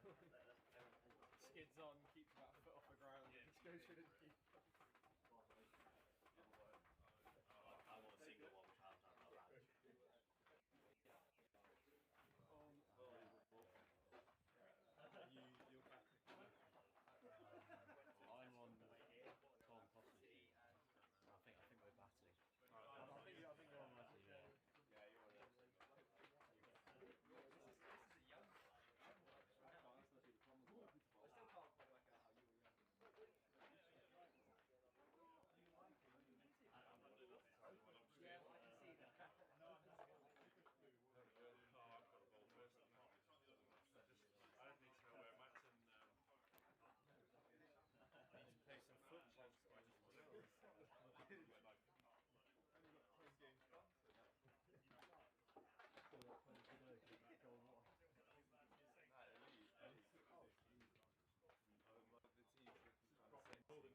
Skids on, keeps about a foot off the ground, just goes through the keep. I want a single one which I haven't had that badge. You're back. I'm on Tom Posse. I think we're batting. I think you're on my team, yeah. Yeah, you're on it. This is a young I still can't quite work out how you were young. Yeah, I can see that. I've got a ball first. I don't need to know where Matt's and I need to play some football. the team spent too much time on that game in lockdown. Every single hour I say how much I hate the fucking game. Proceed to play it. The thing was like, you get really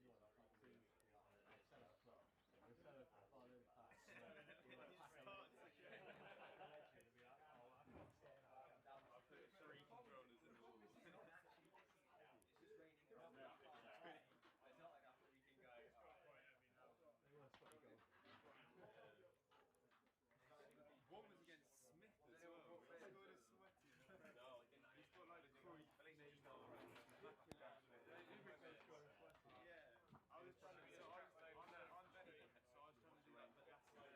annoyed like teams like 7 o'clock. We're 7 o'clock, oh, they're packed. I put 3 controllers in the wall. It's just raining. It's not like after we can go. One was against Smith as well. He scored a sweaty. No, he's got like the Croy yeah, I was trying to. So I'm better than him, so I was trying to do that. But that's what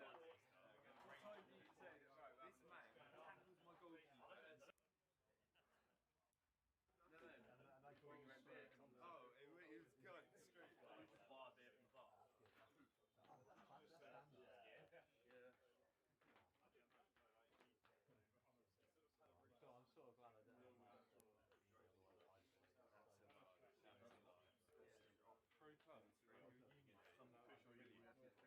time do you say that? This man tackled my goalkeeper. Oh, it was good, straight. Bar beer from the bar. Yeah. So I'm sort of glad I don't know that. Pro clubs, some official union. They do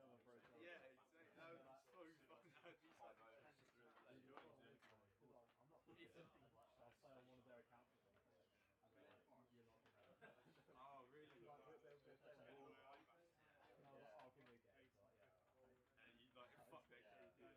have a pro club. Yeah, exactly. That would be so fun. That'd be so much. I'm not really thinking much, so I'll play on one of their accounts or something. And then you're not going to. Oh, really? I'll give it a game. And you like fuck that kid.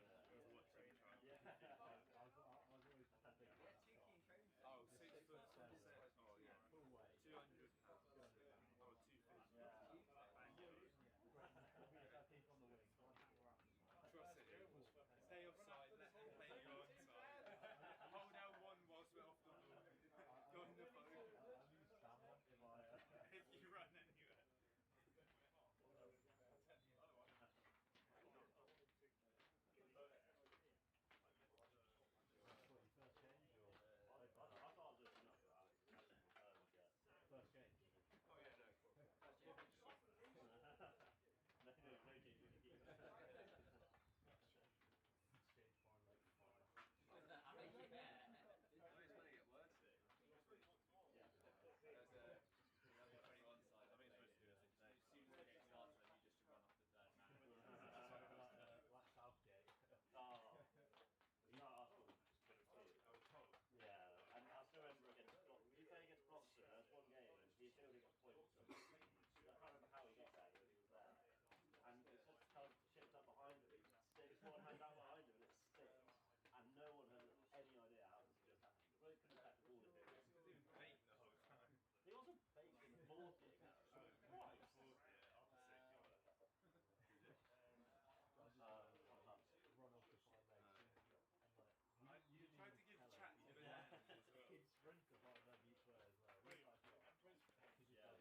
Our rule in pro is everyone has to have like any if you live sort of. So like we got like big 10 players playing. It's painful watching trying to Oh, 6 foot 7. Oh yeah. 200 pounds. Or 250. Trust it. Stay offside, let them play you onside. Hold out one whilst we're off the ball. Go on the phone. If you run anywhere. First change or? I thought it was first change. Oh yeah, no. First change. No change with the keeper. Change finally. I mean, it's going to get worse. Yeah. There's a 21 side. I mean, it's supposed to do this. As soon as the game starts, then you just run off the dirt. Like Southgate. Oh. You know, Arsenal was yeah, and I still remember against Gloucester. He played against Gloucester, there was one game, and he still got points. I can't remember how he got there, but he was there. And it's just how shit's up behind him. He sticks one hand out behind him, and it sticks. And no one has any idea how this just happened. The bloke couldn't catch the ball in it. He was baiting the whole time. He wasn't baiting, forcing. Christ! Run off the 5 legs. You tried to give chat to the hand as well. He's run to the bottom of each way as well.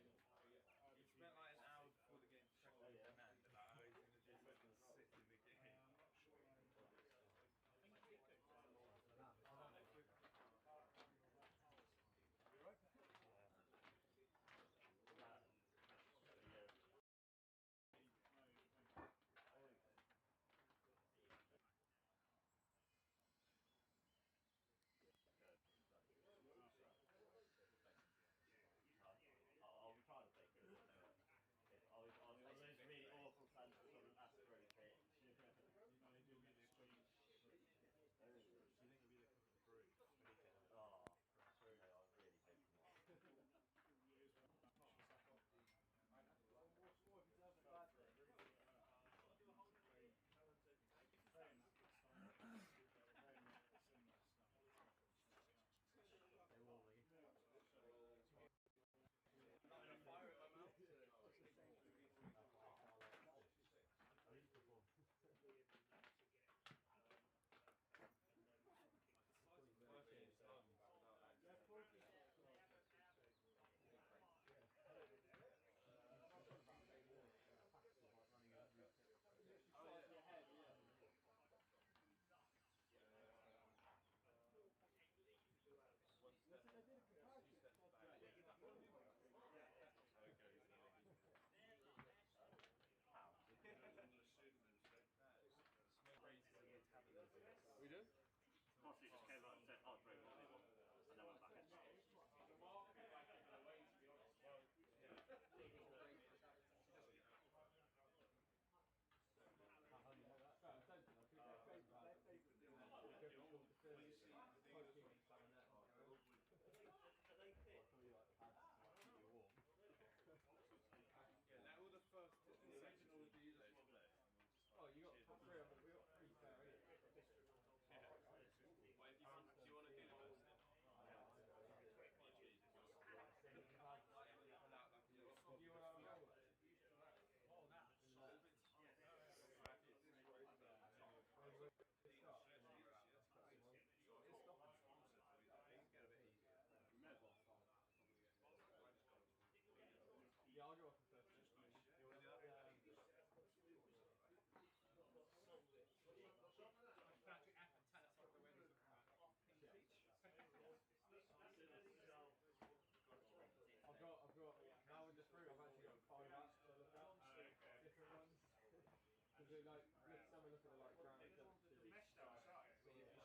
like, someone look at the like ground temperatures. Meshed outside. So yeah,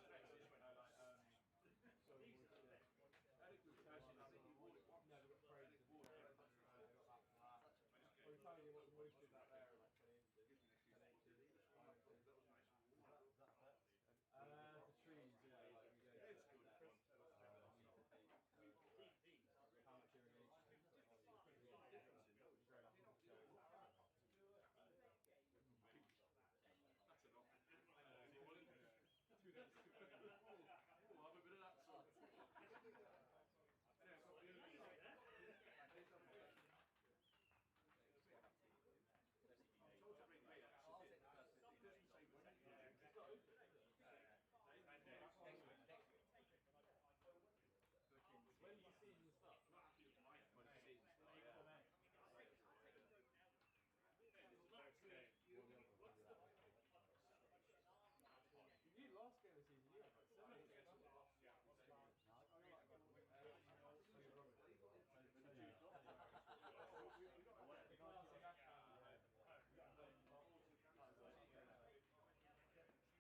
soil moisture. Never got frozen. They got that flat. Well, we telling you what the moisture is out there, like 20 inches, 10 inches, 5 inches. For trees, yeah, like we go to how much irrigation they put on the tree. Grow up in the soil. That's enough. 2 days. We'll have a bit of that sort. Yeah, so When does the season start? when the season starts, yeah. You last game of the season, you had like 7 or 6.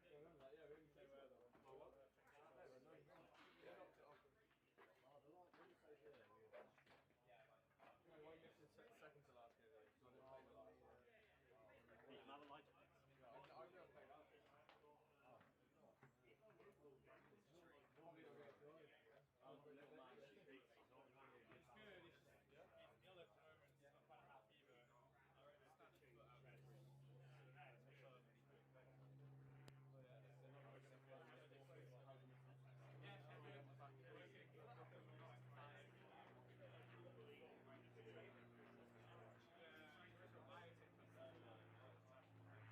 I remember that, yeah, we only played well though. Oh, what? We knocked it off. We missed the second to last game though, because I didn't play the last one. You can have a light. I never played that. Probably not going to do it. It's good. It's ill at the moment. It's not quite enough either. I read the stats, but our best. Yeah, champions back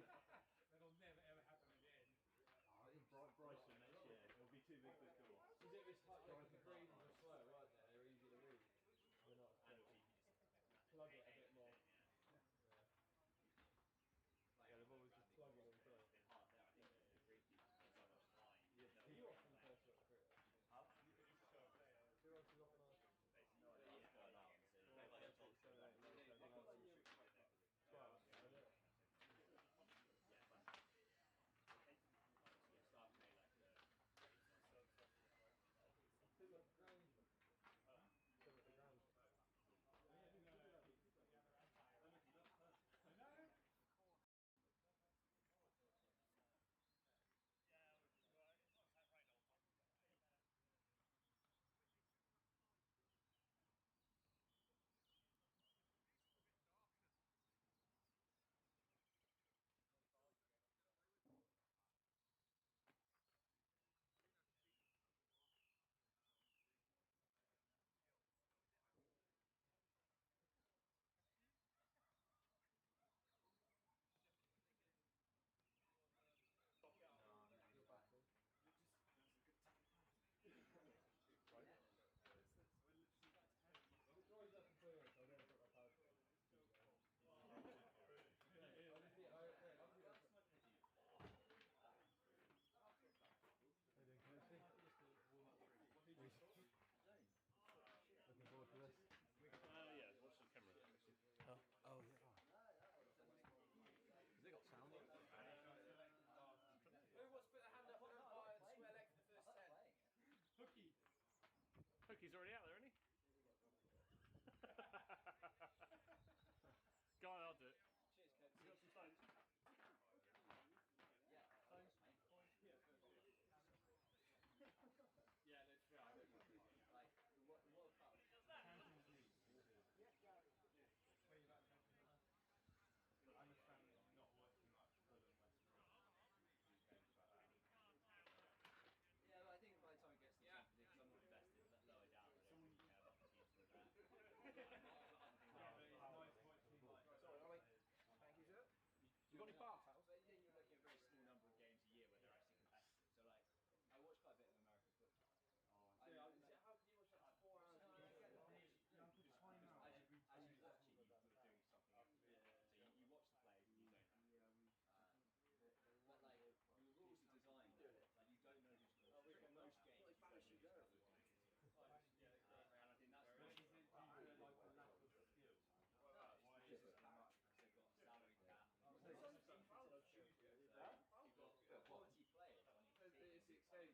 That'll never ever happen again. I think Bryson next year, it'll be too big to score. Was it this like the greens were slow, weren't they? They were easy to read. They're not And quick. also you can just Plug it a bit more. Yeah, They've always just plugging them through. it's hard there. I think the greenkeeper spends so much time. Are you often the first shot to free? Huh? Who else is often on? No idea what's going on. So They've got some restrictions. 12, is it? yeah, but you start to play like the Who got the groundsman? Who got the groundsman? Roy's up for 20 minutes, I'll go and put my power to Looking forward to this. yeah, watch the camera. Oh yeah. Has it got sound? Who wants to put their hand up and buy a square leg for the first 10? Hooky. Hookie's already out there, isn't he? Go on, I'll do it. Cheers, Coach. You got some stones? Yeah. Stones? Yeah, that's fair. I don't know. Like, the World Cup. Champions League. Where you at, Champions? I understand not watching like Fulham West Brom. Games about that. Yeah, but I think by the time it gets to the Champions League, someone invested lower down. They don't really care about the teams that are there. Yeah, but it's nice watching like. Sorry, wait. Thank you, sir. You got any bar towels? But then you're looking at a very small number of games a year where they're actually competitive. So like, I watch quite a bit of American football. How can you watch that for 4 hours? As you watch it, you're doing something else. So you watch the play, but you don't actually. But like, the rules are designed like you don't know who's going to score. Most games, you don't know who's going to win. And I think that's But is it due to like a lack of skill? why is it so much? Because they've got a salary cap. You've got quality players on each team.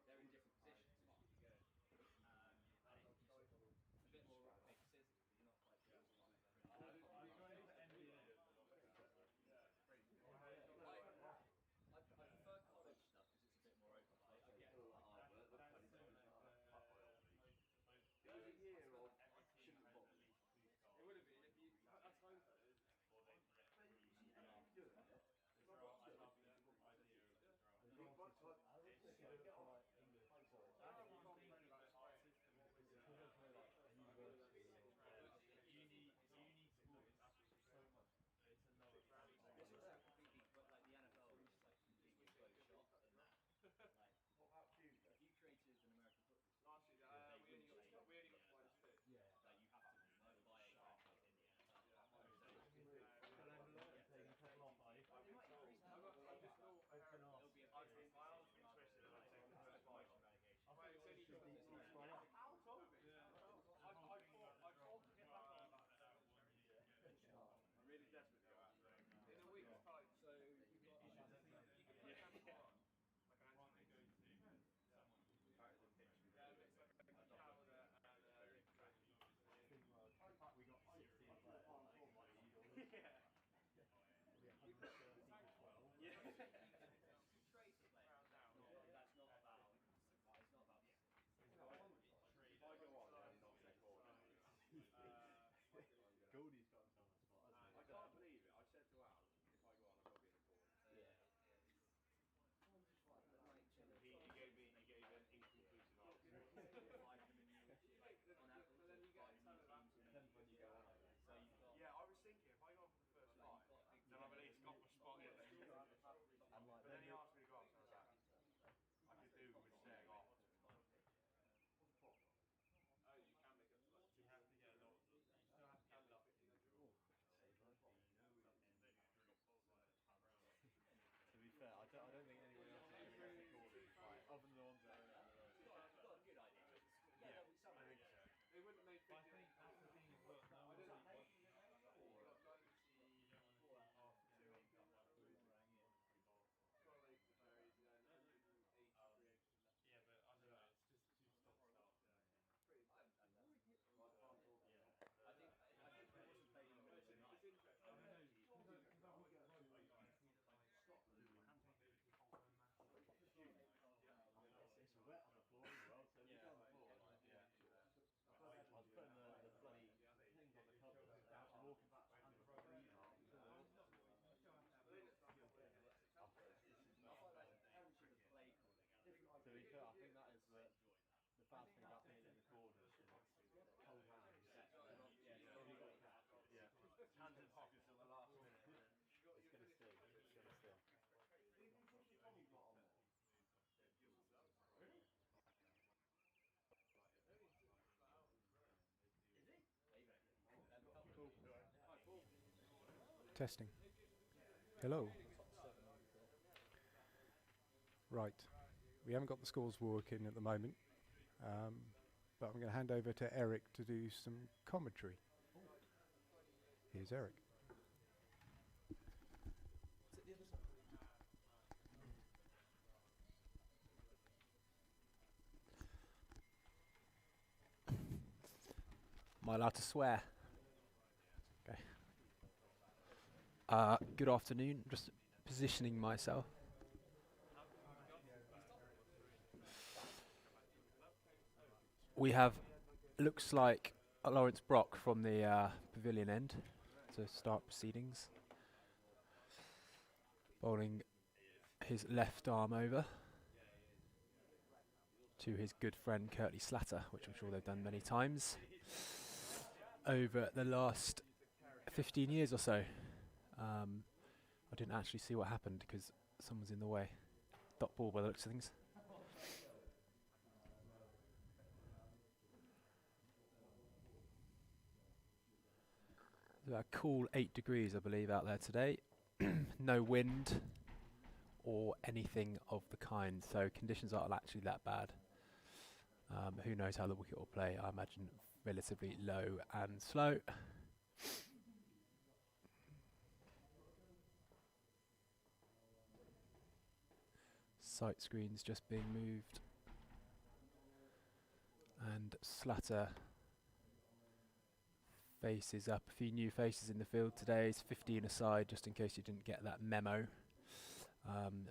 They're in different positions as you go. And it's a bit more rock, paper, scissors, but you're not quite sure who's going to win. You got into NBA. I prefer college stuff because it's a bit more open. I get all that hard work. It was a year of every team had at least 2 stars. It would have been if you. That's home for it, isn't it? Or they can get 3 The draw, I love the idea of the draw. It's so good for English football. That's one thing about our system is uni schools so much. It's a lower It's also completely, but like the NFL is like completely closed shop in that. Like, if you created an American football team, Last year, we only got provided 2. Yeah. like you have to buy a franchise in the NFL. They can couple off, are you? They might increase that. I just thought It'll be a bit my arm's been twisted and I've taken the first bite. relegation. Wait, it's only because it's How told me? I told him I'm really desperate to go out there. in a week's time. So You can like an answer go to someone yeah, it's like a calendar and In fact, we got 16 players. Yeah. We have 130 to 12. Yeah. You trade for players. That's not about. It's not about. If I go on, I'm not recording. Goldie's got himself a spot, hasn't he? I can't believe it. I said to Al, if I go on, I've got to be in the corner. Yeah. He gave an inconclusive answer. On average, but then you get a ton of Depends when you go on. so you've got. Yeah, I was thinking if I go on for the first time, then I've at least got But I think that's the thing as well. No one really wants that. You don't want to see half the game boomerang in. Yeah, but I don't know. It's just too stop-start for me. I don't know, because I wouldn't go like that. I think like taking people so massive. It's wet on the floor as well, so if you go on the floor, like, I was putting the bloody things on the cupboard, and I was walking back and the breeze off. Well, it's not. You still have to have a skill game. To be fair, I think that is the bad thing about being in the corners is cold hands. Yeah. Hands in pockets at the last minute. It's gonna sting. It's gonna sting. Testing. Hello. Right. We haven't got the scores working at the moment, but I'm going to hand over to Eric to do some commentary. Here's Eric. Am I allowed to swear? Okay. Good afternoon. Just positioning myself. We have, looks like Lawrence Brock from the pavilion end to start proceedings. Bowling his left arm over to his good friend Curtly Slatter, which I'm sure they've done many times over the last 15 years or so. I didn't actually see what happened because someone's in the way. Dot ball by the looks of things. It's about a cool 8 degrees, I believe, out there today. No wind or anything of the kind, so conditions aren't actually that bad. Who knows how the wicket will play? I imagine relatively low and slow. Sight screen's just being moved. And Slatter faces up. A few new faces in the field today. It's 15 aside, just in case you didn't get that memo. And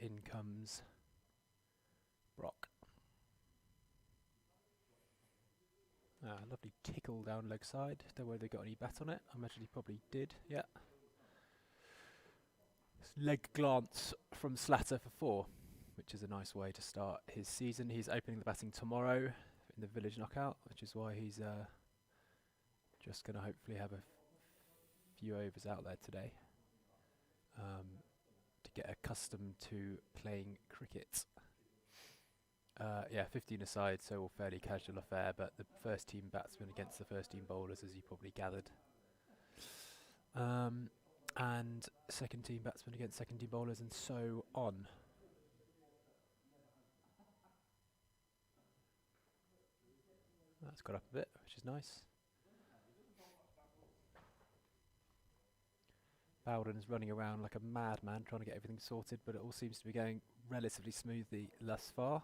in comes Brock. Lovely tickle down leg side. Don't know whether they got any bat on it. I imagine he probably did. Yeah. Leg glance from Slatter for 4, which is a nice way to start his season. He's opening the batting tomorrow in the Village Knockout, which is why he's just going to hopefully have a few overs out there today to get accustomed to playing cricket. Yeah, 15 aside, so all fairly casual affair, but the first team batsman against the first team bowlers, as you probably gathered. And second team batsman against second team bowlers, and so on. That's got up a bit, which is nice. Bowden's running around like a madman trying to get everything sorted, but it all seems to be going relatively smoothly thus far.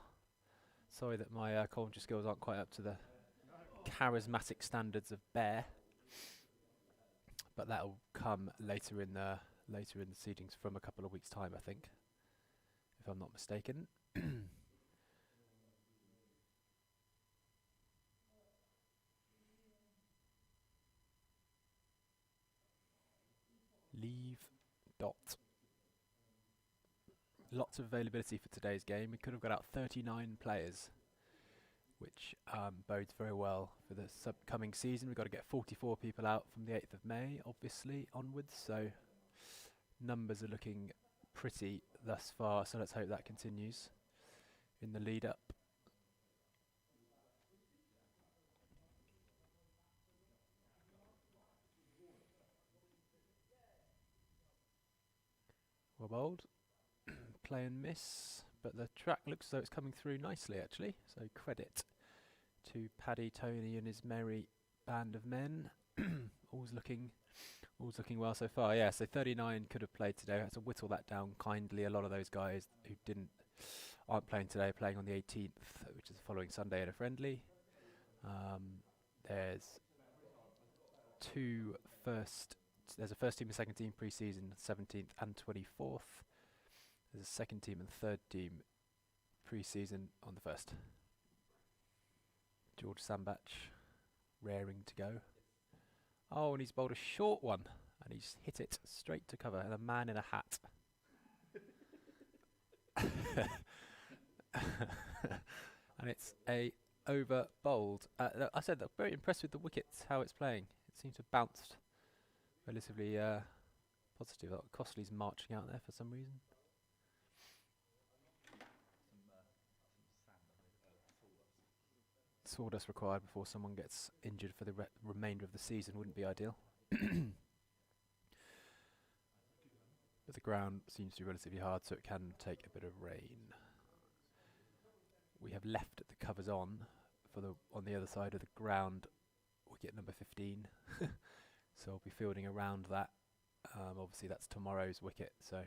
Sorry that my commentary skills aren't quite up to the charismatic standards of Bear, but that'll come later in the seedings from a couple of weeks' time, I think, if I'm not mistaken. Leave dot. Lots of availability for today's game. We could have got out 39 players, which bodes very well for the upcoming season. We've got to get 44 people out from the 8th of May, obviously, onwards. So numbers are looking pretty thus far. So let's hope that continues in the lead up. Well bowled. Play and miss, but the track looks as though it's coming through nicely, actually. So credit to Paddy, Tony and his merry band of men. all's looking well so far. Yeah, so 39 could have played today. I had to whittle that down kindly. A lot of those guys who aren't playing today, playing on the 18th, which is the following Sunday at a friendly. There's there's a first team and second team pre-season, 17th and 24th. There's a second team and third team pre-season on the 1st. George Sambach raring to go. Oh, and he's bowled a short one, and he's hit it straight to cover, and a man in a hat. And it's a over bowled. I said that, very impressed with the wickets, how it's playing. It seems to have bounced relatively positive. Costley's marching out there for some reason. Sawdust required before someone gets injured for the remainder of the season wouldn't be ideal. But the ground seems to be relatively hard, so it can take a bit of rain. We have left the covers on the other side of the ground. Wicket number 15. So I'll be fielding around that. Obviously that's tomorrow's wicket, so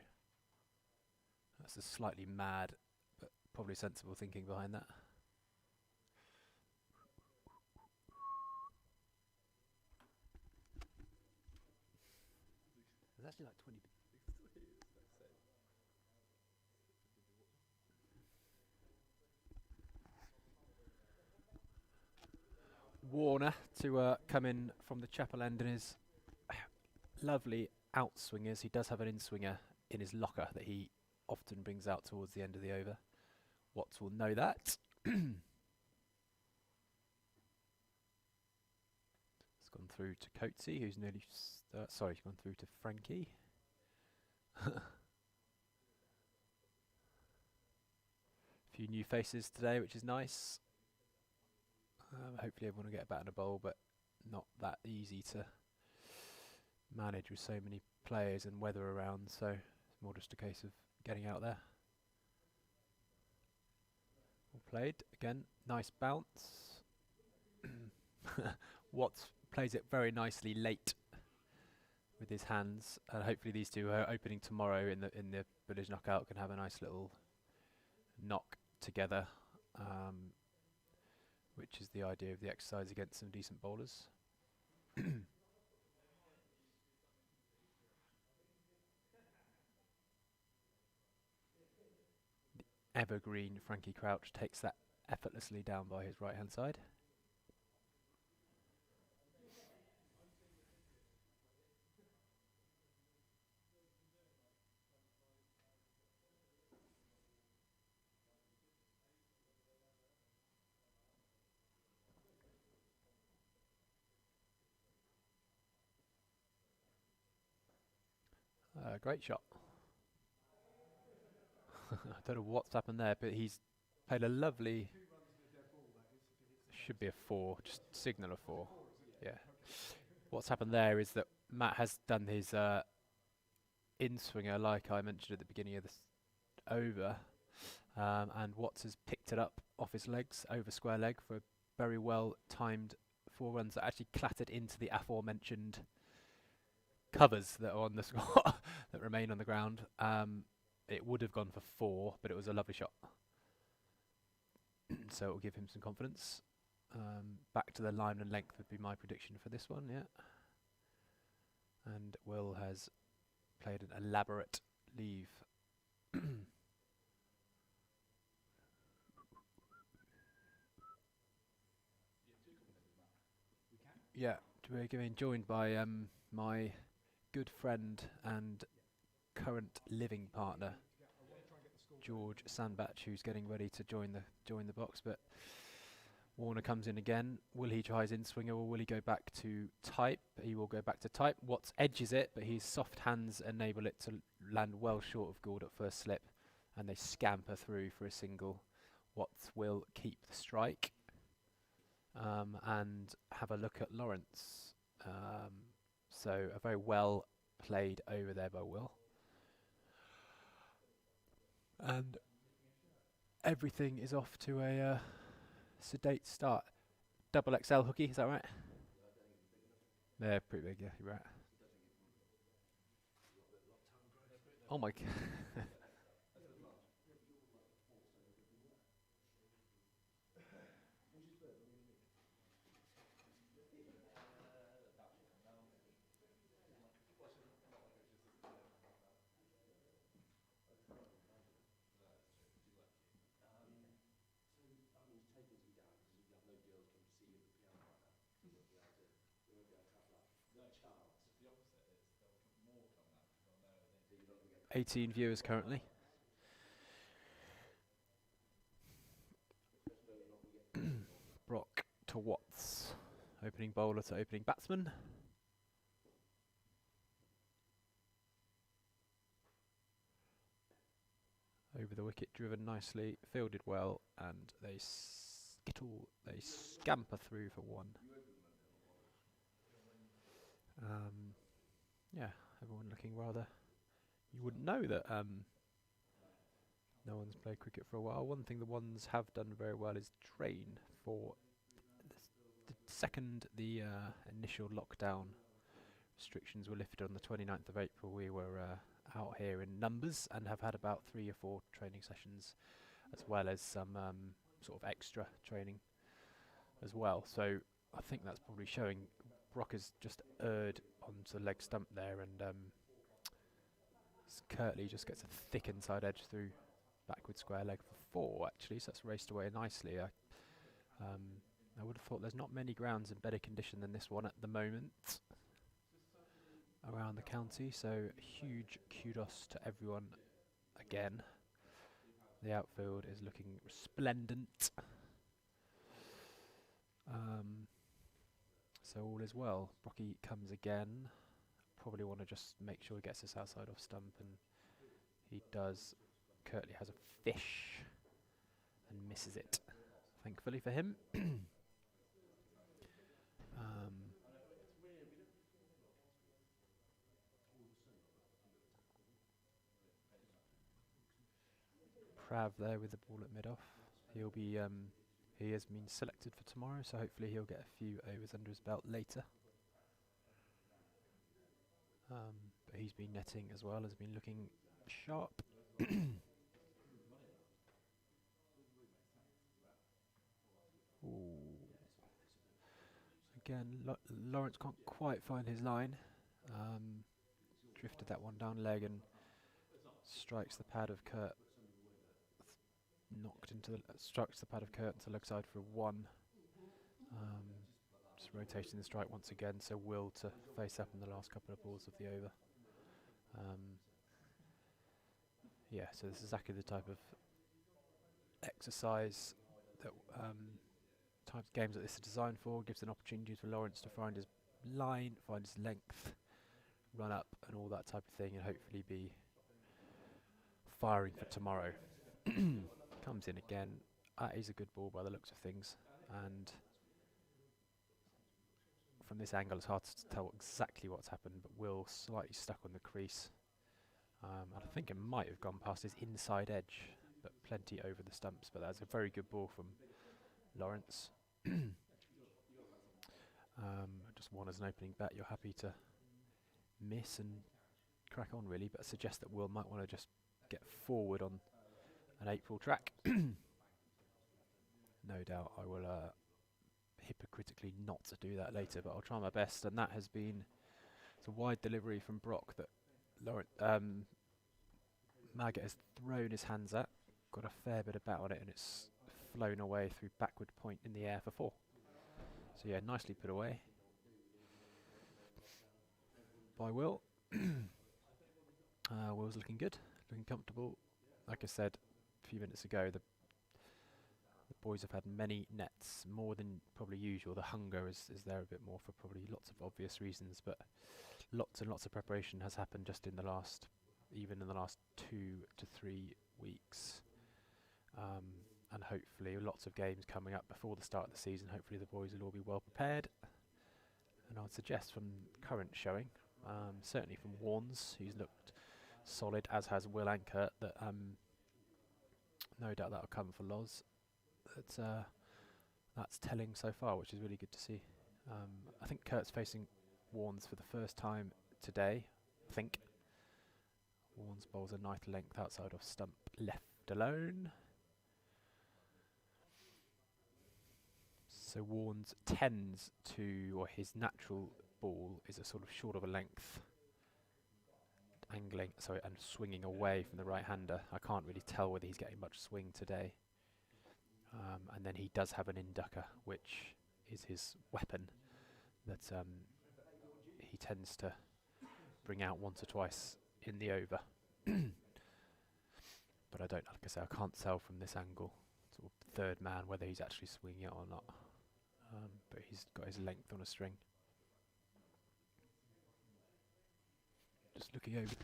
that's a slightly mad but probably sensible thinking behind that. There's actually like 20. Warner to come in from the chapel end in his lovely outswingers. He does have an in-swinger in his locker that he often brings out towards the end of the over. Watts will know that. It's gone through to Coatsy, who's nearly... sorry, gone through to Frankie. A few new faces today, which is nice. Hopefully everyone will get a bat and a bowl, but not that easy to manage with so many players and weather around, so it's more just a case of getting out there. Well played. Again, nice bounce. Watts plays it very nicely late with his hands, and hopefully these two are opening tomorrow in the village knockout can have a nice little knock together. Which is the idea of the exercise against some decent bowlers. The evergreen Frankie Crouch takes that effortlessly down by his right hand side. Great shot. I don't know what's happened there, but he's played a lovely... Should be a 4, just signal a 4. Yeah. What's happened there is that Matt has done his in-swinger, like I mentioned at the beginning of this over, and Watts has picked it up off his legs, over square leg, for a very well timed 4 runs that actually clattered into the aforementioned covers that are on the score that remain on the ground. It would have gone for 4, but it was a lovely shot. So it will give him some confidence. Back to the line and length would be my prediction for this one, yeah. And Will has played an elaborate leave. Yeah, we're getting joined by my good friend and current living partner, George Sandbach, who's getting ready to join the box. But Warner comes in again. Will he try his in-swinger or will he go back to type? He will go back to type. Watts edges it, but his soft hands enable it to land well short of Gould at first slip, and they scamper through for a single. Watts will keep the strike and have a look at Lawrence. So a very well played over there by Will. And everything is off to a sedate start. double XL hooky, is that right? They're pretty big, yeah, you're right. Oh my god. The opposite is they'll put more coming up because they'll know they 18 viewers currently. Brock to Watts. Opening bowler to opening batsman. Over the wicket, driven nicely, fielded well, and they scamper through for one. Yeah, everyone looking rather. You wouldn't know that no one's played cricket for a while. One thing the ones have done very well is train for the second the initial lockdown restrictions were lifted on the 29th of April. We were out here in numbers and have had about 3 or 4 training sessions, as well as some sort of extra training as well. So I think that's probably showing. Brock has just erred onto the leg stump there, and Kirtley just gets a thick inside edge through backward square leg for 4 actually, so that's raced away nicely. I would have thought there's not many grounds in better condition than this one at the moment around the county, so huge kudos to everyone again. The outfield is looking resplendent. So all is well. Brocky comes again. Probably want to just make sure he gets this outside off stump, and he does. Kirtley has a fish and misses it, thankfully for him. Prav there with the ball at mid-off. He'll be he has been selected for tomorrow, so hopefully he'll get a few overs under his belt later. But he's been netting as well, has been looking sharp. Ooh. Again, Lawrence can't quite find his line. Drifted that one down leg and strikes the pad of Kurt. Strikes the pad of Kurt to leg side for a 1. Just rotating the strike once again, so Will to face up in the last couple of balls of the over. Yeah, so this is exactly the type of exercise that types of games that this is designed for. Gives an opportunity for Lawrence to find his line, find his length, run up and all that type of thing, and hopefully be firing for tomorrow. Comes in again. That is a good ball by the looks of things, and from this angle it's hard to tell exactly what's happened, but Will slightly stuck on the crease. I think it might have gone past his inside edge, but plenty over the stumps. But that's a very good ball from Lawrence. Just one as an opening bet. You're happy to miss and crack on really, but suggest that Will might want to just get forward on an April track. No doubt I will hypocritically not do that later, but I'll try my best. And that has been a wide delivery from Brock that Maggott has thrown his hands at, got a fair bit of bat on it, and it's flown away through backward point in the air for 4. So yeah, nicely put away by Will. Will's looking good, looking comfortable. Like I said a few minutes ago, the boys have had many nets, more than probably usual. The hunger is there a bit more for probably lots of obvious reasons, but lots and lots of preparation has happened just in the last 2 to 3 weeks. And hopefully lots of games coming up before the start of the season. Hopefully the boys will all be well prepared. And I would suggest from current showing, certainly from Warnes, who's looked solid, as has Will and Kurt, that no doubt that'll come for Loz. That that's telling so far, which is really good to see. I think Kurt's facing Warnes for the first time today, I think. Warnes bowls a nice length outside of stump left alone. So Warnes tends to, or his natural ball is a sort of short of a length, angling, sorry, and swinging away from the right-hander. I can't really tell whether he's getting much swing today. And then he does have an inducker, which is his weapon that he tends to bring out once or twice in the over. But I don't, like I say, I can't tell from this angle, sort of third man, whether he's actually swinging it or not. But he's got his length on a string. Just looking over,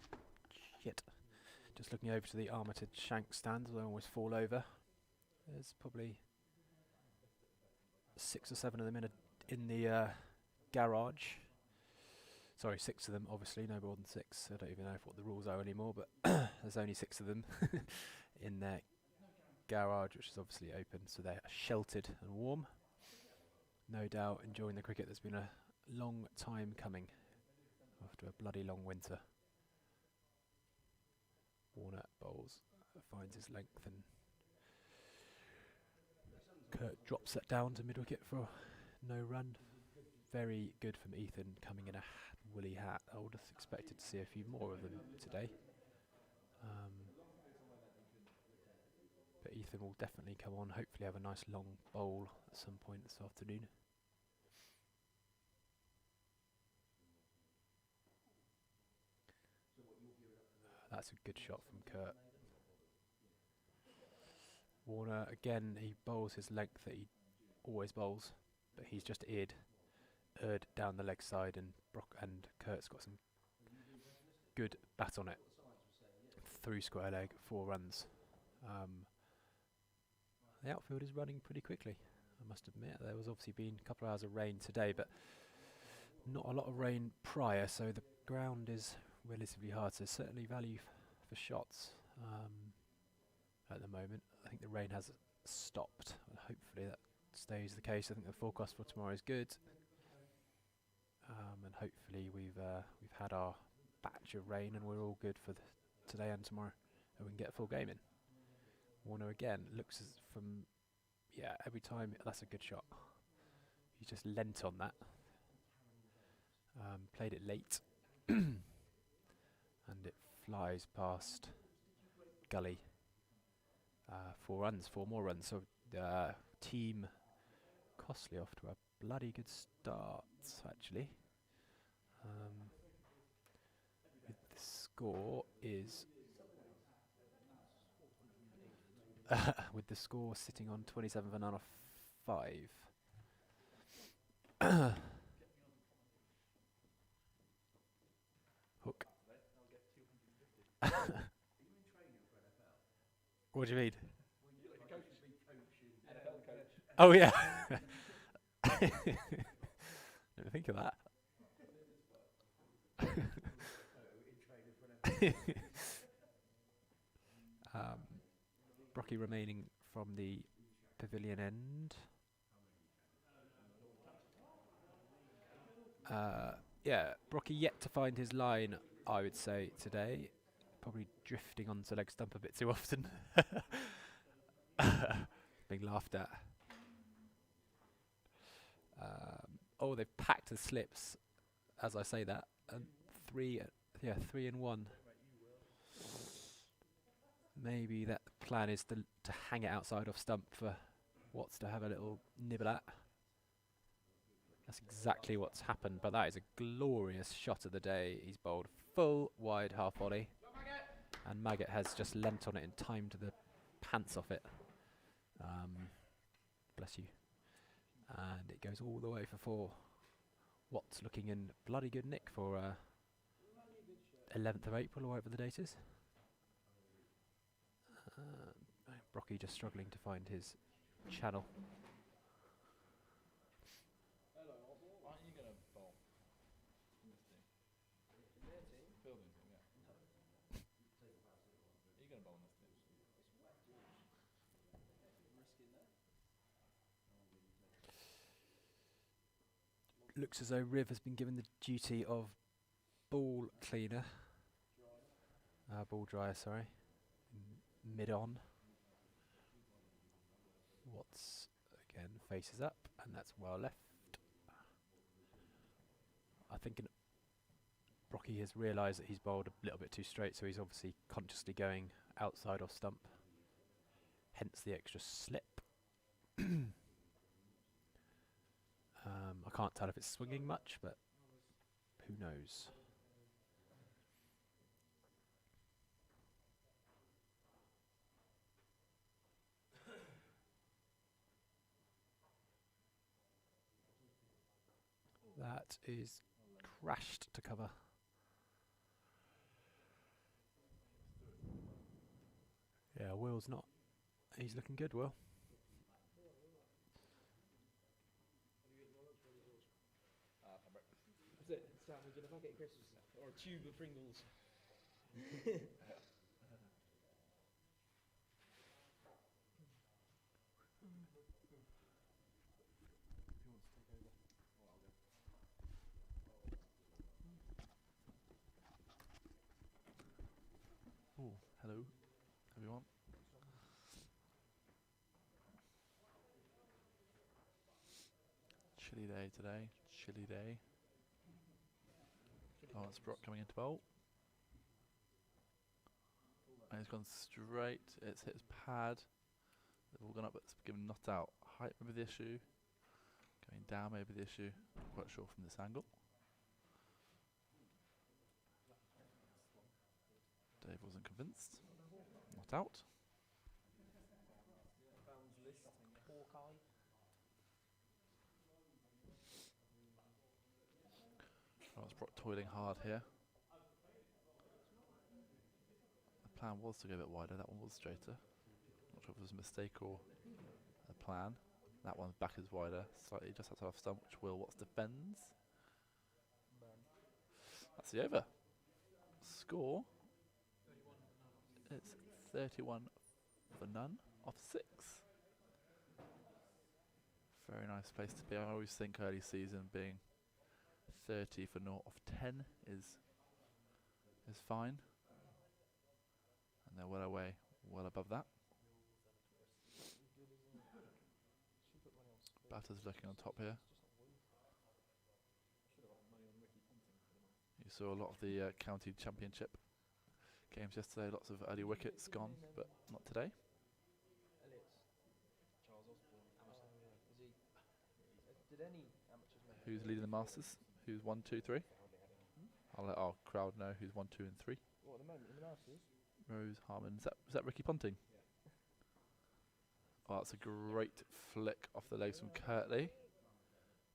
just looking over to the armoured shank stands, I always fall over. There's probably 6 or 7 of them in the garage. Sorry, 6 of them, obviously, no more than 6. I don't even know what the rules are anymore, but there's only 6 of them in their garage, which is obviously open, so they're sheltered and warm. No doubt enjoying the cricket. There's been a long time coming after a bloody long winter. Warner bowls, finds his length, and Kurt drops that down to mid-wicket for no run. Very good from Ethan, coming in a woolly hat. I would have expected to see a few more of them today. But Ethan will definitely come on, hopefully have a nice long bowl at some point this afternoon. That's a good shot from Kurt. Warner, again, he bowls his length that he always bowls, but he's just erred down the leg side, and Kurt's got some good bat on it. Through square leg, 4 runs. The outfield is running pretty quickly, I must admit. There was obviously been a couple of hours of rain today, but not a lot of rain prior, so the ground is relatively hard. So certainly value for shots at the moment. I think the rain has stopped, and hopefully that stays the case. I think the forecast for tomorrow is good, and hopefully we've had our batch of rain and we're all good for today and tomorrow, and we can get a full game in. Warner again looks as from, yeah, every time that's a good shot. He just leant on that, played it late, and it flies past gully. 4 more runs. So team Costly off to a bloody good start, actually. The score is with the score sitting on 27 for 9 off 5. Hook. What do you mean? Oh yeah. Didn't think of that. Brocky remaining from the pavilion end. Yeah, Brocky yet to find his line, I would say, today. Probably drifting onto leg stump a bit too often. Being laughed at. Oh, they've packed the slips as I say that. And 3 and 1. Maybe that plan is to hang it outside off stump for Watts to have a little nibble at. That's exactly what's happened, but that is a glorious shot of the day. He's bowled full wide half volley, and Maggot has just leant on it in time to the pants off it. Bless you. And it goes all the way for 4. Watts looking in bloody good nick for 11th of April, or whatever the date is. Brocky just struggling to find his channel. Aren't you going to bowl in this team? Fielding team, yeah. Are you going to bowl in this team? Looks as though Riv has been given the duty of ball cleaner. Ball dryer, sorry. Mid-on. Watts, again, faces up, and that's well left. I think Brocky has realised that he's bowled a little bit too straight, so he's obviously consciously going outside off stump. Hence the extra slip. I can't tell if it's swinging much, but who knows. That is crashed to cover. Yeah, Will's not. He's looking good, Will. That's it. Sam, we're going to bucket Christmas or a tube of Pringles. Oh, hello, everyone. Chilly day today, chilly day. Lawrence Brock coming into bowl. And he's gone straight, it's hit his pad. They've all gone up, but it's given not out. Height maybe the issue. Going down maybe the issue. Not quite sure from this angle. Dave wasn't convinced. Not out. Lawrence Brock toiling hard here. The plan was to go a bit wider, that one was straighter. Not sure if it was a mistake or a plan. That one back is wider, slightly just outside off stump, which Will Watts defends. That's the over. Score. It's 31 for none off 6. Very nice place to be. I always think early season being 30 for 0 off 10 is fine. And they're well away, well above that. Batter's looking on top here. You saw a lot of the county championship games yesterday, lots of early wickets gone, but not today. Who's leading the Masters? Who's 1, 2, 3? I'll let our crowd know who's 1, 2 and 3. What, at the moment in the Masters? Rose Harmon. Is that Ricky Ponting? Oh, that's a great flick off the legs from Kirtley.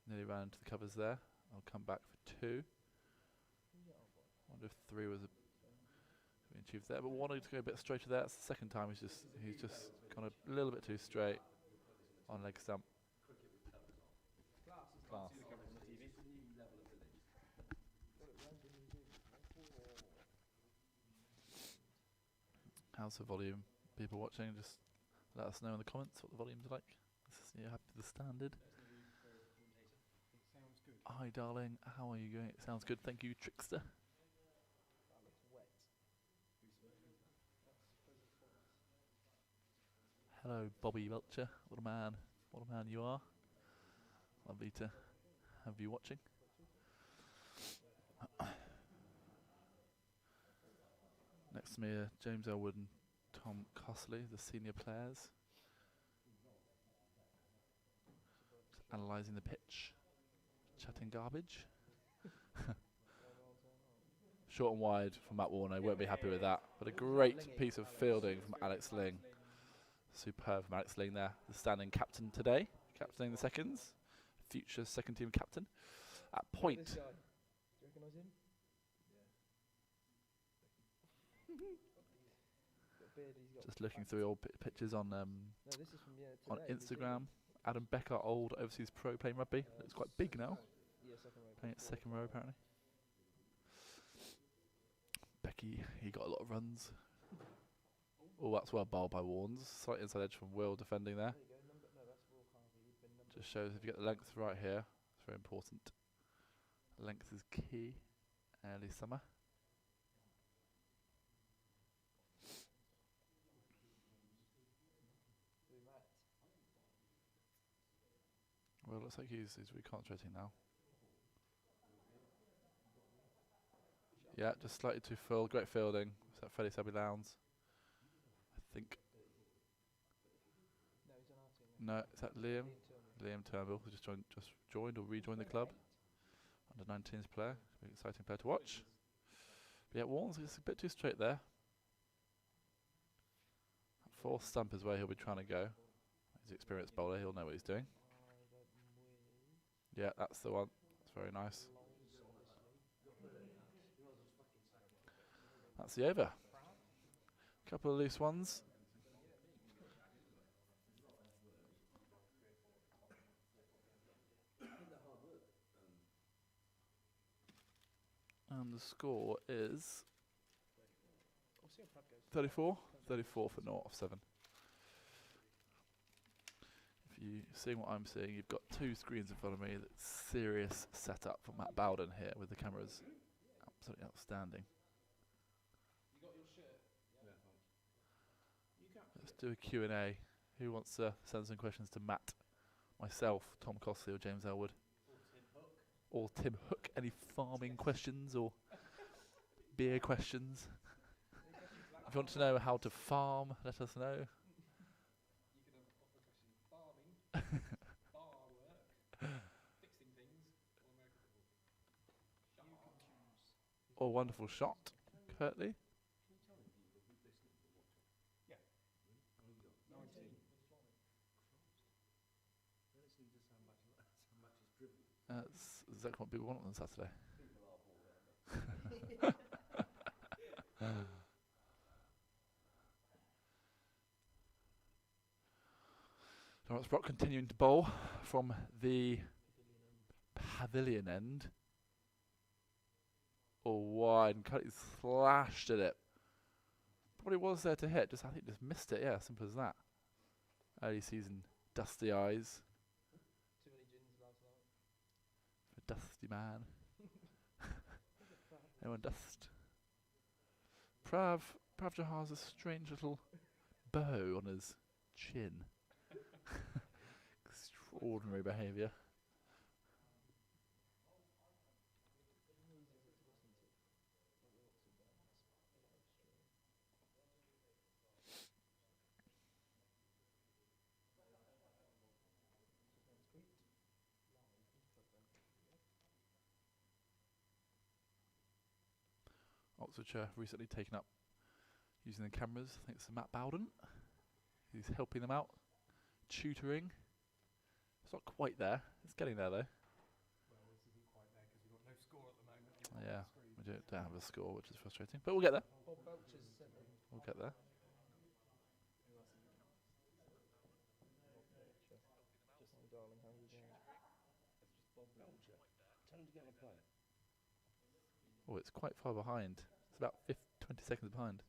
Nearly ran into the covers there. I'll come back for 2. Wonder if 3 was achieved there, but wanted to go a bit straighter there. That's the second time he's just gone a little bit too straight on leg stump. Class. How's the volume? People watching, just let us know in the comments what the volume's like. You're happy with the standard? Hi darling, how are you going? It sounds good, thank you, Trickster. Hello Bobby Belcher, what a man you are. Lovely to have you watching. Next to me are James Elwood and Tom Costley, the senior players. Just analysing the pitch, chatting garbage. Short and wide from Matt Warner, won't be happy with that. But a great piece of fielding from Alex Ling. Superb from Alex Ling there, the standing captain today, captaining the seconds. Future second team captain. At point. Do you recognise him? Just looking through old pictures on This is from, on Instagram. Adam Becker, old overseas pro playing rugby. Looks quite big now. Yeah, second row. Playing at second row apparently. Becky, he got a lot of runs. Oh, that's well bowled by Warnes. Slight inside edge from Will defending there. There you go. That's Will Carvey. Just shows if you get the length right here, it's very important. Length is key. Early summer. Well, looks like he's reconcentrating now. Yeah, just slightly too full. Great fielding. Is that Freddie Sabby Lowndes? I think. No, is that Liam? Liam Turnbull, who just joined or rejoined the club. Under 19s player. An exciting player to watch. But yeah, Warnes is a bit too straight there. Fourth stump is where he'll be trying to go. He's an experienced bowler, he'll know what he's doing. Yeah, that's the one. That's very nice. That's the over. Couple of loose ones. And the score is 34. 34 for 0 off 7. If you're seeing what I'm seeing, you've got two screens in front of me. That's serious setup for Matt Bowden here with the cameras. Absolutely outstanding. Let's do a Q&A. Who wants to send some questions to Matt? Myself, Tom Costley or James Elwood? Or Tim Hook. Any farming questions or beer questions? If you want to know how to farm, let us know. Or wonderful shot, Curtly. That's exactly what people want on Saturday. Lawrence Brock continuing to bowl from the pavilion end. Oh, wide, and Cuddy slashed at it. Probably was there to hit, I think just missed it, yeah, simple as that. Early season, dusty eyes. Too many gins last night. A dusty man. Anyone dust? Prav Jahar has a strange little bow on his chin. Extraordinary behaviour. Oxfordshire recently taken up using the cameras. I think it's Matt Bowden. He's helping them out, tutoring. It's not quite there. It's getting there though. Well, this isn't quite there because we've got no score at the moment. Yeah, we don't have a score, which is frustrating, but we'll get there. Bob Belcher's centre. We'll get there. Just my darling, how are you doing? Bob Belcher. Tell him to get on a plane. Oh, it's quite far behind. It's about 20 seconds behind.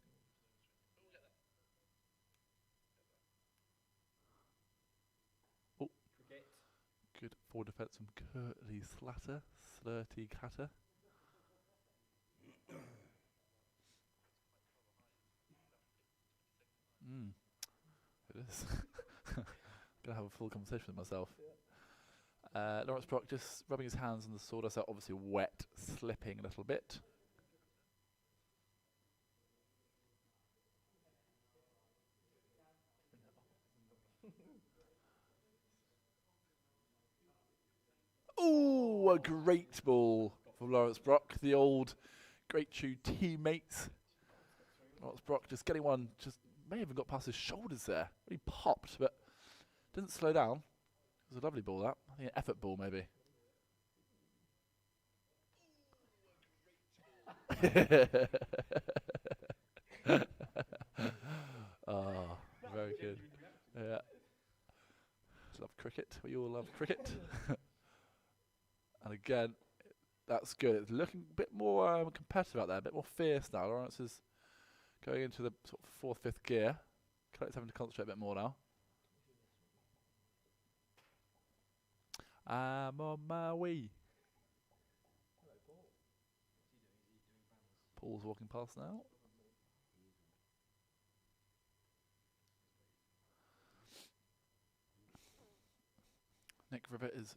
Oh, good forward defence from Curtly Slatter, Slurty Clatter. It is. Gonna have a full conversation with myself. Lawrence Brock just rubbing his hands on the sawdust, obviously wet, slipping a little bit. Ooh, a great ball from Lawrence Brock, the old Great Chew teammates. Lawrence Brock just getting one, just may have even got past his shoulders there. He popped, but didn't slow down. It was a lovely ball, that. I think an effort ball, maybe. Oh, very good. Yeah. Love cricket. We all love cricket. And again, that's good. It's looking a bit more competitive out there, a bit more fierce now. Lawrence is going into the sort of fourth, fifth gear. Collect's having to concentrate a bit more now. I'm on my way. Ball's walking past now. Nick Rivet is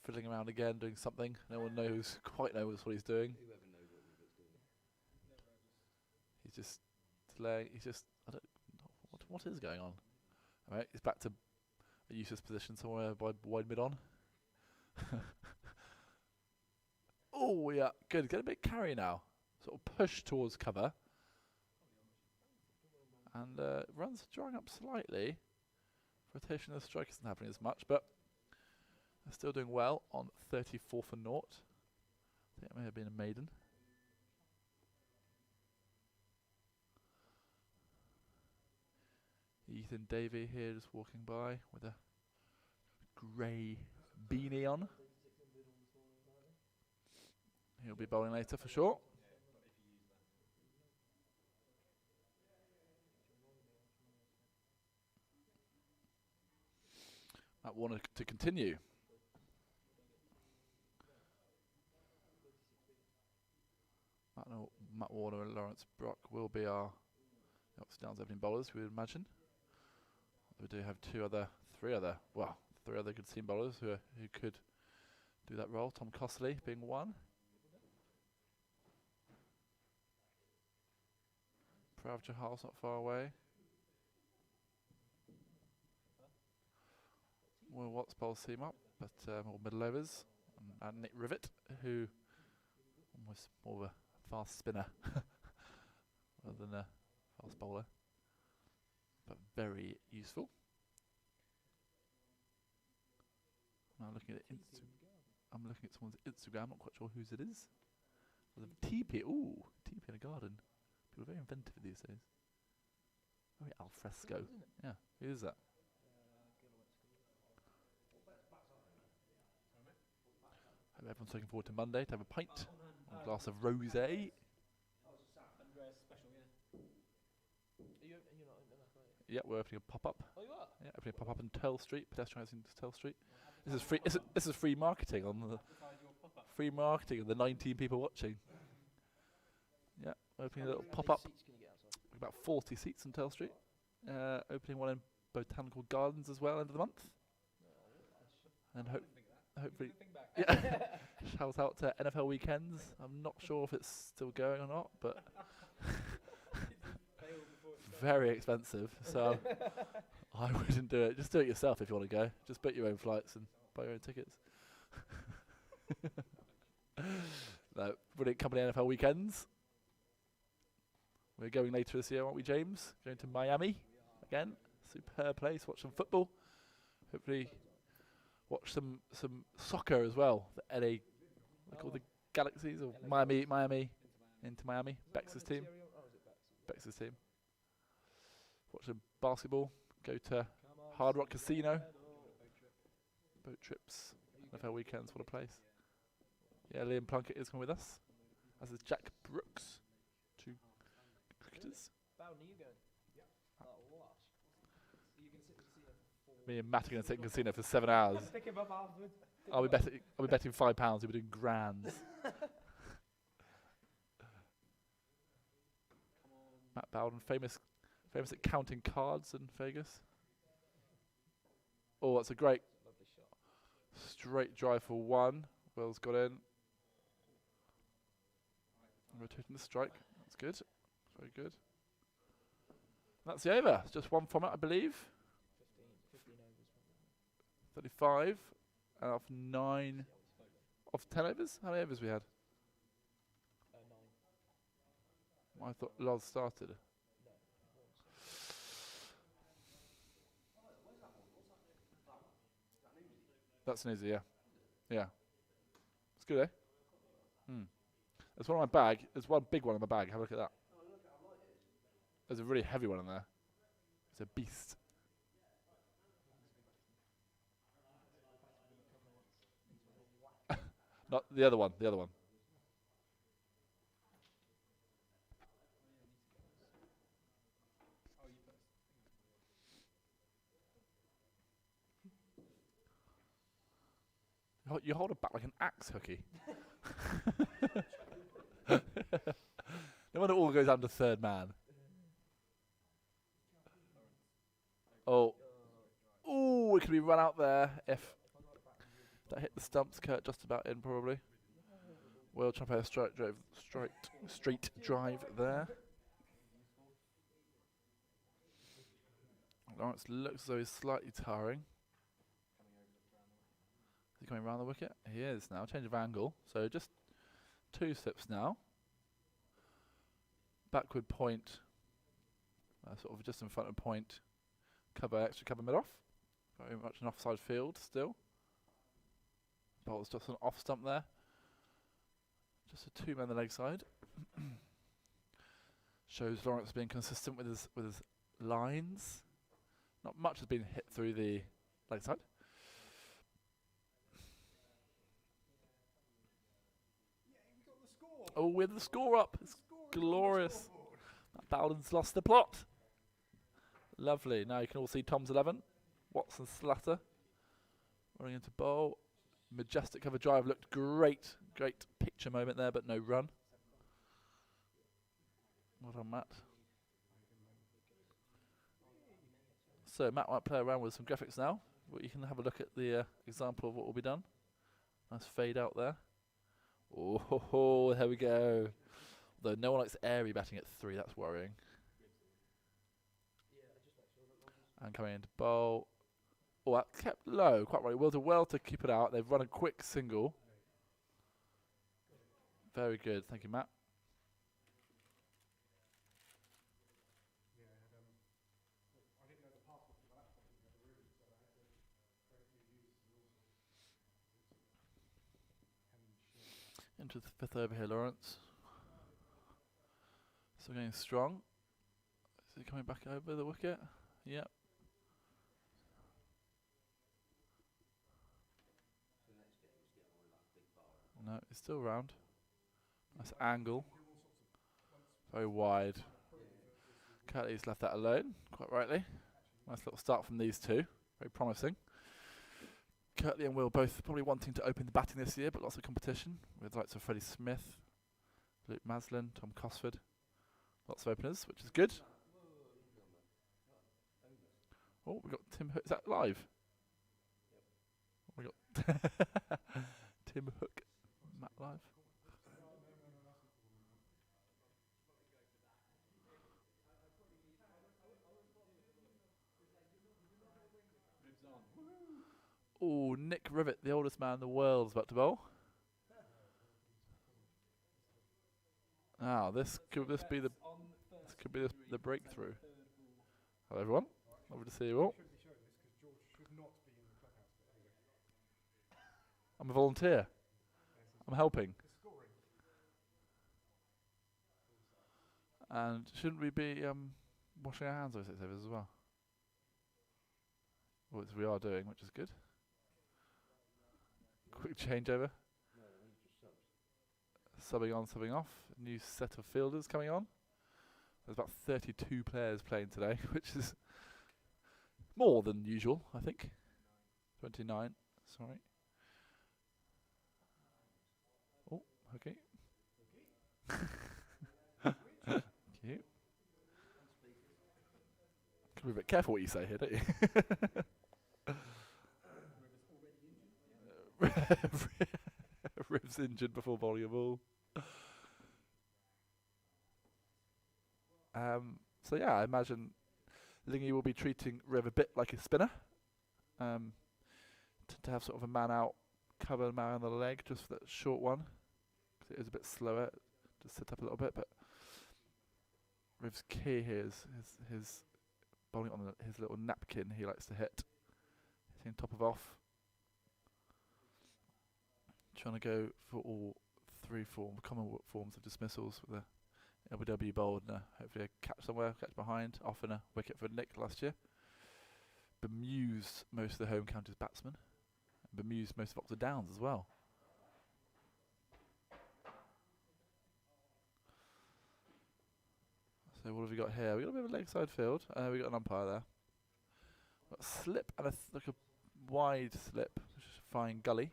fiddling around again, doing something. No one quite knows what he's doing. Whoever knows what Rivet's doing. He's just delaying. I don't know what is going on. All right, he's back to a useless position somewhere by wide mid on. Oh yeah, good. Get a bit carry now. Sort of push towards cover. And runs drying up slightly. Rotation of the strike isn't happening as much, but they're still doing well on 34 for naught. I think it may have been a maiden. Ethan Davey here just walking by with a grey beanie on. He'll be bowling later for sure. Matt Warner to continue. Matt Warner and Lawrence Brock will be our ups and downs opening bowlers, we would imagine. We do have three other good seam bowlers who could do that role. Tom Costley being one. Prav Jahal's not far away. Will Watts bowls seam up, but more middle overs. And Nick Rivet, who almost more of a fast spinner rather than a fast bowler, but very useful. I'm looking at someone's Instagram. I'm not quite sure whose it is. There's a TP. Ooh, TP in a garden. People are very inventive these days. Very al fresco. Yeah, who is that? Hope everyone's looking forward to Monday to have a pint, a glass of rosé. Yeah, we're opening a pop-up. Oh, you are? Yeah, opening a pop-up in Turl Street, pedestrianising Turl Street. This is free. This is free marketing on the free marketing of the 19 people watching. Yeah, opening a little pop-up. About 40 seats in Turl Street. Opening one in Botanical Gardens as well end of the month. And hopefully, yeah. Shout out to NFL Weekends. I'm not sure if it's still going or not, but very expensive. So I wouldn't do it. Just do it yourself if you want to go. Just book your own flights and buy your own tickets. No, brilliant company NFL Weekends. We're going later this year, aren't we, James? Going to Miami again. Superb place. Watch some football. Hopefully watch some soccer as well. The LA, they call the Galaxies or Miami into Miami. Bex's team. Watch some basketball. Go to Hard Rock Casino. Boat trips. NFL Weekends. What a place. Yeah, Liam Plunkett is coming with us. As is Jack Brooks. Two cricketers. Bowden, are you going? Yeah. You can sit in the casino for Me and Matt are going to sit in casino for 7 hours. Pick him up afterwards. I'll be betting £5. We'll be doing grands. Matt Bowden, famous at counting cards in Vegas. Oh, that's a great Lovely shot. straight drive for one. Will's got in. Rotating the strike. That's good. Very good. That's the over. It's just one format, I believe. 15 overs. 35 out of 9 of 10 overs. How many overs we had? 9. I thought Loz started. That's an easy, yeah. Yeah. It's good, eh? There's one in my bag. There's one big one in my bag. Have a look at that. There's a really heavy one in there. It's a beast. Not the other one. The other one. You hold it back like an axe hooky. goes down to third man. Oh. Ooh, it could be run out there if that hit the stumps. Kurt just about in, probably. Will try to play a straight drive there. Lawrence looks as though he's slightly tiring. Is he coming around the wicket? He is now. Change of angle. So just 2 slips now. Backward point. Sort of just in front of point. Extra cover mid off. Very much an offside field still. Bowl's just an off stump there. Just a 2-man the leg side. Shows Lawrence being consistent with his lines. Not much has been hit through the leg side. Oh, with the score up. It's glorious. Bowden's lost the plot. Lovely. Now you can all see Tom's 11. Watson Slatter. Running into bowl. Majestic cover drive. Looked great. Great picture moment there, but no run. Well done, Matt. So Matt might play around with some graphics now. But you can have a look at the example of what will be done. Nice fade out there. Oh, there we go. Though no one likes airy batting at 3, that's worrying. And coming into bowl. Oh, that kept low, quite right. Will do well to keep it out. They've run a quick single. Very good, thank you, Matt. Into the 5th over here, Lawrence. Still going strong. Is he coming back over the wicket? Yep. No, he's still round. Nice angle. Very wide. Curtly's left that alone, quite rightly. Nice little start from these two. Very promising. Curtly and Will both probably wanting to open the batting this year, but lots of competition with the likes of Freddie Smith, Luke Maslin, Tom Cosford. Lots of openers, which is good. Oh, we got Tim Hook. Is that live? We got Tim Hook, Matt live. Oh, Nick Rivet, the oldest man in the world, is about to bowl. This could be the breakthrough. Hello everyone, lovely to see you all. I'm a volunteer. I'm helping. And shouldn't we be washing our hands over it as well? Which we are doing, which is good. Quick changeover. Subbing on, subbing off. New set of fielders coming on. There's about 32 players playing today, which is more than usual, I think. 29, sorry. Oh, okay. Cute. Can be a bit careful what you say here, don't you? Riv's injured before bowling a ball. So yeah, I imagine Lingy will be treating Riv a bit like a spinner. To have sort of a man out, cover a man on the leg just for that short one. Because it is a bit slower, just sit up a little bit. But Riv's key here is his bowling on his little napkin he likes to hit. Hitting top of off. Trying to go for all 3 common forms of dismissals with the LBW bowl and hopefully a catch somewhere, catch behind, off in a wicket for Nick last year. Bemused most of the home counties batsmen. And bemused most of Oxford Downs as well. So what have we got here? We've got a bit of a leg side field. We've got an umpire there. Got a slip and like a wide slip, which is a fine gully.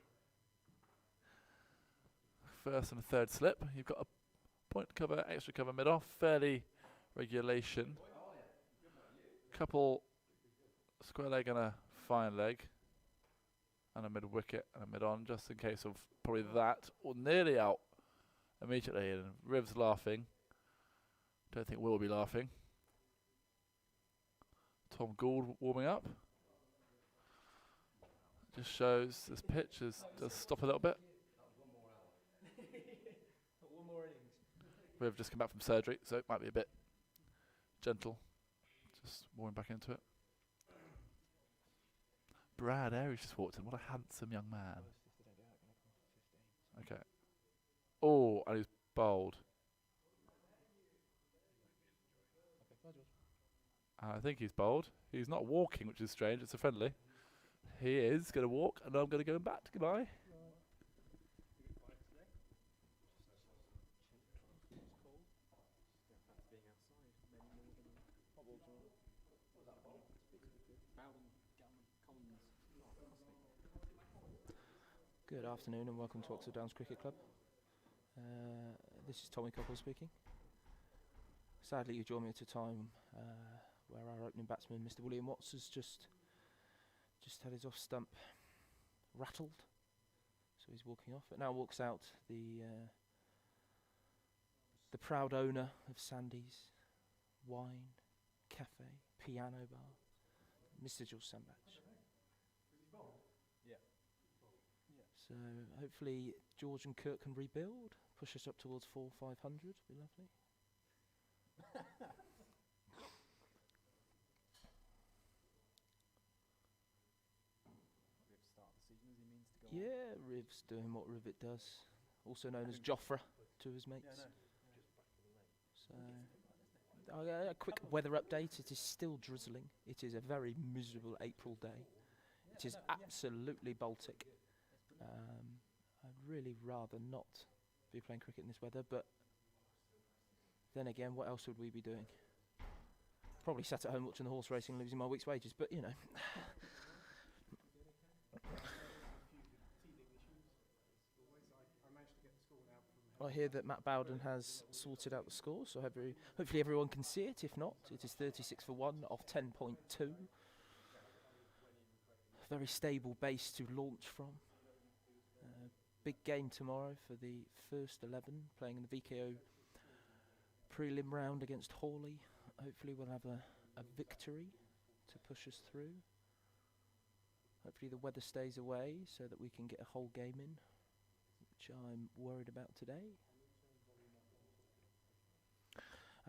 First and a third slip. You've got a Point cover, extra cover mid-off, fairly regulation. Couple square leg and a fine leg. And a mid-wicket and a mid-on, just in case of probably that, or nearly out immediately. And Riv's laughing. Don't think we'll be laughing. Tom Gould warming up. Just shows this pitch does stop a little bit. One more innings. We've just come back from surgery, so it might be a bit gentle. Just warming back into it. Brad Aries just walked in. What a handsome young man. Okay. Oh, and he's bowled. I think he's bowled. He's not walking, which is strange. It's a friendly. He is going to walk, and I'm going to go back. Goodbye. Good afternoon and welcome to Oxford Downs Cricket Club. This is Tommy Cockle speaking. Sadly, you join me at a time where our opening batsman, Mr. William Watts, has just had his off stump rattled, so he's walking off. It now walks out the proud owner of Sandy's Wine Cafe Piano Bar, Mr. George Sambach. So hopefully George and Kurt can rebuild, push us up towards 400-500. Be lovely. Yeah, Riv's doing what Rivet does, also known as Joffre to his mates. So, a quick weather update. It is still drizzling. It is a very miserable April day. It is absolutely Baltic. I'd really rather not be playing cricket in this weather, but then again, what else would we be doing? Probably sat at home watching the horse racing, losing my week's wages, but you know. I hear that Matt Bowden has sorted out the score, so hopefully everyone can see it. If not, it is 36 for 1 off 10.2. Very stable base to launch from. Big game tomorrow for the first 11, playing in the VKO prelim round against Hawley. Hopefully we'll have a victory to push us through. Hopefully the weather stays away so that we can get a whole game in, which I'm worried about today.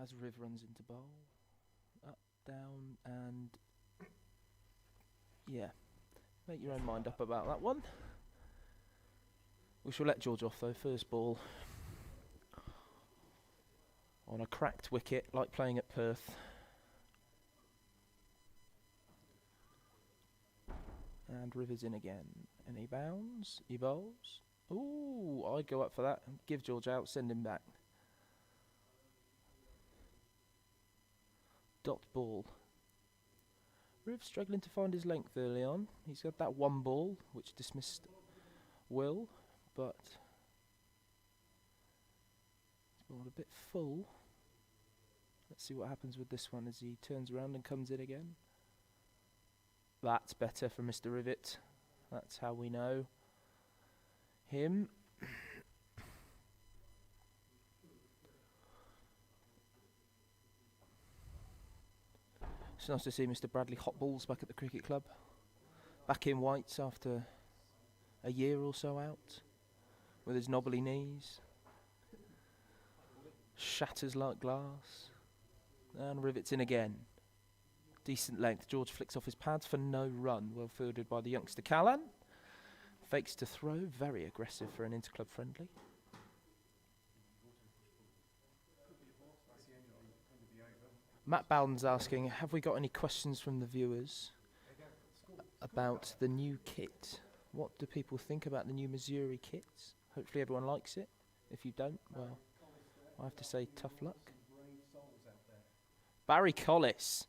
As Riv runs into bowl, up, down, and yeah, make your own mind up about that one. We shall let George off though. First ball on a cracked wicket, like playing at Perth. And Rivers in again. And he bounds, he bowls. Ooh, I'd go up for that. Give George out, send him back. Dot ball. Riv struggling to find his length early on. He's got that one ball, which dismissed Will, but he's balled a bit full. Let's see what happens with this one as he turns around and comes in again. That's better for Mr. Rivet. That's how we know him. It's nice to see Mr. Bradley Hotballs back at the cricket club. Back in whites after a year or so out, with his knobbly knees. Shatters like glass. And Rivets in again. Decent length. George flicks off his pads for no run. Well fielded by the youngster Callan. Fakes to throw. Very aggressive for an Interclub friendly. Matt Bowden's asking, have we got any questions from the viewers about the new kit? What do people think about the new Missouri kits? Hopefully everyone likes it. If you don't, well, I have to say tough luck. Barry Collis,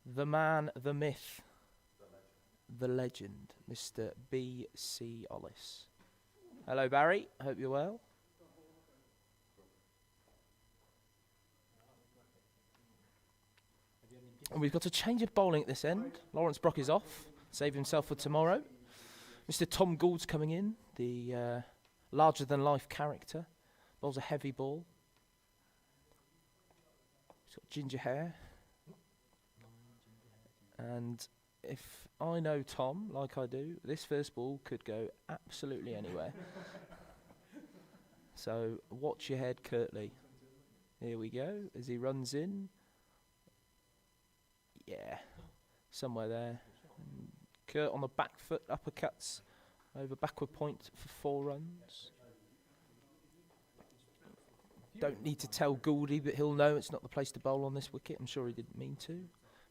the man, the myth, the legend, Mr. B.C. Ollis. Hello Barry, hope you're well. And we've got a change of bowling at this end. Lawrence Brock is off, save himself for tomorrow. Mr. Tom Gould's coming in, the larger-than-life character. Bowls a heavy ball. He's got ginger hair. And if I know Tom, like I do, this first ball could go absolutely anywhere. So watch your head, Curtly. Here we go, as he runs in. Yeah, somewhere there. Kurt on the back foot, uppercuts over backward point for 4 runs. Don't need to tell Gouldy, but he'll know it's not the place to bowl on this wicket. I'm sure he didn't mean to,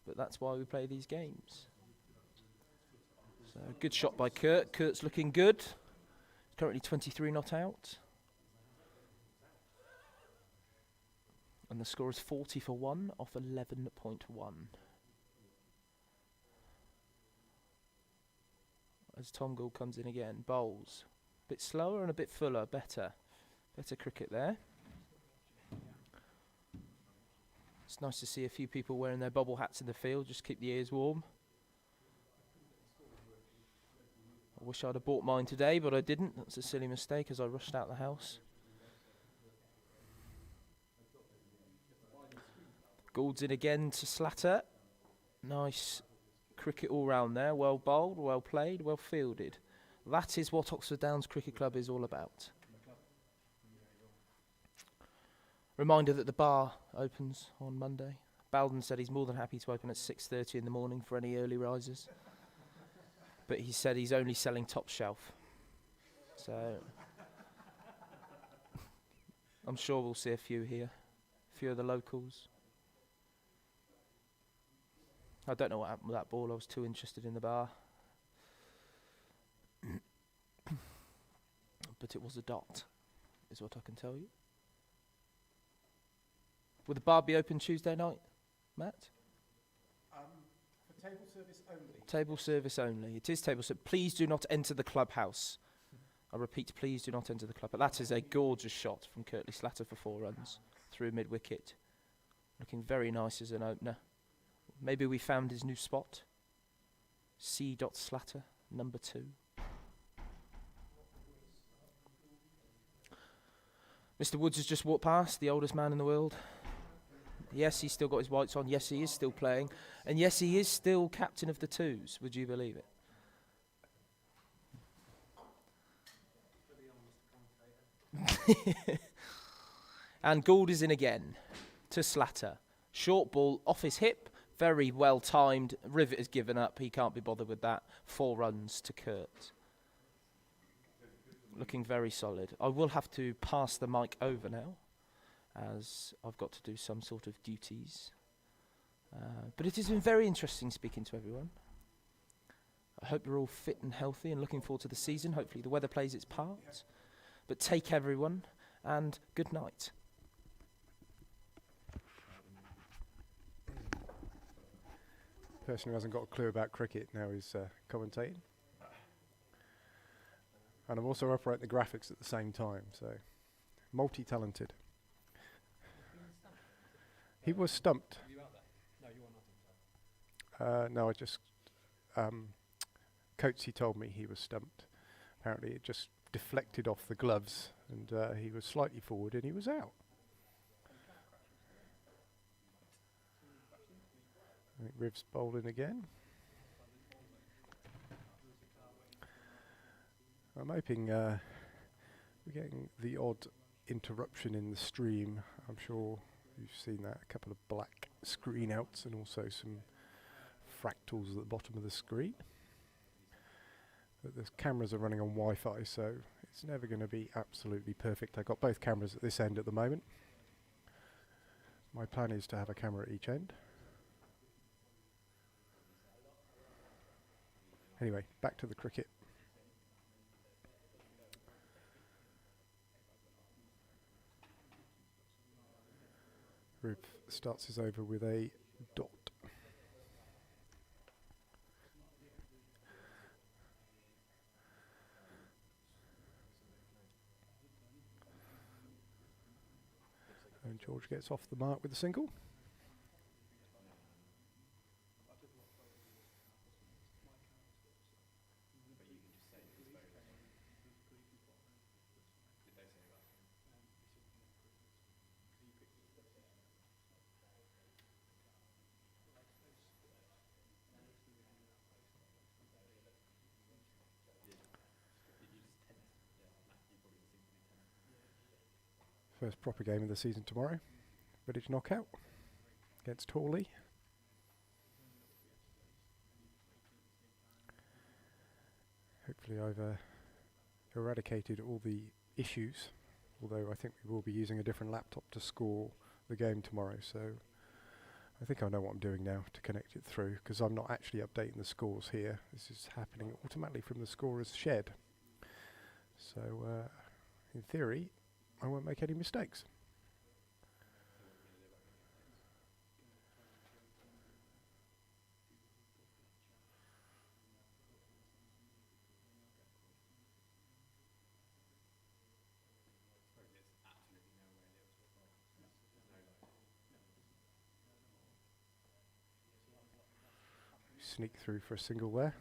but that's why we play these games. So good shot by Kurt. Kurt's looking good. Currently 23 not out. And the score is 40 for 1 off 11.1. As Tom Gould comes in again, bowls. A bit slower and a bit fuller, better cricket there. It's nice to see a few people wearing their bobble hats in the field, just keep the ears warm. I wish I'd have bought mine today, but I didn't. That's a silly mistake as I rushed out the house. Gould's in again to Slatter. Nice cricket all round there. Well bowled, well played, well fielded. That is what Oxford Downs Cricket Club is all about. Reminder that the bar opens on Monday. Bowden said he's more than happy to open at 6:30 in the morning for any early risers. But he said he's only selling top shelf. So I'm sure we'll see a few here. A few of the locals. I don't know what happened with that ball. I was too interested in the bar. But it was a dot, is what I can tell you. Will the bar be open Tuesday night, Matt? For table service only. Table service only. It is table service. Please do not enter the clubhouse. I repeat, please do not enter the club. But that is a gorgeous shot from Curtly Slatter for 4 runs through mid-wicket. Looking very nice as an opener. Maybe we found his new spot. C. Slatter, number 2. Mr. Woods has just walked past, the oldest man in the world. Yes, he's still got his whites on. Yes, he is still playing. And yes, he is still captain of the twos. Would you believe it? And Gould is in again to Slatter. Short ball off his hip. Very well timed. Rivet has given up. He can't be bothered with that. 4 runs to Kurt. Looking very solid. I will have to pass the mic over now, as I've got to do some sort of duties. But it has been very interesting speaking to everyone. I hope you're all fit and healthy and looking forward to the season. Hopefully the weather plays its part. But take care, everyone, and good night. Person who hasn't got a clue about cricket now is commentating. And I'm also operating the graphics at the same time, so multi-talented. He was stumped. Were you out there? No, you were not. No, I just... Coatsy told me he was stumped. Apparently it just deflected off the gloves and he was slightly forward and he was out. I think Riv's bowling again. I'm hoping we're getting the odd interruption in the stream. I'm sure you've seen that, a couple of black screen outs and also some fractals at the bottom of the screen. But the cameras are running on Wi-Fi, so it's never going to be absolutely perfect. I've got both cameras at this end at the moment. My plan is to have a camera at each end. Anyway, back to the cricket. Riv starts his over with a dot. And George gets off the mark with a single. First proper game of the season tomorrow. Ready to knock out against Hawley. Hopefully I've eradicated all the issues, although I think we will be using a different laptop to score the game tomorrow, so I think I know what I'm doing now to connect it through, because I'm not actually updating the scores here. This is happening automatically from the scorer's shed. So in theory I won't make any mistakes. Sneak through for a single there.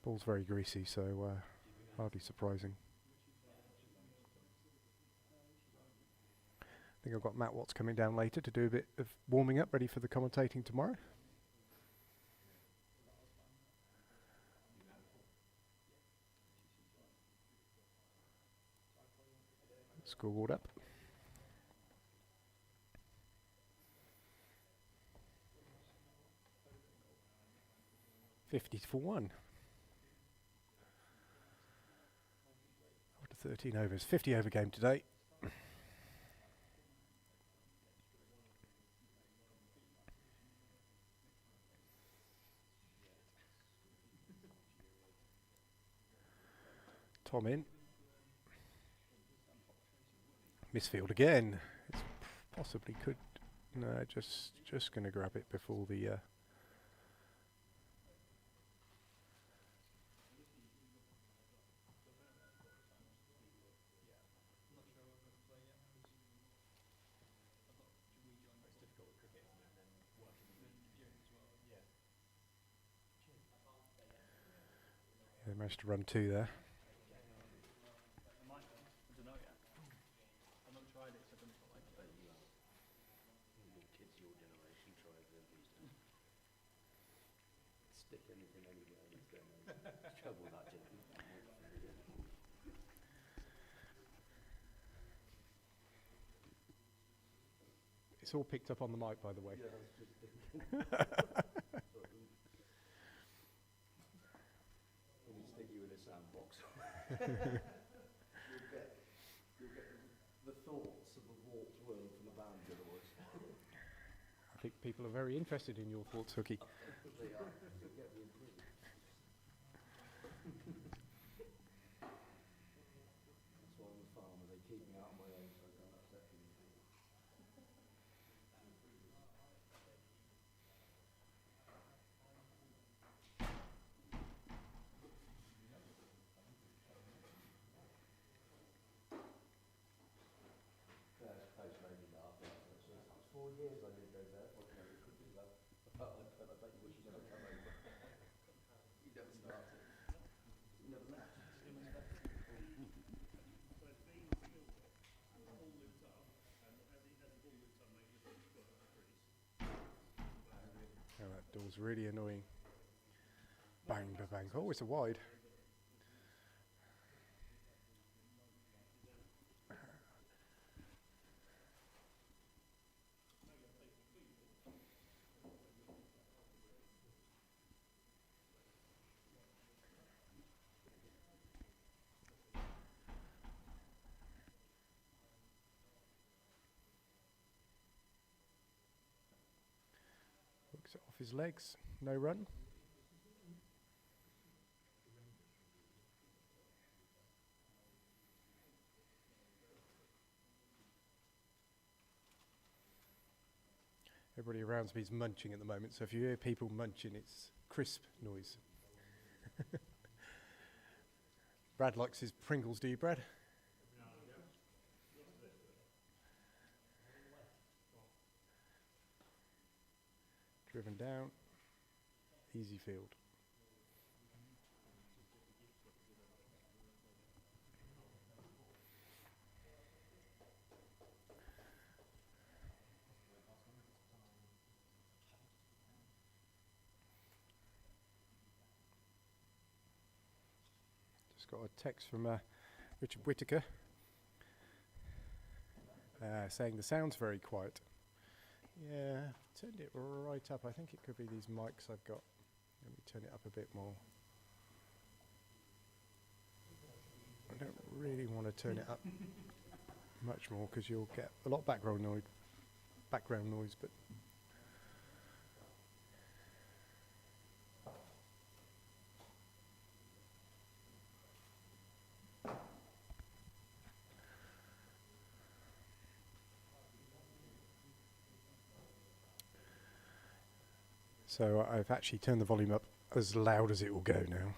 Ball's very greasy, so hardly surprising. I think I've got Matt Watts coming down later to do a bit of warming up, ready for the commentating tomorrow. Scoreboard up. $50-1. After 13 overs, 50 over game today. Tom in. Misfield again. It's possibly could. No, just going to grab it before the. They managed to run two there. It's all picked up on the mic, by the way. Stick you in a sandbox. You'll get the thoughts of the warped world from the band otherwise. I think people are very interested in your thoughts, Hookie. They are. You'll get the improvement. That's why I'm a farmer. They keep me out of my own, so I don't upset people. Post made me laugh. So it was 4 years I lived over there. What you could do that. I bet you wish you never come over. You never started. You never left. Oh, that door's really annoying. Bang, bang, bang. Oh, it's a wide. Looks it off his legs. No run. Everybody around me is munching at the moment, so if you hear people munching, it's crisp noise. Brad likes his Pringles, do you, Brad? Driven down, easy field. Just got a text from Richard Whittaker. saying the sound's very quiet. Yeah, turned it right up. I think it could be these mics I've got. Let me turn it up a bit more. I don't really want to turn it up much more because you'll get a lot of background noise, but so I've actually turned the volume up as loud as it will go now.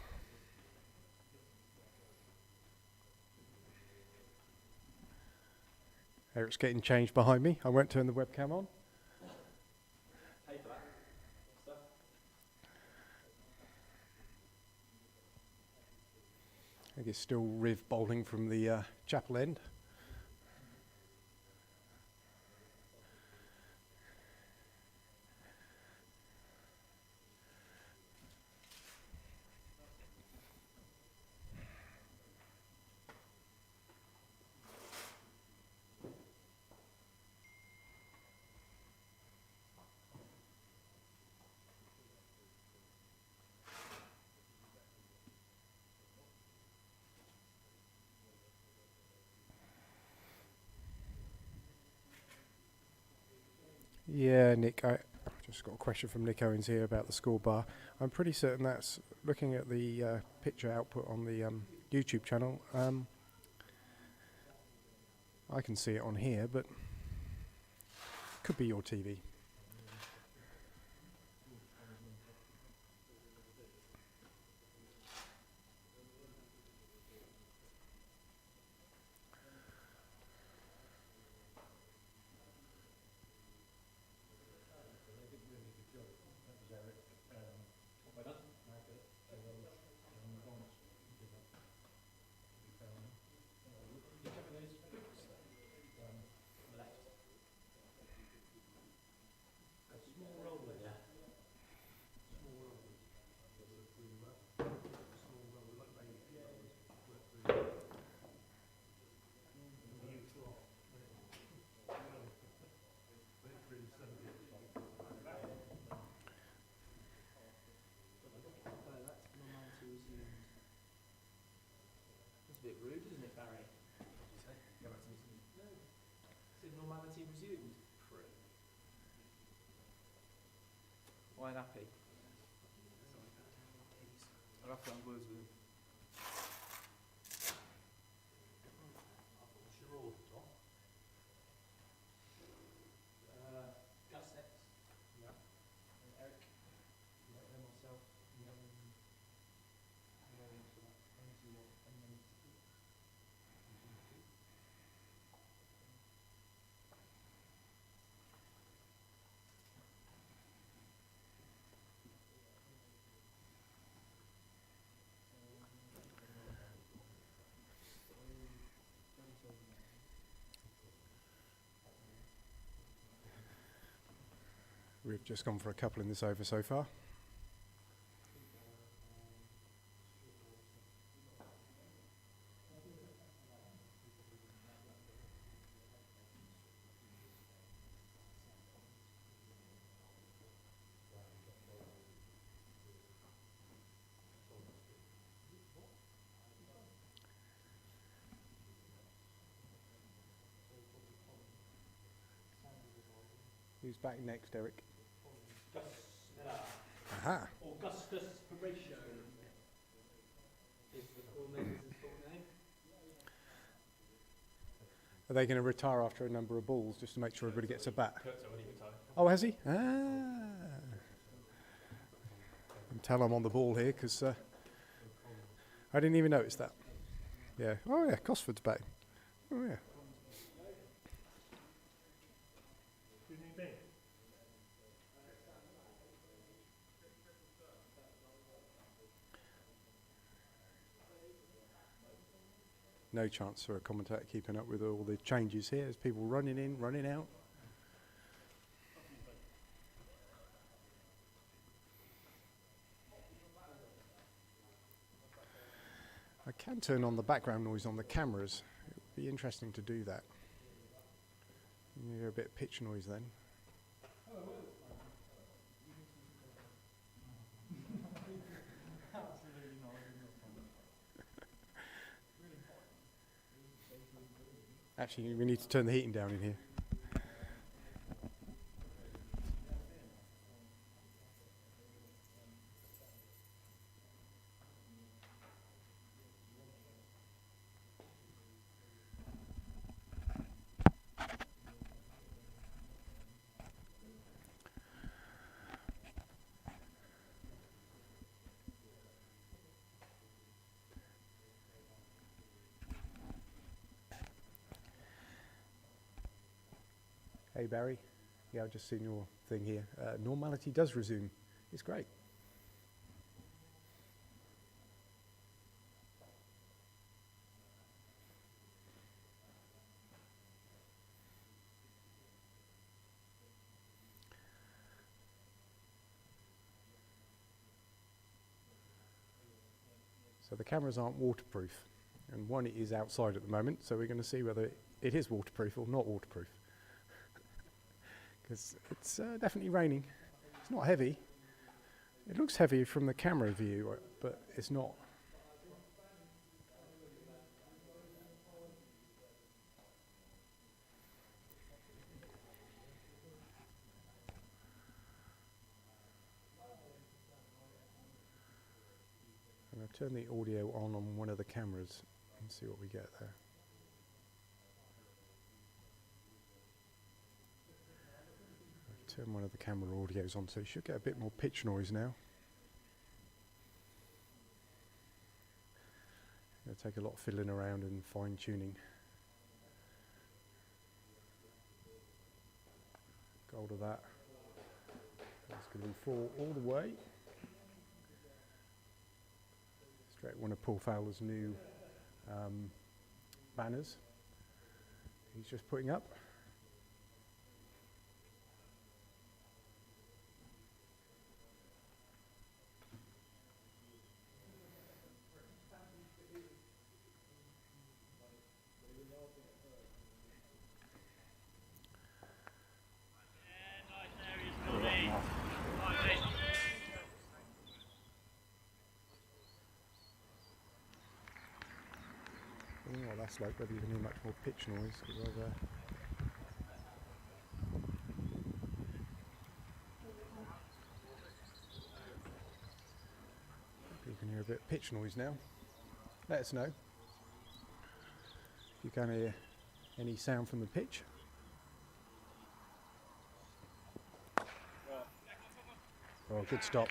Eric's getting changed behind me. I won't turn the webcam on. Pay for that stuff. I think it's still Riv bowling from the chapel end. Yeah, Nick, I've just got a question from Nick Owens here about the score bar. I'm pretty certain that's, looking at the picture output on the YouTube channel, I can see it on here, but could be your TV. That's a bit rude, isn't it, Barry? What did you say? Go back to me. No. Said normality resumed. Why happy? I'll have to have words with him. What's your order, Tom? Gus X. Yeah. Eric. Yeah. And myself. Yeah. We've just gone for a couple in this over so far. Who's back next, Eric? Gus. Aha! Augustus Horatio. Is the full name his full name? Are they going to retire after a number of balls just to make sure everybody gets a bat? Kurt's already retired. Oh, has he? Ah! And tell I'm on the ball here because I didn't even notice that. Yeah. Oh, yeah, Cosford's back. Oh, yeah. Who knew Ben? No chance for a commentator keeping up with all the changes here. There's people running in, running out. I can turn on the background noise on the cameras. It would be interesting to do that. You hear a bit of pitch noise then. Actually, we need to turn the heating down in here. Hey Barry, yeah, I've just seen your thing here. Normality does resume. It's great. So the cameras aren't waterproof, and one is outside at the moment, so we're going to see whether it is waterproof or not waterproof. Because it's definitely raining. It's not heavy. It looks heavy from the camera view, but it's not. And I'll turn the audio on one of the cameras and see what we get there. Turn one of the camera audios on, so you should get a bit more pitch noise now. It'll take a lot of fiddling around and fine tuning. Get hold of that. That's going to be full all the way. Straight one of Paul Fowler's new banners. He's just putting up. I don't know what that's like, whether you can hear much more pitch noise, because you can hear a bit of pitch noise now. Let us know if you can hear any sound from the pitch. Oh, good stop.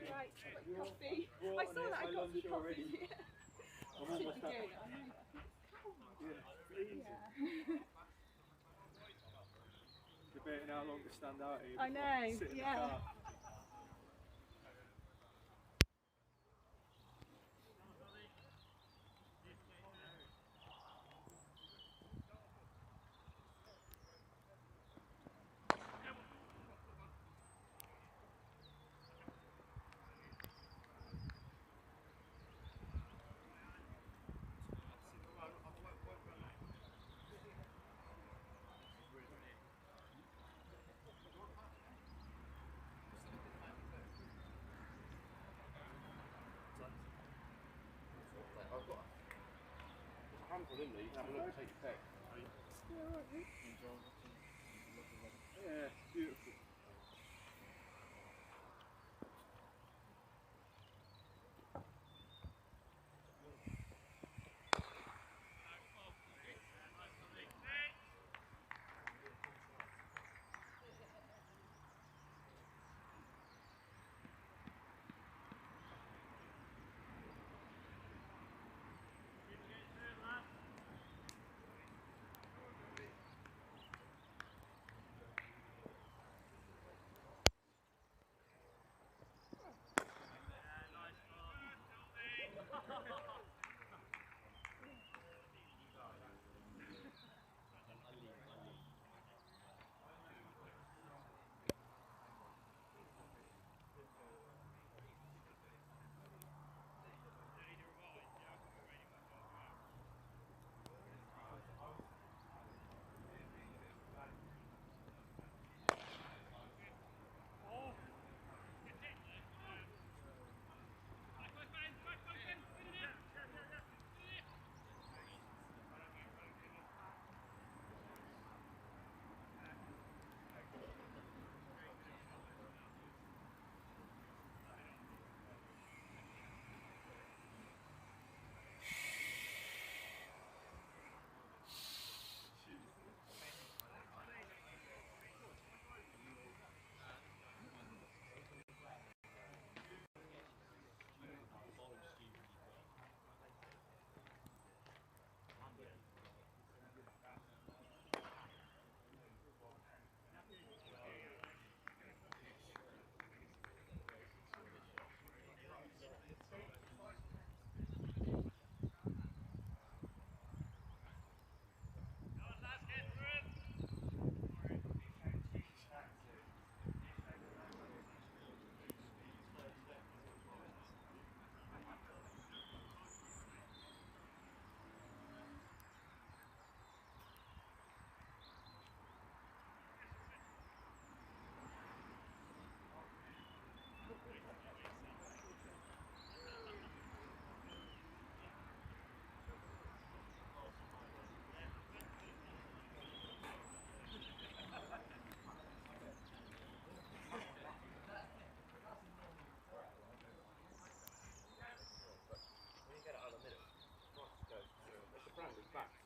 Right, coffee. I saw that. I got some coffee. Yeah. Should be good. I know. Yeah. Debating how long to stand out here. I know. Sit in Yeah. the car. Handful in there, you can have a look, take your pick. Yeah, beautiful.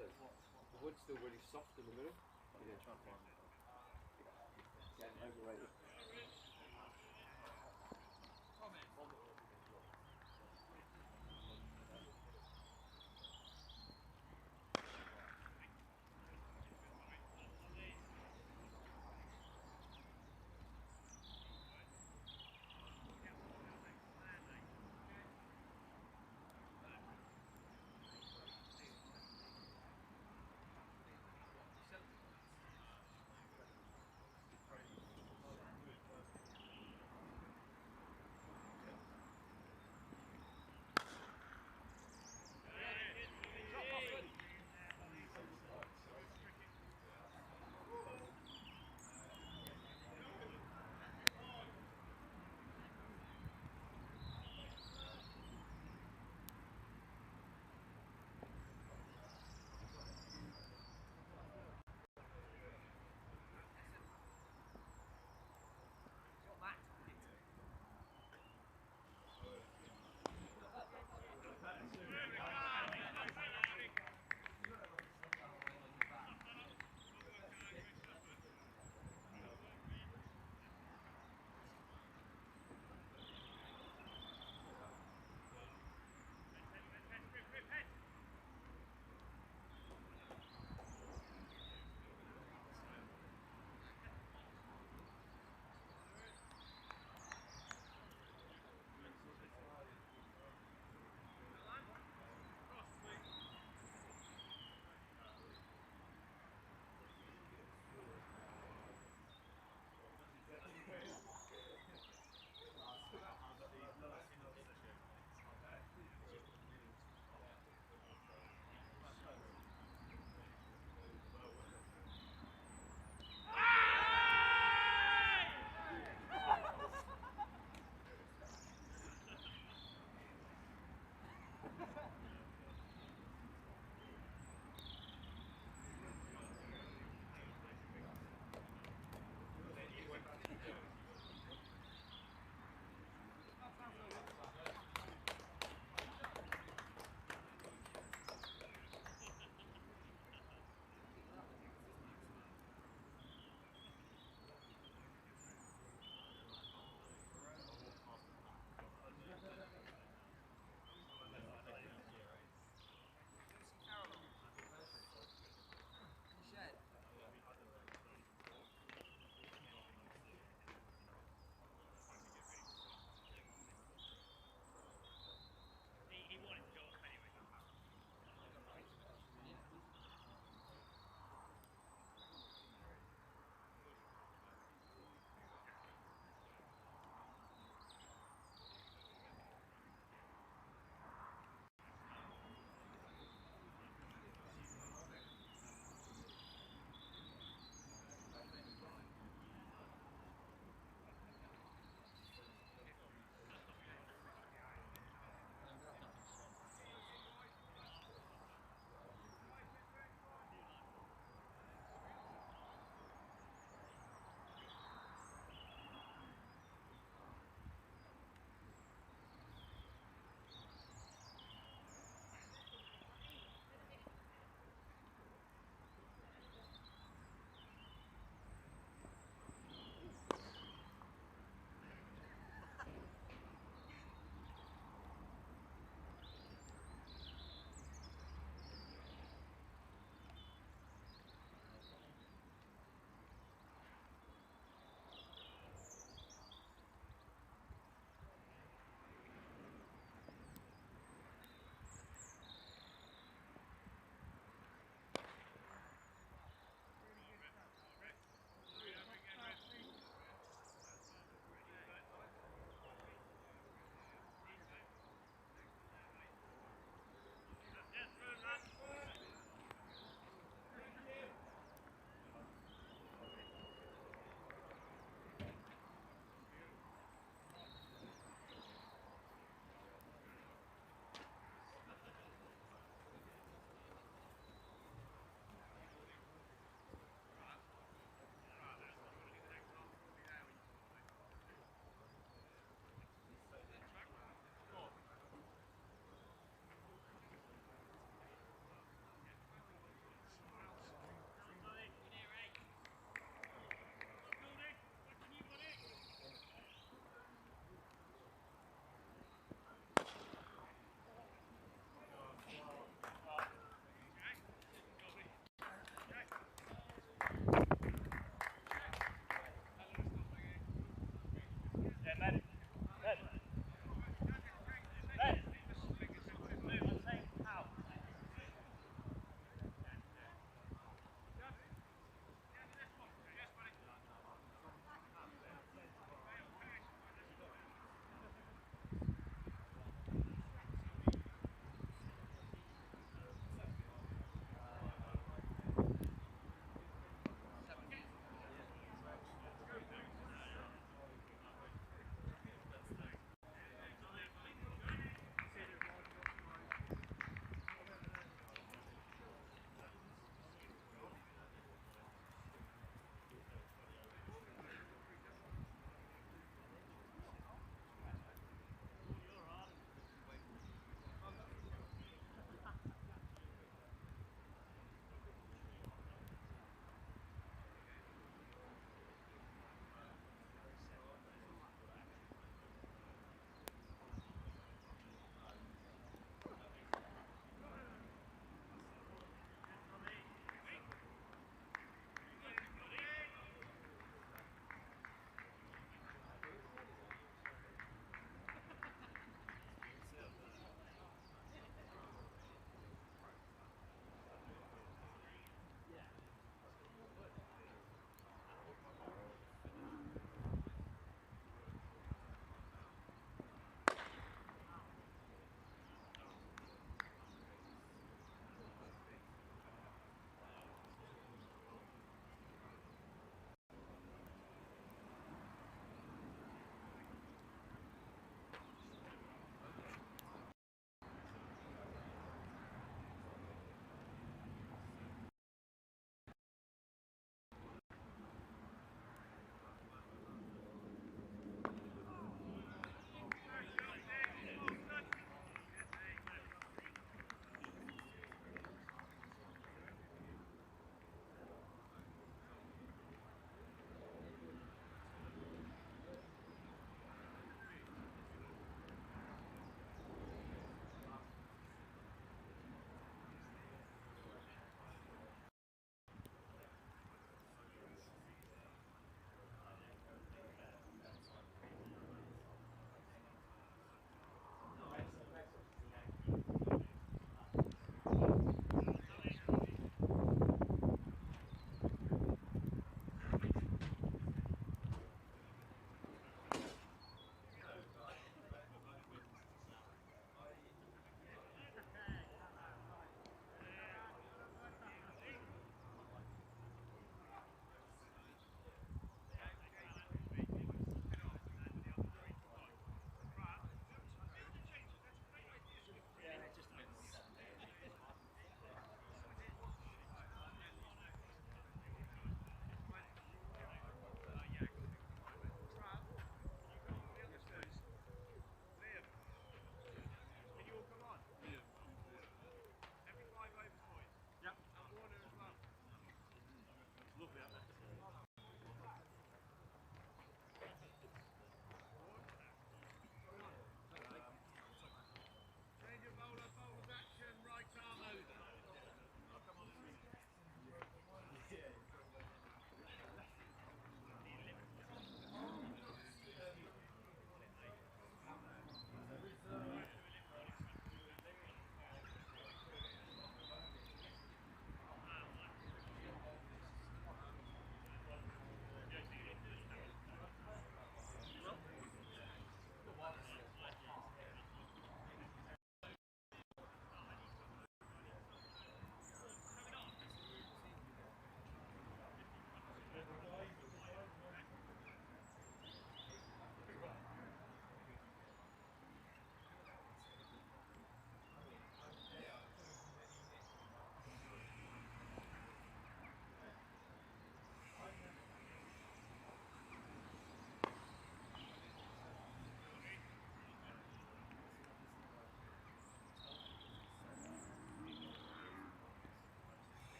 The wood's still really soft in the middle. Yeah, try and find it. Yeah, overrated.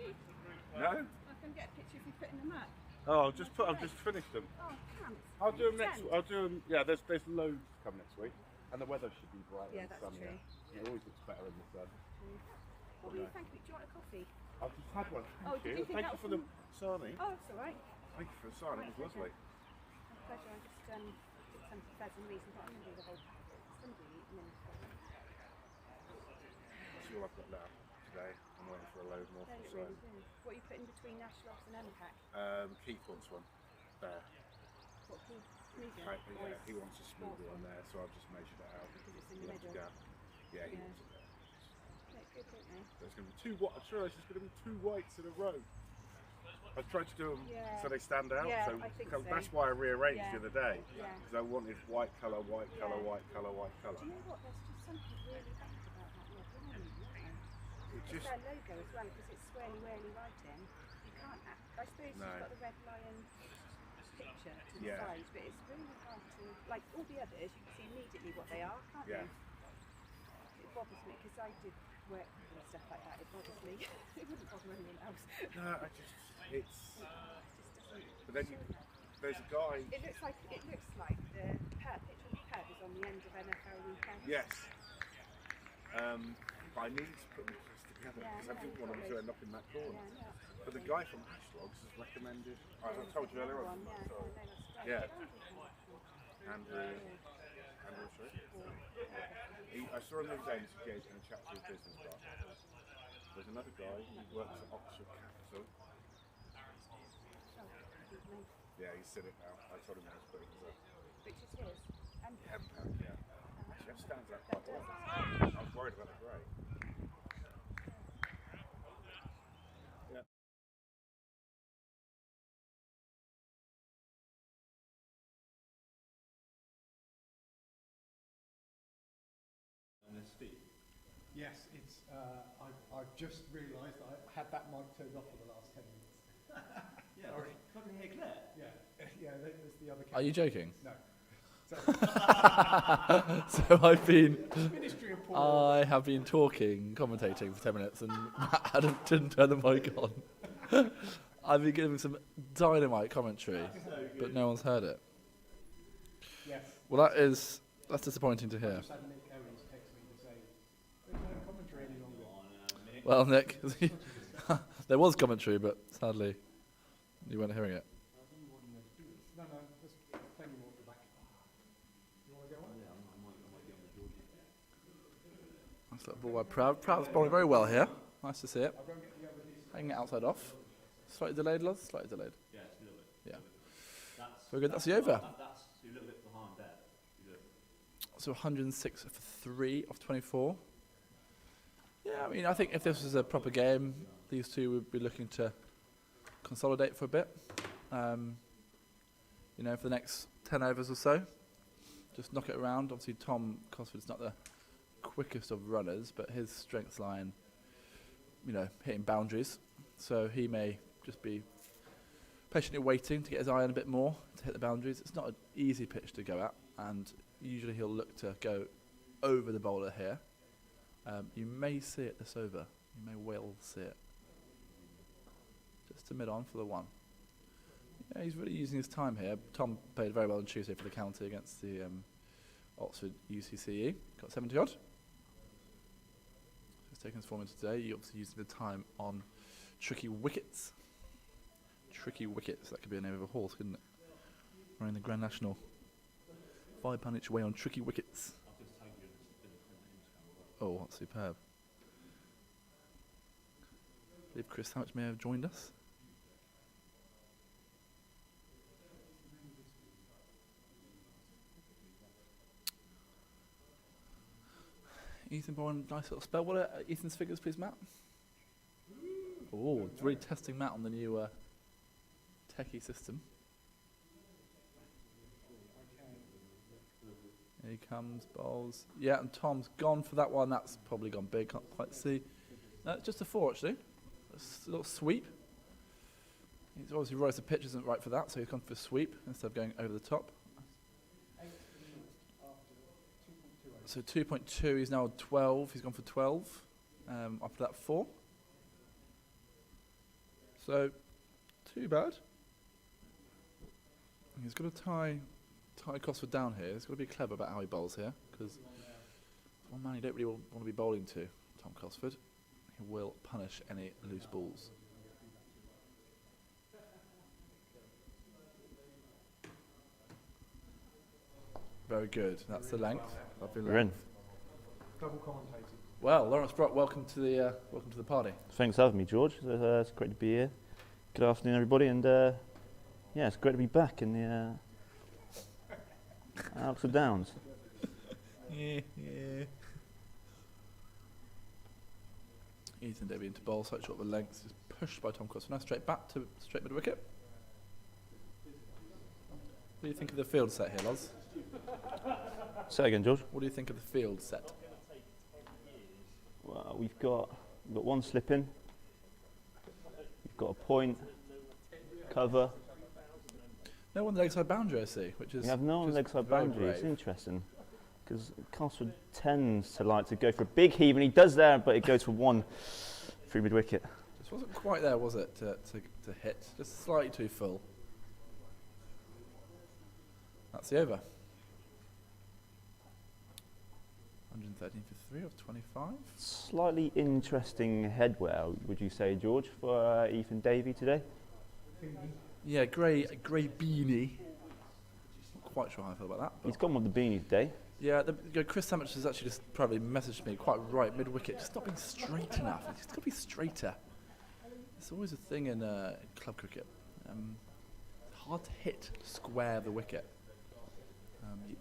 you? No? I can get a picture of you putting them up. Oh, I've just finished them. Oh, can't. I'll do them next. Send. I'll do them. Yeah, there's loads to come next week, and the weather should be bright Yeah, and that's sunny. true. It always looks better in the sun. What were you thinking? Do you want a coffee? I've just had one. Oh, Thank did you. you think Thank that you for was the sarnie. Oh, that's all right. Thank you for the sarnie. It was lovely. My pleasure. I just did some pleasant reasons, but I'm going to do the whole Sunday evening. That's all I've got left today. I'm waiting for a load more from Really, Simon. really do. What are you putting between Ashlogs and MPAC? Keith wants one there. What can medium? Yeah, he wants a smoother one there, so I've just measured it out. Because it's in the Left the middle. gap. Yeah, he Yeah. wants it there. Look good, don't they? There's going to be two. What I realised there's going to be two whites in a row. I tried to do them Yeah. so they stand out. Yeah, so I think that's so. why I rearranged Yeah. the other day Yeah. because I wanted white colour, white colour, Yeah. white colour, white colour. Do you know what? There's just something really happy about that red line. It It's just their logo as well, because it's swirly whirly writing. You can't. I suppose No. you've got the red lion picture to the Yeah. side, but it's really hard to. Like all the others, you can see immediately what they are, can't Yeah. you? It bothers me because I did work and stuff like that. It bothers me. It wouldn't bother anyone else. no, it's. It just doesn't. But then there's a guy. It looks like the picture of the pub is on the end of NFL weekend. Yes. But I needed to put them close together Yeah, because I no, didn't want them to end up in that corner. Yeah, no. But the guy from Ashlogs has recommended. I told you earlier on. Yeah, no, that's great. Yeah. Andrew, Andrew Shrew. I saw him the other day and he gave him a chat to his business partner. There's another guy who works at Oxford Capital. Yeah, he's said it now. I told him I was putting his up. which is his. And Impact, yeah. Actually, that stands out quite well. I was worried about the grey. Yeah. Yes, it's. I've just realised I had that mic turned off for the last 10 minutes. Yeah, Sorry. I can hear Claire. Yeah, there's the other. Are you joking? No. So, So I've been. Ministry of Poor. I have been talking, commentating for 10 minutes, and Matt didn't turn the mic on. I've been giving some dynamite commentary, but no one's heard it. Yes. Well, that's disappointing to I hear. just had Nick Owens text me to say there's no commentary any longer. Well, Nick, there was commentary, but sadly, you weren't hearing it. No, there's plenty more at the back. You want to go on? Yeah, I might get on the Georgie. Nice little ball by Proud. Proud's bowling very well here. Nice to see it. I'll go and get the other piece. Hanging it outside off. Slightly delayed, Loz? Slightly delayed. Yeah, it's a little bit. Yeah. That's, Very good. That's the over. That's a little bit behind there. So 106 for 3 of 24. Yeah, I mean, I think if this was a proper game, these two would be looking to consolidate for a bit. You know, for the next 10 overs or so. Just knock it around. Obviously, Tom Cosford's not the quickest of runners, but his strength line, you know, hitting boundaries. So he may just be patiently waiting to get his eye on a bit more to hit the boundaries. It's not an easy pitch to go at, and usually he'll look to go over the bowler here. You may see it this over. You may well see it. Just to mid-on for the 1. Yeah, he's really using his time here. Tom played very well on Tuesday for the county against the Oxford UCCE. Got 70 odd. He's taking his form into today. You're obviously using the time on tricky wickets. Tricky wickets. That could be a name of a horse, couldn't it? Running the Grand National. £5 each way on tricky wickets. Oh, that's superb. I believe Chris Houch may have joined us. Ethan Bourne, nice little spell. What are Ethan's figures, please, Matt? Oh, it's really testing Matt on the new techie system. Here he comes, bowls. Yeah, and Tom's gone for that one. That's probably gone big. Can't quite see. No, just a 4 actually. A little sweep. He's obviously realised the pitch isn't right for that, so he's gone for a sweep instead of going over the top. So 2.2. He's now 12. He's gone for 12. After that 4. So, too bad. He's got to tie Cosford down here. He's got to be clever about how he bowls here, because one man you don't really want to be bowling to, Tom Cosford. He will punish any loose balls. Very good. That's the length. Lovely We're in. length. Double commentated. Well, Lawrence Brock, welcome to the party. Thanks for having me, George. It's great to be here. Good afternoon, everybody, and yeah, it's great to be back in the Alps and Downs. Yeah. Ethan Davey into bowl, so short of the length, is pushed by Tom Cosford. Now straight back to straight mid wicket. What do you think of the field set here, Loz? Say again, George. What do you think of the field set? Well, we've got one slip in. We've got a point, cover. No one leg side boundary, I see, which is. We have no one leg side boundary. It's interesting because Cosford tends to like to go for a big heave, and he does there, but it goes for one through mid wicket. This wasn't quite there, was it, to hit? Just slightly too full. That's the over. 113 for 3 of 25. Slightly interesting headwear, would you say, George, for Ethan Davey today? Yeah, grey beanie. Not quite sure how I feel about that. He's gone with the beanie today. Yeah, Chris Sandwich has actually just probably messaged me quite right mid wicket. Just not being straight enough. It's just got to be straighter. It's always a thing in club cricket. Hard to hit square the wicket.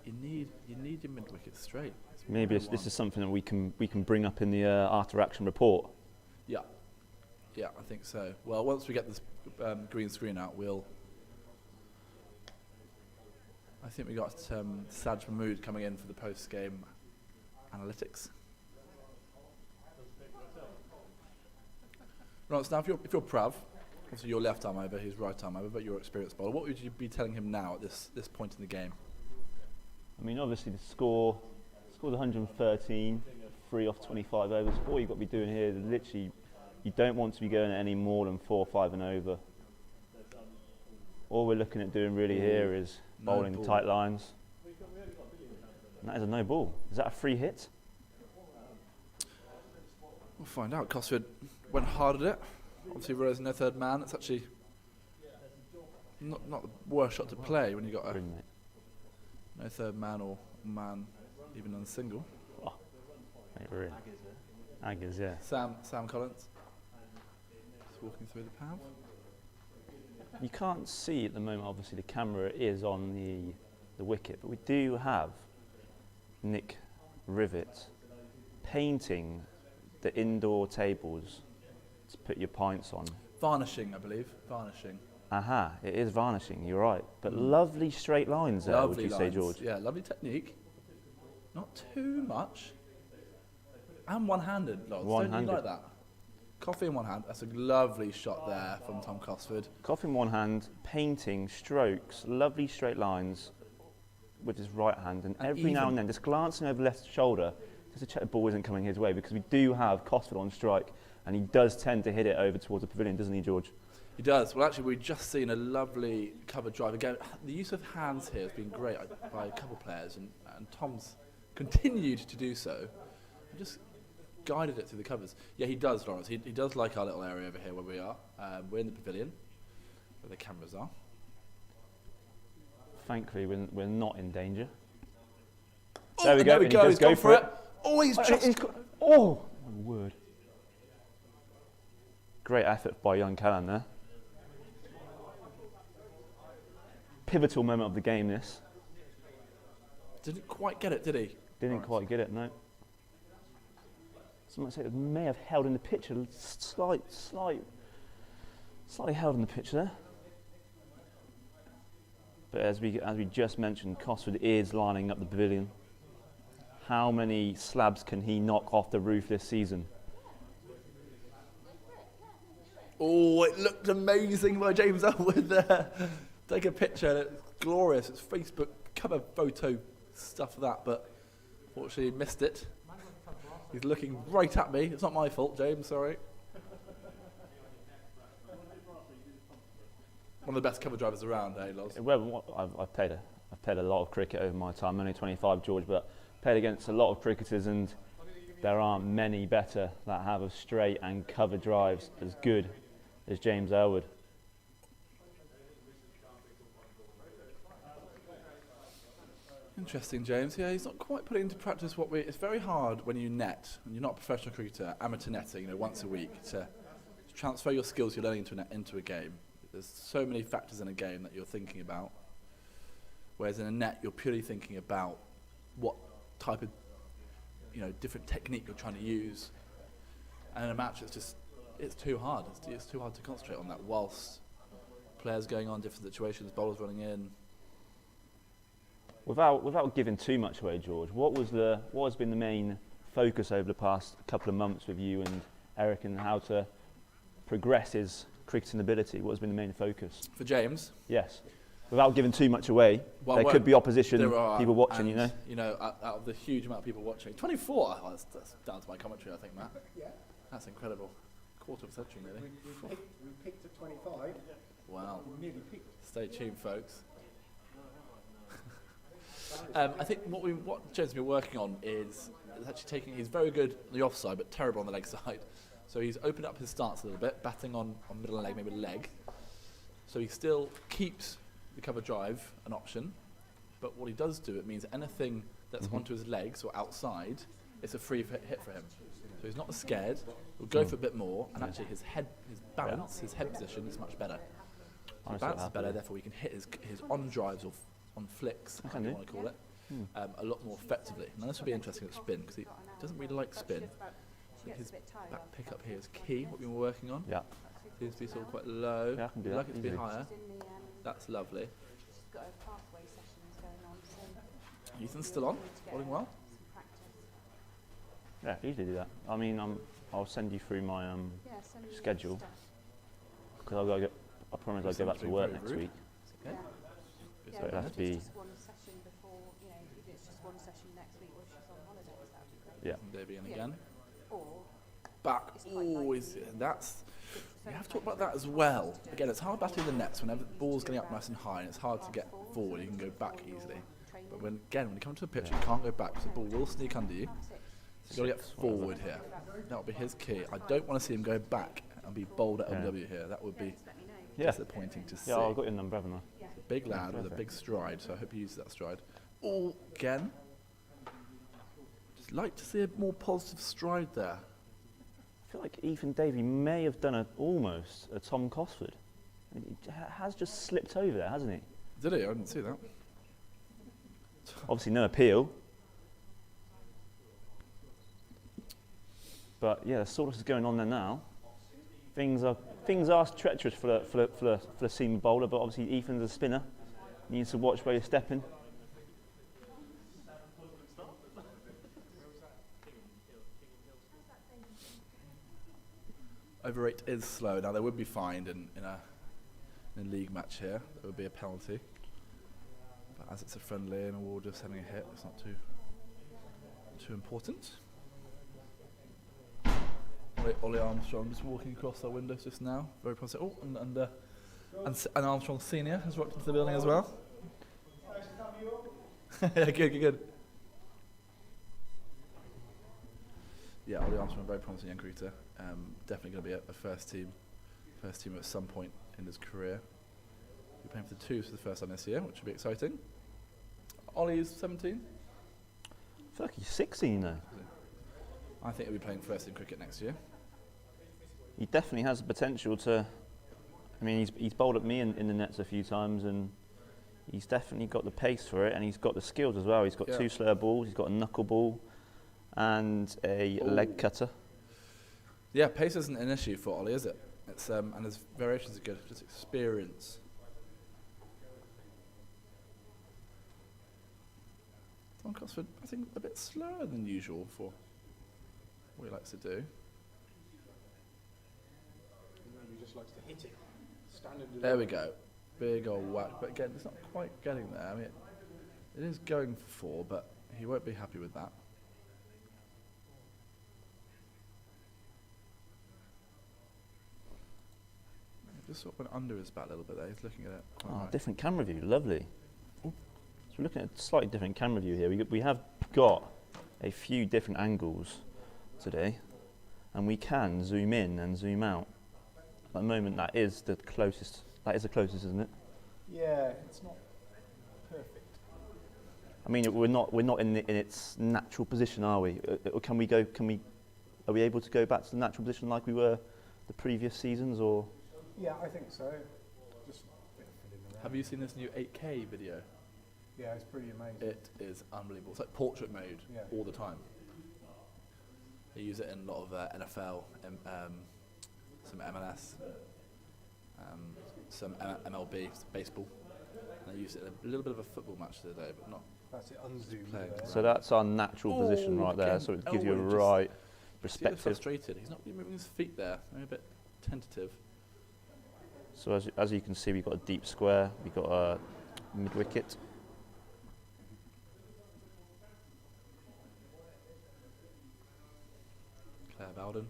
You need your mid wicket straight. Maybe this is something that we can bring up in the after action report. Yeah, I think so. Well, once we get this green screen out, I think we got Saj Mahmood coming in for the post-game analytics. Right, so now if you're Prav, obviously you're left arm over, he's right arm over, but you're experienced bowler. What would you be telling him now at this point in the game? I mean, obviously the score's 113, 3 off 25 overs. All you've got to be doing here is literally, you don't want to be going any more than 4 or 5 and over. All we're looking at doing really here is bowling the tight lines. And that is a no ball. Is that a free hit? We'll find out. Cosford went hard at it. Obviously realising no third man. It's actually not the worst shot to play when you got no third man or man even on a single. Oh, mate, we're in. Aggers, yeah. Sam Collins. Just walking through the path. You can't see at the moment, obviously the camera is on the wicket, but we do have Nick Rivet painting the indoor tables to put your pints on. Varnishing, I believe. Varnishing. Aha, it is varnishing, you're right. But lovely straight lines there, Lovely would you lines. say, George? Yeah, lovely technique. Not too much. And one-handed, Lods. One-handed. Don't you like that? Coffee in one hand. That's a lovely shot there from Tom Cosford. Coffee in one hand, painting, strokes, lovely straight lines with his right hand, and every now and then just glancing over the left shoulder just to check the ball isn't coming his way, because we do have Cosford on strike, and he does tend to hit it over towards the pavilion, doesn't he, George? He does. Well, actually, we've just seen a lovely cover drive. Again, the use of hands here has been great by a couple of players, and Tom's continued to do so. And just guided it through the covers. Yeah, he does, Lawrence. He does like our little area over here where we are. We're in the pavilion, where the cameras are. Thankfully, we're not in danger. Oh, there we go. There we go. He's gone for it. Oh, he's just... Oh, my word. Great effort by young Callan there. Pivotal moment of the game, this. Didn't quite get it, did he? Didn't quite get it, no. Someone said it may have held in the pitch, slightly held in the pitch there. But as we just mentioned, Cosford is lining up the pavilion. How many slabs can he knock off the roof this season? Oh, it looked amazing by James Elwood there. Take a picture, it's glorious. It's Facebook cover photo stuff that, but fortunately he missed it. He's looking right at me. It's not my fault, James, sorry. one of the best cover drivers around, eh, Loz? Well, I've played a lot of cricket over my time. I'm only 25, George, but played against a lot of cricketers, and there aren't many better that have a straight and cover drives as good as James Elwood. Interesting, James. Yeah, he's not quite putting into practice what it's very hard when you net, and you're not a professional cricketer, amateur netting, once a week, to transfer your skills you're learning into a game. There's so many factors in a game that you're thinking about, whereas in a net, you're purely thinking about what type of, different technique you're trying to use. And in a match, it's too hard. It's too hard to concentrate on that whilst players going on different situations, bowlers running in. Without giving too much away, George, what has been the main focus over the past couple of months with you and Eric, and how to progress his cricketing ability? What has been the main focus? For James? Yes. Without giving too much away, there could be opposition, people watching, out of the huge amount of people watching. 24? Oh, that's down to my commentary, I think, Matt. Yeah. That's incredible. Quarter of a century, nearly. We picked at 25. Wow. We nearly picked. Stay tuned, folks. I think what James has been working on is actually he's very good on the offside, but terrible on the leg side. So he's opened up his stance a little bit, batting on middle leg, maybe leg. So he still keeps the cover drive an option, but what he does do, it means anything that's onto his legs or outside, it's a free hit for him. So he's not as scared, he'll go for a bit more, and actually his balance, his head position is much better. So balance is better, therefore he can hit his on drives or on flicks, if you want to call it, a lot more effectively. Now this will be interesting at spin, because he doesn't really like spin. I think his back pickup here is key, what we were working on. Yeah. Seems to be sort of quite low. Yeah, I can do I'd that. like it to be higher. That's lovely. Ethan's still on, holding well. Yeah, easily do that. I mean, I'll send you through my schedule, because I promise I'll go back to work next week. Okay. So it'll have to be. Yeah. There begin again. But you have to talk about that as well. Again, it's hard batting the nets whenever the ball's getting up nice and high, and it's hard to get forward. You can go back easily. But when you come to the pitch, you can't go back because the ball will sneak under you. So you've got to get forward here. That will be his key. I don't want to see him go back and be bowled at OW here. That would be disappointing to see. Yeah, I've got your number, haven't I? Big lad with a big stride, so I hope he uses that stride. Oh, again. Just like to see a more positive stride there. I feel like Ethan Davey may have done almost a Tom Cosford. He has just slipped over there, hasn't he? Did he? I didn't see that. Obviously no appeal. But yeah, the sort is going on there now. Things are treacherous for the seam bowler, but obviously Ethan's a spinner. He needs to watch where you're stepping. Over 8 is slow. Now they would be fined in a league match here. There would be a penalty. But as it's a friendly and we're all just having a hit, it's not too important. Ollie Armstrong just walking across our windows just now. Very positive. Oh, and Armstrong Senior has walked into the building as well. Yeah, good. Yeah, Ollie Armstrong, very promising young cricketer. Definitely going to be a first team at some point in his career. We're playing for the twos for the first time this year, which will be exciting. Ollie is 17. I feel like he's 16 now. I think he'll be playing first team cricket next year. He definitely has the potential to. I mean, he's bowled at me in the nets a few times, and he's definitely got the pace for it, and he's got the skills as well. He's got 2 slower balls, he's got a knuckle ball, and a leg cutter. Yeah, pace isn't an issue for Ollie, is it? It's and his variations are good. Just experience. Tom Cosford, I think, a bit slower than usual for what he likes to do. He just likes to hit it. There we go. Big old whack. But again, it's not quite getting there. I mean, it is going for 4, but he won't be happy with that. just sort of went under his bat a little bit there. He's looking at it. quite right. Different camera view, lovely. So we're looking at a slightly different camera view here. We have got a few different angles today, and we can zoom in and zoom out. At the moment, that is the closest. That is the closest, isn't it? Yeah, it's not perfect. I mean, we're not in its natural position, are we? Or are we able to go back to the natural position like we were the previous seasons, or? Yeah, I think so. Just a bit of fiddling around. Have you seen this new 8K video? Yeah, it's pretty amazing. It is unbelievable. It's like portrait mode all the time. They use it in a lot of NFL, some MLS, some MLB, baseball. And they use it in a little bit of a football match today, but not. That's it, unzoomed there. So that's our natural position right there. So it gives you a right perspective. He's frustrated. He's not really moving his feet there. Maybe a bit tentative. So as you can see, we've got a deep square. We've got a mid wicket. Claire Bowden,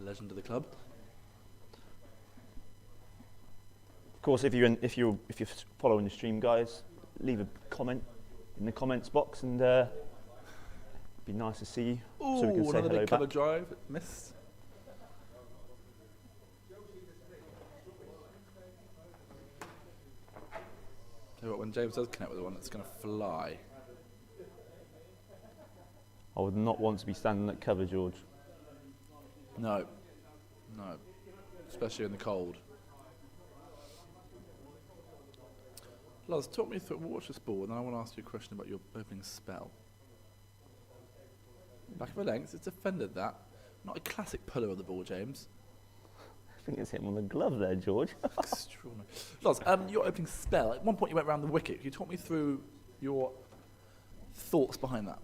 legend of the club. Of course, if you're following the stream, guys, leave a comment in the comments box, and it'd be nice to see you. Ooh, so we can say another hello big cover back. drive, missed. Tell you what, when James does connect with the one that's going to fly. I would not want to be standing at cover, George. No, especially in the cold. Lars, talk me through, we'll watch this ball, and then I want to ask you a question about your opening spell. Back of the length, it's defended that. Not a classic puller of the ball, James. I think it's hit him on the glove there, George. Extraordinary. Lars, your opening spell, at one point you went around the wicket. Can you talk me through your thoughts behind that?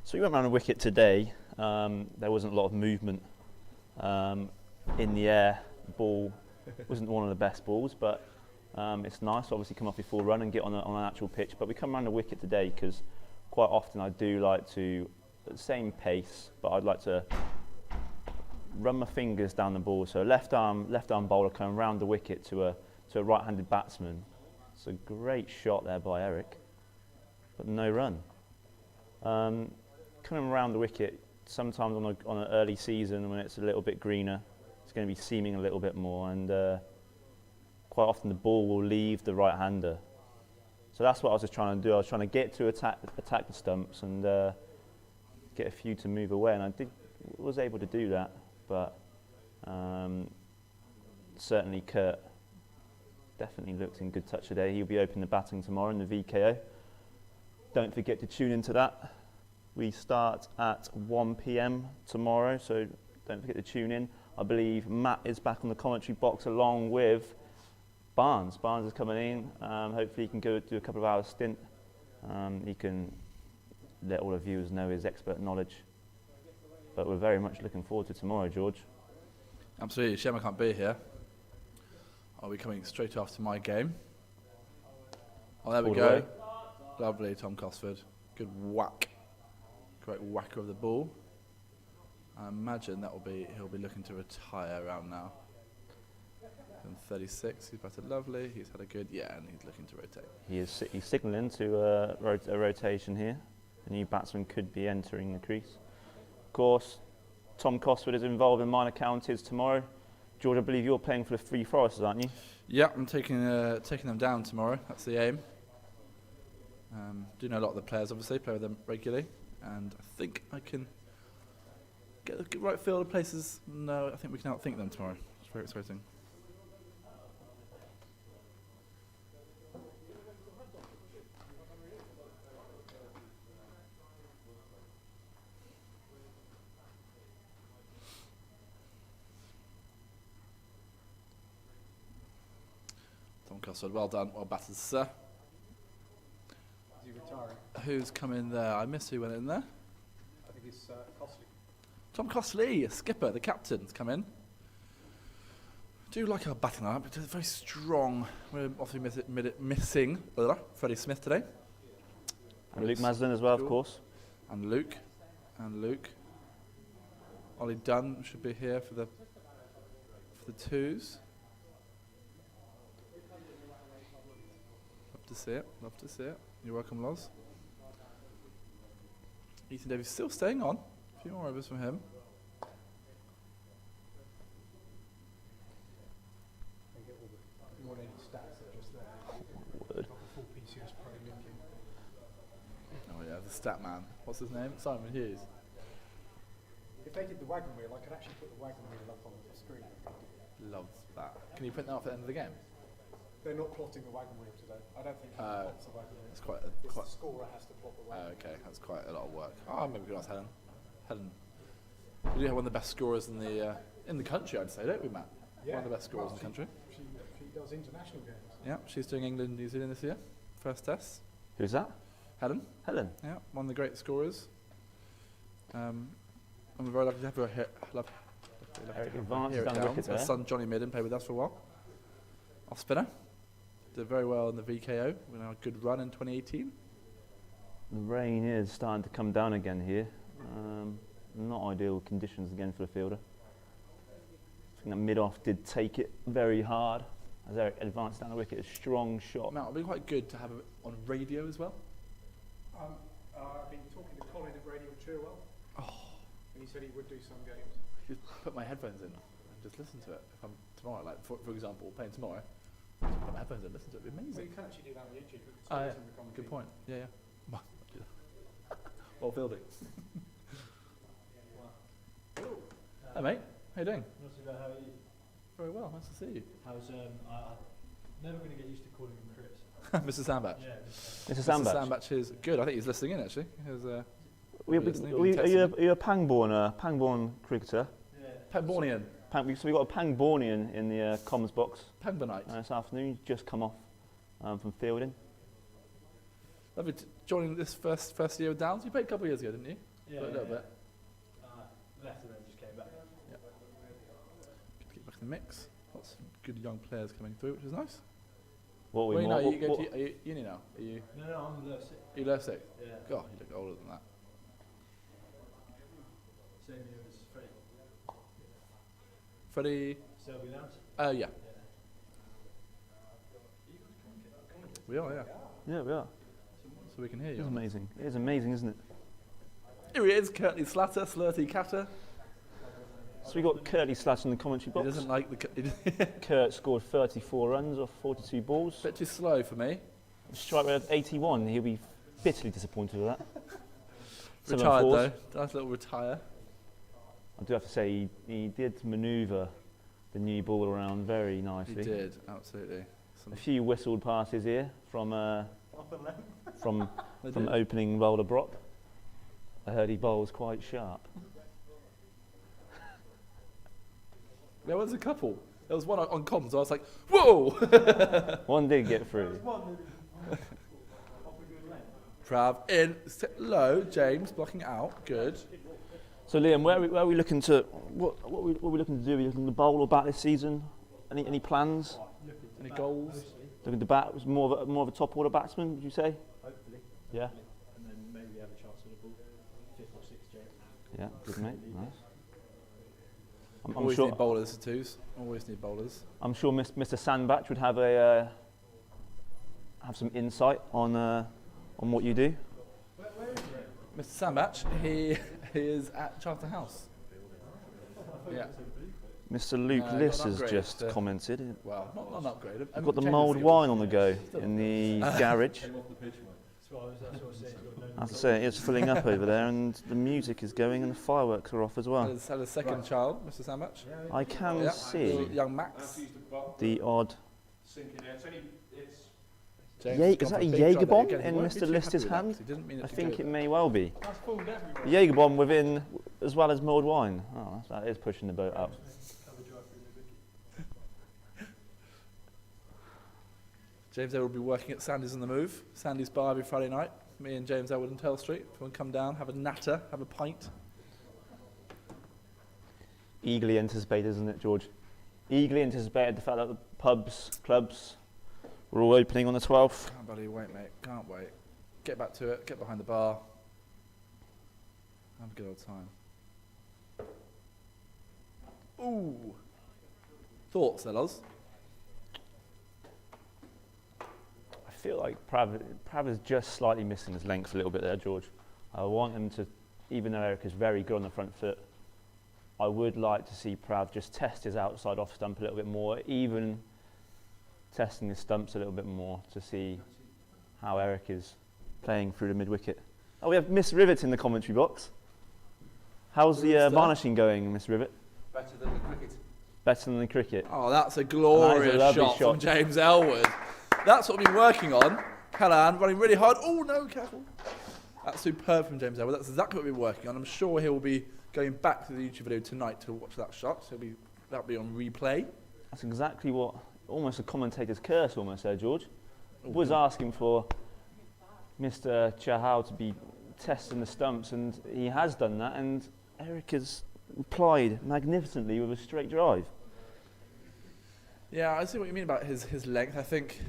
So we went around the wicket today. There wasn't a lot of movement in the air. The ball wasn't one of the best balls, but it's nice to obviously come off your full run and get on an actual pitch. But we come around the wicket today because quite often I do like to, at the same pace, but I'd like to run my fingers down the ball. So left arm bowler coming round the wicket to a right-handed batsman. It's a great shot there by Eric, but no run. Coming around the wicket, sometimes on an early season when it's a little bit greener, it's going to be seaming a little bit more, and quite often the ball will leave the right-hander. So that's what I was just trying to do. I was trying to get to attack the stumps and get a few to move away, and I was able to do that. But certainly Kurt definitely looked in good touch today. He'll be opening the batting tomorrow in the VKO. Don't forget to tune into that. We start at 1 p.m. tomorrow, so don't forget to tune in. I believe Matt is back on the commentary box along with Barnes. Barnes is coming in. Hopefully he can go do a couple of hours stint. He can let all the viewers know his expert knowledge. But we're very much looking forward to tomorrow, George. Absolutely. Shame I can't be here. I'll be coming straight after my game. Oh, there we go. Lovely, Tom Cosford. Good whack. Great whacker of the ball. I imagine he'll be looking to retire around now. And 36, he's batted lovely. He's had a good, and he's looking to rotate. He's signalling to a rotation here. A new batsman could be entering the crease. Of course, Tom Cosford is involved in minor counties tomorrow. George, I believe you're playing for the Free Foresters, aren't you? Yeah, I'm taking them down tomorrow. That's the aim. Do know a lot of the players, obviously, play with them regularly, and I think I can get the right field of places. No, I think we can outthink them tomorrow. It's very exciting. Tom Cosford, well done, well batted, sir. Is he retiring? Who's come in there? I missed who went in there. I think it's Costley. Tom Costley, skipper, the captain's come in. Do like our batting lineup, it's very strong. We're obviously missing Freddie Smith today. And Luke Maslin as well, of course. And Luke. Ollie Dunn should be here for the twos. to see it. Love to see it. You're welcome, Loz. Ethan Davies still staying on. A few more overs from him. You want any stats that are just there? Word. Got the full PCS Pro link in. Oh yeah, the stat man. What's his name? Simon Hughes. If they did the wagon wheel, I could actually put the wagon wheel up on the screen. Loves that. Can you print that off at the end of the game? They're not plotting the wagon wheel today. I don't think he plots the wagon wheel. It's quite. It's the scorer has to plot the wagon wheel. Okay, that's quite a lot of work. Oh, maybe we could ask Helen. Helen, we do have one of the best scorers in the country, I'd say, don't we, Matt? Yeah. One of the best scorers in the country. She does international games. Yeah, she's doing England, New Zealand this year. First test. Who's that? Helen. Helen. Yeah, one of the great scorers. And we're very lucky to have her here. Eric Advance Here down it the down. wicket Her there. son Johnny Midden played with us for a while. Off spinner. Did very well in the VKO. We had a good run in 2018. The rain is starting to come down again here. Not ideal conditions again for the fielder. I think that mid-off did take it very hard as Eric advanced down the wicket. A strong shot. Matt, it'd be quite good to have it on radio as well. I've been talking to Colin at Radio Cherwell. And he said he would do some games. Just put my headphones in and just listen to it. If I'm tomorrow, like for example, playing tomorrow, just put my headphones in and listen to it. It'd be Well, amazing. you can actually do that on YouTube. Oh, yeah. The commentary. Good point. Yeah, yeah. Well fielding. Hey mate, how you doing? Not too bad, how are you? Very well, nice to see you. How's, I'm never going to get used to calling him Chris. Mr. Sandbach. Yeah. Mr. Mr. Sandbach. Sandbach is good. I think he's listening in actually. Listening, Are been you texting a Pangbourne cricketer? Yeah. Pangbornian. So we've got a Pangbornian in the comms box Pangbornite. this afternoon. He's just come off from fielding. Lovely joining this first year with Downs. You played a couple of years ago, didn't you? Yeah. A little bit. Left and then just came back. Good to get back in the mix. Lots of good young players coming through, which is nice. What we Well, you know, more- you go what- to uni now. Are you? No, I'm level 6. Are you level 6? Yeah. God, you look older than that. Same year as Freddie. Freddie. Selby Lounge. Yeah. We are, yeah. Yeah, we are. So we can hear It's you. amazing. It is amazing, isn't it? Here he is, Curtly Slatter, Slurty Catter. So we got Curtly Slash in the commentary He box. doesn't like the. Kurt scored 34 runs off 42 balls. Bit too slow for me. Strike rate of 81. He'll be bitterly disappointed with that. Seven Retired fours. though. Nice little retire. I do have to say he did manoeuvre the new ball around very He nicely. did, absolutely. A few whistled passes here from from They from did. opening roller Brop. I heard he bowls quite sharp. There was a couple. There was one on comms. I was like, whoa! One did get through. Trav in, low, James blocking out, good. So Liam, where are we looking to what are we looking to do? Are we looking to bowl or bat this season? Any plans? Any goals? Looking to bat was more of a top order batsman, would you say? Hopefully. Yeah. And then maybe have a chance at the ball. 5th or 6th chance. Yeah, good mate. Nice. I'm Always sure. need bowlers to twos. Always need bowlers. I'm sure Mr. Sandbach would have have some insight on what you do. Mr. Sandbach, he is at Charter House. Yeah. Mr. Luke No, Liss not has upgraded just to- commented. Well, not an upgrade. We've got the mulled wine on the go in the garage. That's what I was saying. I have to say, it is filling up over there, and the music is going, and the fireworks are off as well. Had a second child, Mr. Sandbach. I can Yeah. see Little young Max. the odd. James Is gone that for a big Jaeger drive. bomb Again, he in won't be Mr. too List's happy with that, hand? 'cause he didn't mean it I to think go it there. may well be. That's fooled everyone. A Jaeger bomb within, as well as mulled wine. Oh, that is pushing the boat up. James Elwood will be working at Sandy's on the Move. Sandy's bar every Friday night. Me and James Elwood and Tell Street. If you want to come down, have a natter, have a pint. Eagerly anticipated, isn't it, George? Eagerly anticipated the fact that the pubs, clubs were all opening on the 12th. Can't bloody wait, mate. Can't wait. Get back to it. Get behind the bar. Have a good old time. Ooh. Thoughts, Elos? I feel like Prav is just slightly missing his length a little bit there, George. I want him to, even though Eric is very good on the front foot, I would like to see Prav just test his outside off stump a little bit more, even testing his stumps a little bit more to see how Eric is playing through the mid-wicket. Oh, we have Miss Rivet in the commentary box. How's the varnishing going, Miss Rivet? Better than the cricket. Better than the cricket. Oh, that's a glorious shot from James Elwood. That's what we've been working on. Callahan running really hard. Oh, no, careful. That's superb from James Elwood. That's exactly what we've been working on. I'm sure he will be going back to the YouTube video tonight to watch that shot. So that'll be on replay. That's exactly what, almost a commentator's curse almost there, George. Was asking for Mr. Chahal to be testing the stumps, and he has done that, and Eric has replied magnificently with a straight drive. Yeah, I see what you mean about his length. I think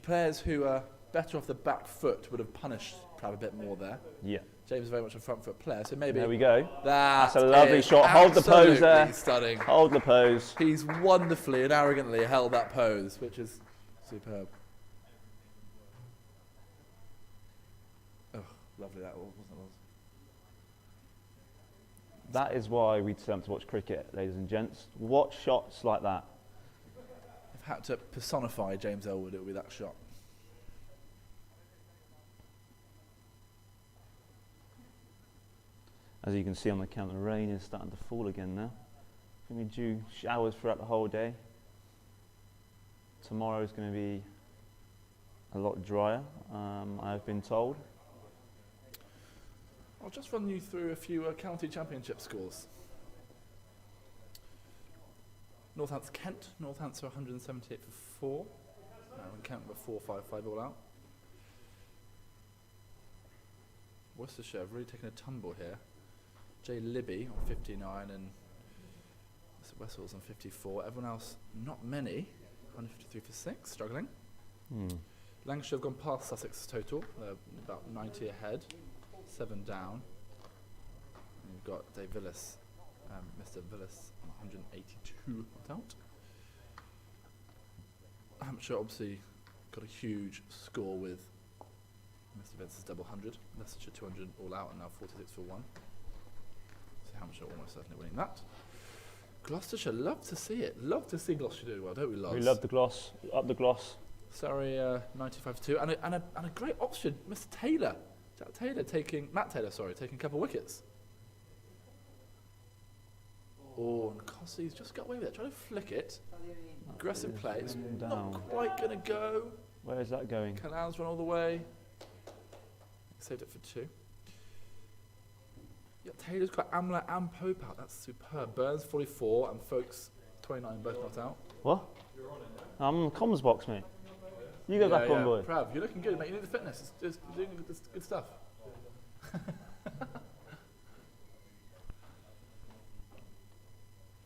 players who are better off the back foot would have punished Prav a bit more there. Yeah. James is very much a front foot player, so maybe... There we go. That's a lovely shot. Hold the pose there. Stunning. Hold the pose. He's wonderfully and arrogantly held that pose, which is superb. Oh, lovely that wasn't it? That is why we turn to watch cricket, ladies and gents. Watch shots like that. If I had to personify James Elwood, it would be that shot. As you can see on the camera, the rain is starting to fall again now. Going to be due showers throughout the whole day. Tomorrow is going to be a lot drier, I've been told. I'll just run you through a few county championship scores. Northants Kent. Northants are 178 for 4. And Kent were 4-5-5 all out. Worcestershire have really taken a tumble here. J. Libby on 59 and Wessels on 54. Everyone else, not many. 153 for 6, struggling. Lancashire have gone past Sussex total. They're about 90 ahead. 7 down. And you've got Dave Villis, Mr. Villis on 182 not out. Hampshire obviously got a huge score with Mr. Vince's double 100. Leicestershire 200 all out and now 46 for 1. So Hampshire almost certainly winning that. Gloucestershire, love to see it. Love to see Gloucestershire do well, don't we, Loz? We love the gloss. Up the gloss. Surrey 95 for 2. And a great option, Mr. Taylor. Matt Taylor, taking a couple of wickets. Oh, and Cossey's just got away with it. Trying to flick it. Aggressive play. It's not quite going to go. Where is that going? Canal's run all the way. Saved it for 2. Yeah, Taylor's got Amla and Pope out. That's superb. Burns 44 and Folks 29 both not out. What? I'm on the comms box, mate. You go back on, boy. Prav, you're looking good, mate. You need the fitness. It's doing good stuff.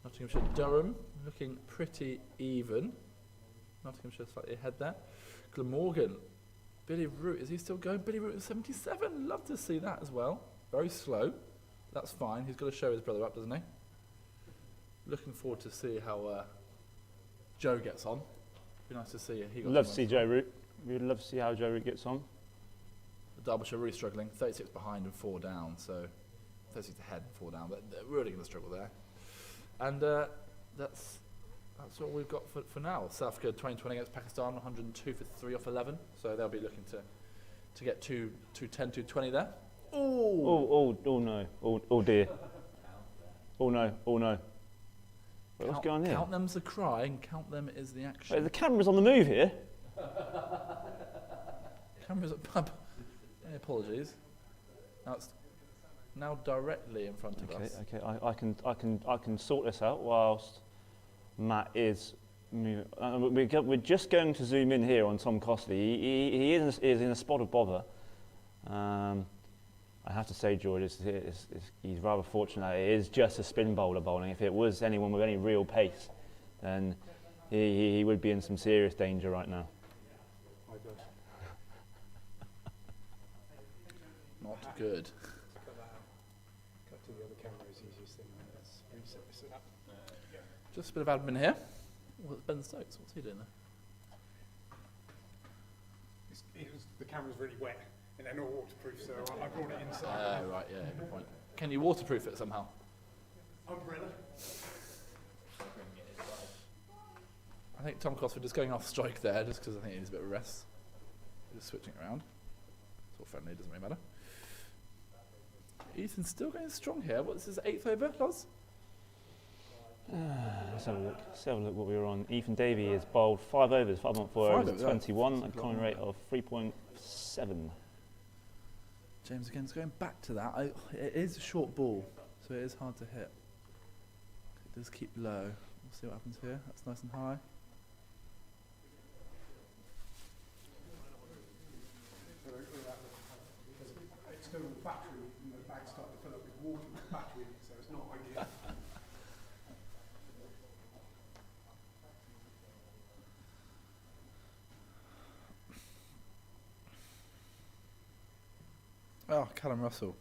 Nottinghamshire Durham looking pretty even. Nottinghamshire slightly ahead there. Glamorgan, Billy Root, is he still going? Billy Root is 77. Love to see that as well. Very slow. That's fine. He's got to show his brother up, doesn't he? Looking forward to see how Joe gets on. Be nice to see. He got love to see Joe Root. We'd love to see how Joe Root gets on. Derbyshire really struggling. 36 behind and 4 down. So 36 ahead and 4 down. But they're really going to struggle there. And that's what we've got for now. South Africa 2020 against Pakistan, 102 for 3 off 11. So they'll be looking to get 210, 220 there. Oh no. Oh dear. Oh no. What's going on here? Count them's the cry and count them is the action. Wait, the camera's on the move here. Camera's at pub. Any apologies. Now it's directly in front of us. Okay. I can sort this out whilst Matt is moving. We're just going to zoom in here on Tom Costley. He is in a spot of bother. I have to say, George, he's rather fortunate. It is just a spin bowler bowling. If it was anyone with any real pace, then he would be in some serious danger right now. Not good. Cut to the other camera is easiest thing. Let's reset this up. Just a bit of admin here. Well, it's Ben Stokes. What's he doing there? the camera's really wet and they're not waterproof, so I brought it inside. Right, yeah, good point. Can you waterproof it somehow? Umbrella. I think Tom Cosford is going off strike there just because I think he needs a bit of a rest. Just switching it around. It's all friendly, doesn't really matter. Ethan's still going strong here. What's his 8th over, Loz? Let's have a look. Let's have a look what we were on. Ethan Davey is bowled 5 overs, 5.4 overs, 21, a coin rate of 3.7. James again is going back to that. It is a short ball, so it is hard to hit. It does keep low. We'll see what happens here. That's nice and high. External battery, and the bag's starting to fill up with water with battery in it, so it's not ideal. Oh, Callum Russell.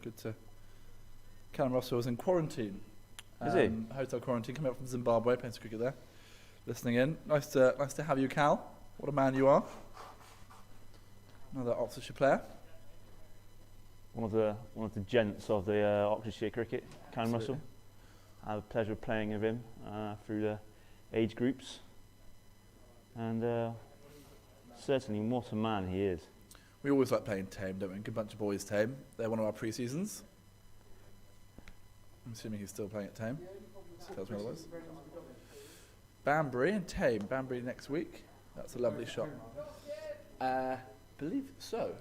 Callum Russell was in quarantine. Is he? Hotel quarantine, coming up from Zimbabwe, playing some cricket there. Listening in. Nice to have you, Cal. What a man you are. Another Oxfordshire player. One of the gents of the Oxfordshire cricket, Callum Russell. I had the pleasure of playing with him through the age groups, and certainly what a man he is. We always like playing Tame, don't we? Good bunch of boys, Tame. They're one of our pre-seasons. I'm assuming he's still playing at Tame. Tells me otherwise. Banbury and Tame. Banbury next week. That's a lovely shot. Believe so.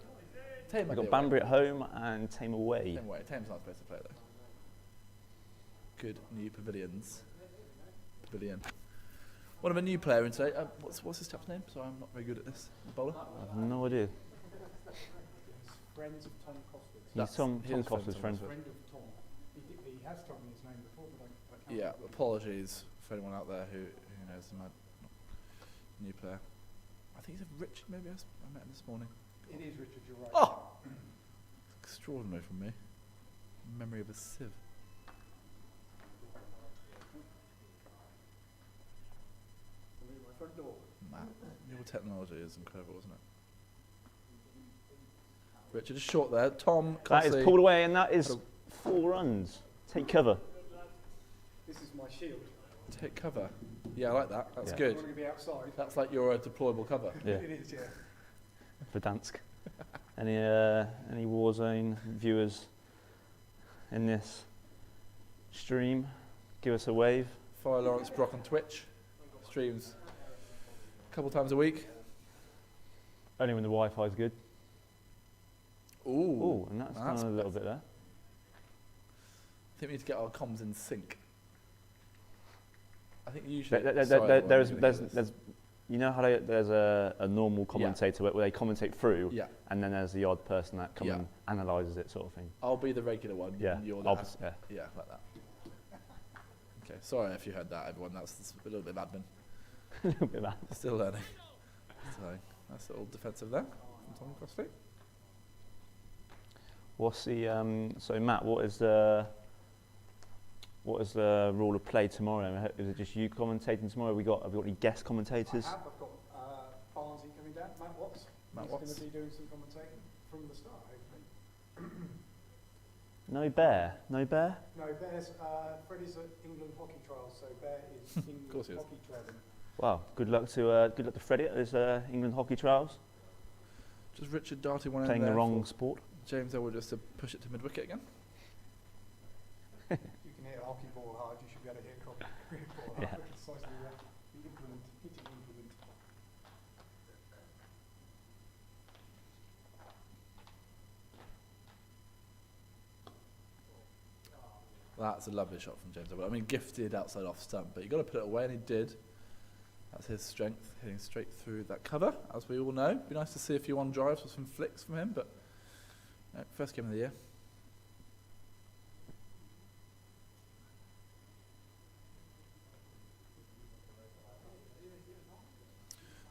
Tame. We've got Banbury at home and Tame away. Tame away. Tame's not supposed to play though. Good new pavilions. Pavilion. One of a new player in today. What's his chap's name? Sorry, I'm not very good at this. Bowler. I have no idea. Friends of Tom Cosford. He's Tom Cosford's friend. Friend of Tom. He has told me his name before, but I can't. Yeah, apologies for anyone out there who knows him. New player. I think he's a Richard, maybe. I met him this morning. It is Richard, you're right. Oh! Extraordinary from me. Memory of a sieve. My front door. Your technology is incredible, isn't it? Richard is short there. Tom That Cossie. is pulled away, and that is 4 runs. Take cover. This is my shield. Take cover. Yeah, I like that. That's Yeah. good. I'm going to be outside. That's like your deployable cover. Yeah. It is, yeah. For Dansk. Any Warzone viewers in this stream, give us a wave. Follow Lawrence Brock on Twitch. Streams a couple times a week. Only when the Wi-Fi is good. Ooh. And that's done a little bit there. I think we need to get our comms in sync. I think usually... There's you know how there's a normal commentator where they commentate through, and then there's the odd person that comes and analyses it, sort of thing. I'll be the regular one. Yeah, you're yeah, like that. Okay, sorry if you heard that, everyone. That's a little bit of admin. A little bit of admin. Still learning. So that's a little defensive there from Tom Crossley. What's the so Matt? What is the rule of play tomorrow? Is it just you commentating tomorrow? Have we got any guest commentators? I've got Barnsley coming down, Matt Watts. He's going to be doing some commentating from the start, hopefully. No Bear? No, Bear's Freddie's at England hockey trials, so Bear is England hockey trailing. Wow, good luck to Freddie at his England hockey trials. Just Richard Darty one playing the wrong sport. James Elwood just to push it to mid wicket again. You can hit a hockey ball hard, you should be able to hit a cricket ball hard. Precisely the implement, hitting implement. That's a lovely shot from James Elwood. I mean, gifted outside off stump, but you've got to put it away, and he did. That's his strength, hitting straight through that cover, as we all know. It'd be nice to see a few on drives or some flicks from him, but no, first game of the year.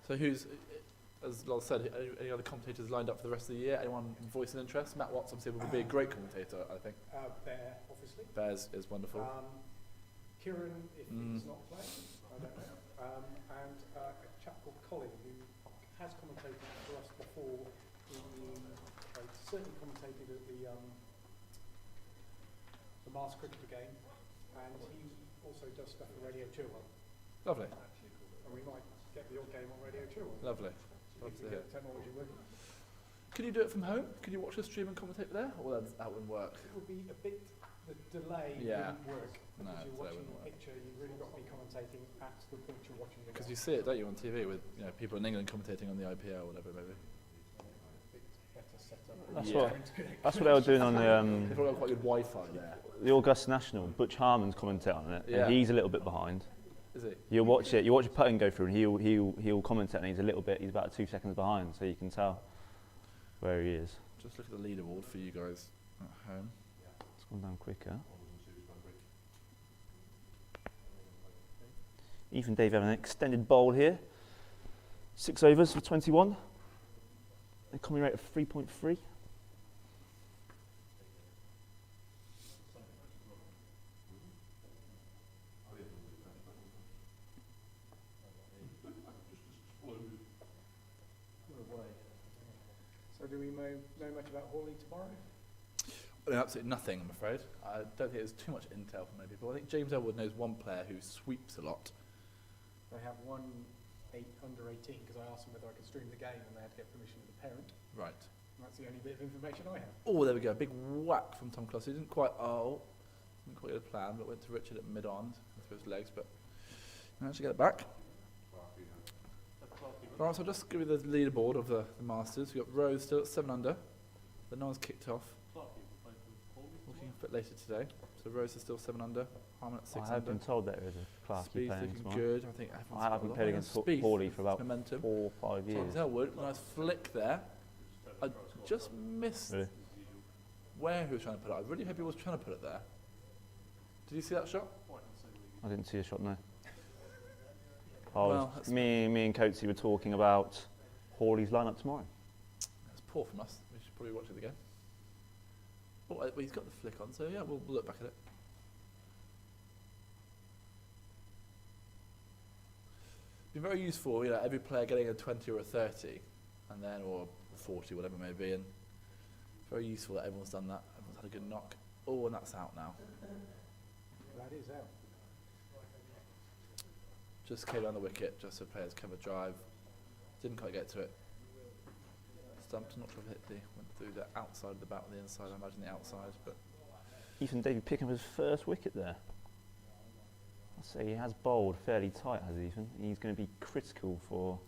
So who's, as Lol said, any other commentators lined up for the rest of the year? Anyone voicing interest? Matt Watts obviously will be a great commentator, I think. Bear, obviously. Bear is wonderful. Kieran, if he's not playing, I don't know. And a chap called Colin, who has commentated for us before. Certainly commentated at the Mars cricketer game, and he also does stuff for Radio 2. Lovely. And we might get the odd game on Radio 2. Lovely. If Love we to can hear. get the technology working. Can you do it from home? Can you watch a stream and commentate there? Or that wouldn't work? It would be a bit, the delay Yeah. wouldn't work. No, Because you're delay watching wouldn't the work. picture, you've really got to be commentating at the point you're watching the Because game. you see it, don't you, on TV with people in England commentating on the IPL or whatever maybe. Better setup. That's Yeah. That's what they were doing on They've probably got quite good Wi-Fi there. the Augusta National. Butch Harmon's commentating on it, Yeah. and he's a little bit behind. Is he? You watch a putting go through, and he'll commentate, and he's about 2 seconds behind, so you can tell where he is. Just look at the leaderboard for you guys at home. It's gone down quicker. Ethan Dave having an extended bowl here. 6 overs for 21. Economy rate of 3.3. So do we know much about Hawley tomorrow? Absolutely nothing, I'm afraid. I don't think there's too much intel from many people. I think James Elwood knows one player who sweeps a lot. They have one under 18 because I asked them whether I could stream the game and they had to get permission of the parent. Right. And that's the only bit of information I have. Oh, there we go. Big whack from Tom Clossy. Didn't quite get a plan, but went to Richard at mid-on through his legs, but managed to get it back. Alright, so I'll just give you the leaderboard of the Masters. We've got Rose still at 7 under. The no one's kicked off. Looking a bit later today. So Rose is still 7 under. Harmon at 6 I have under. been told there is a Clarkie Speed's playing looking tomorrow. good. I think I haven't played against Hawley for about momentum. 4 or 5 years. James Elwood, nice flick there. I just missed Really? where he was trying to put it. I really hope he was trying to put it there. Did you see that shot? I didn't see a shot, no. Well, that's me and Coatsy were talking about Hawley's lineup tomorrow. That's poor from us. We should probably watch it again. Oh, well, he's got the flick on, so yeah, we'll look back at it. Been very useful, every player getting a 20 or a 30, and then or 40, whatever it may be, and very useful that everyone's done that. Everyone's had a good knock. Oh, and that's out now. That is out. Just came down the wicket, just so players cover drive. Didn't quite get to it. Stumped, not sure if it went through the outside of the bat or the inside. I imagine the outside, but Ethan David picking up his first wicket there. I'll say he has bowled fairly tight, has Ethan. He's going to be critical for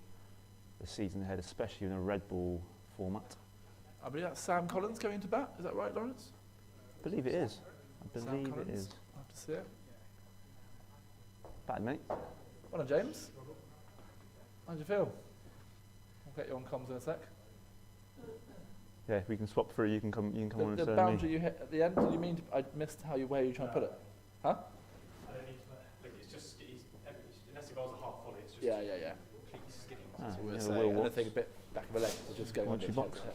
the season ahead, especially in a red ball format. I believe that's Sam Collins going to bat. Is that right, Lawrence? I believe it is. I Sam believe it Collins? is. I'll have to see it. Bad, mate. Well done, James. How do you feel? I'll get you on comms in a sec. Yeah, we can swap through. You can come on The instead of boundary me. you hit at the end, did you mean I missed where you trying to put it? Huh? I don't need to look, it's just, unless he bowls a half volley, it's just Yeah. completely skidding. Ah, So we'll yeah, say Will Watts. anything a bit back of a leg is just going Watchy under box. his head.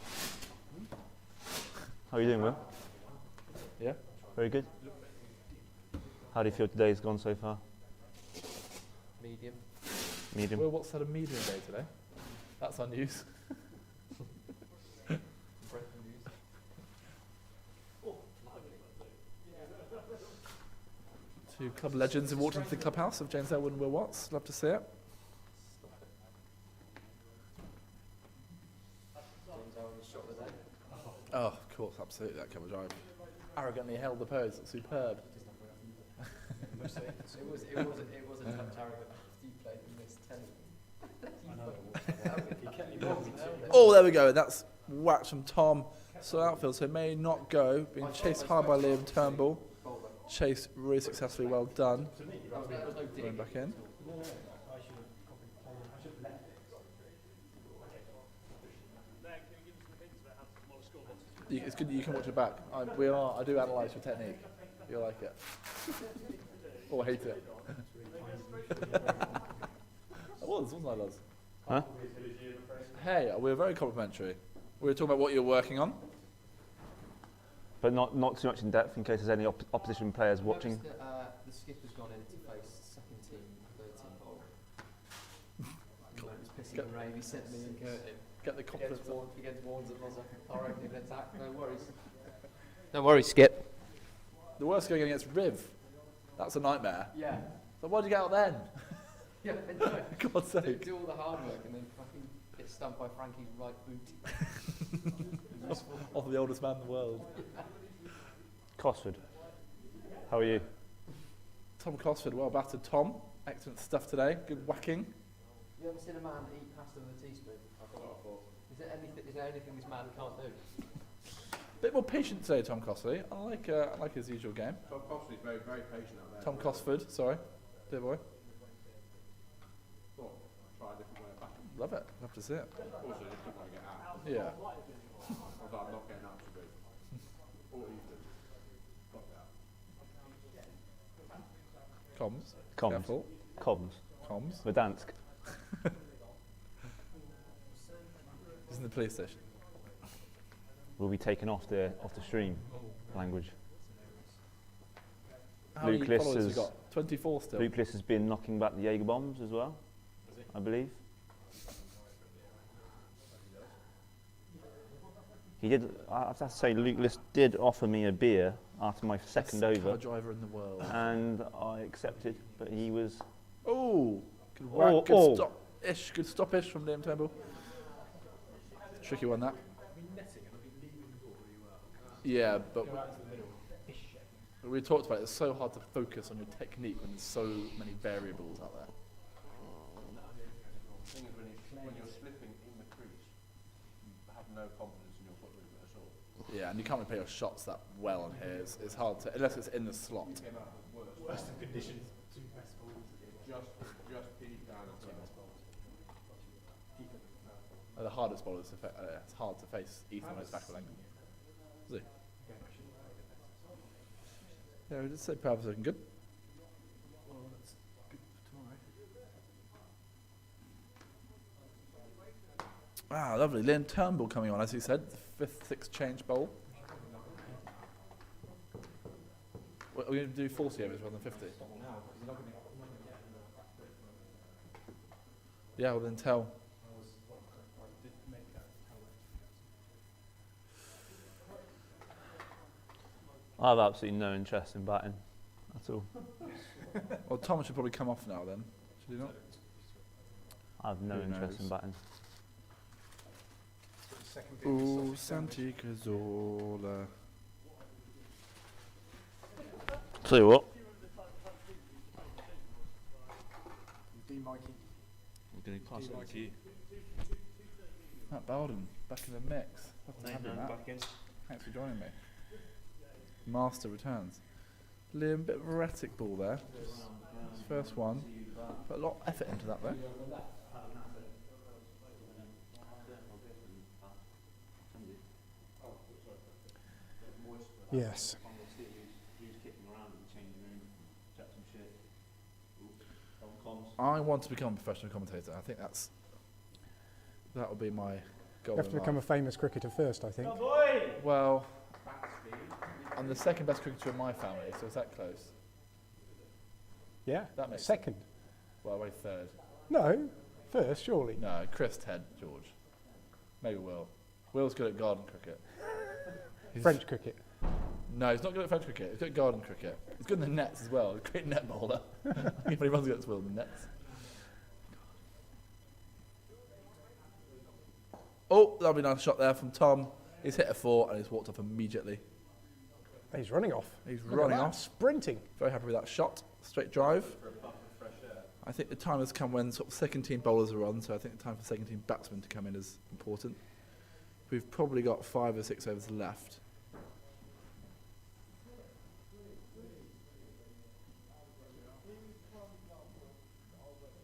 How are you doing, Will? Yeah? Very good. How do you feel today's gone so far? Medium. Medium. Well, what's had a medium day today? That's our news. Two club legends have walked into the clubhouse of James Elwood and Will Watts. Love to see it. Oh, of course, absolutely, that cover drive. Arrogantly held the pose, superb. It was a touch arrogant. He played in this 10. Oh, there we go. That's whacked from Tom. So outfield, so may not go. Being chased hard by Liam Turnbull. Chase really successfully, well done. Going back in. It's good that you can watch it back. I do analyse your technique. You like it. Or hate it. I wasn't I, Loz? Huh? Hey, we're very complimentary. We were talking about what you're working on. But not too much in depth in case there's any opposition players watching. The skipper's gone in to face second team, third team bowl. pissing and rain. He sent me and Kurt in. Get the confidence up. Against Warnes at Mozza. I reckon he'll attack. No worries. Don't worry, Skip. The worst going against Riv. That's a nightmare. Yeah. So why'd you get out then? Yeah, I know. God's sake. Do all the hard work and then fucking get stumped by Frankie's right boot. Of the oldest man in the world. Cosford, how are you? Tom Cosford, well battered. Tom, excellent stuff today. Good whacking. You ever seen a man eat pasta with a teaspoon? Is there anything this man can't do? Bit more patient today, Tom Cosford. I like his usual game. Tom Cosford is very, very patient out there. Tom Cosford, sorry. Dear boy. Thought, try a different way of backing. Love it. Love to see it. Also, just didn't want to get out. Yeah. I was like, I'm not getting out today. Or Ethan. Got out. Comms. Comms. Careful. Comms. Comms. Verdansk. He's in the police station. Will be taken off the stream language. How many Luke Liss followers has you got? 24 still. Luke Liss has been knocking back the Jaeger bombs as well, I believe. He did. I have to say, Luke Liss did offer me a beer after my second Best over, car driver in the world. and I accepted. But he was. Oh, good whack, good stop-ish, good stop-ish from Liam Turnbull. Tricky one that. Yeah, but we talked about it. It's so hard to focus on your technique when there's so many variables out there. The thing is, when you're slipping in the crease, you have no confidence in your foot movement at all. Yeah, and you can't really play your shots that well on here. It's hard to, unless it's in the slot. You came out with worse conditions. Just peed down and The hardest bowlers, it's hard to face Ethan on his back leg. Is he? Yeah, we did say Pav's looking good. Wow, lovely. Liam Turnbull coming on, as he said, the 5th, 6th change bowl. We're going to do 40 overs rather than 50. Yeah, well then tell. I have absolutely no interest in batting at all. Well, Tom should probably come off now then. Should he not? I have no Who interest in knows? batting. Ooh, Santi Cazorla. Tell you what. We're going to pass it to you. Matt Bowden, back in the mix. Love to have you, Matt. Thanks for joining me. Master returns. Liam, bit of erratic ball there. His first one. Put a lot of effort into that though. Yes. I want to become a professional commentator. I think that would be my goal. You have to in become a life. famous cricketer first, I think. Well, I'm the second best cricketer in my family, so is that close? Yeah. That makes Second. Well, wait, third. No, first, surely. No, Chris, Ted, George. Maybe Will. Will's good at garden cricket. French cricket. No, he's not good at French cricket. He's good at garden cricket. He's good in the nets as well. He's a great net bowler. He runs against Will in the nets. Oh, that'll be a nice shot there from Tom. He's hit a 4 and he's walked off immediately. He's running off. He's Look at running that, off. Sprinting. Very happy with that shot. Straight drive. I think the time has come when sort of second team bowlers are on, so I think the time for second team batsmen to come in is important. We've probably got 5 or 6 overs left.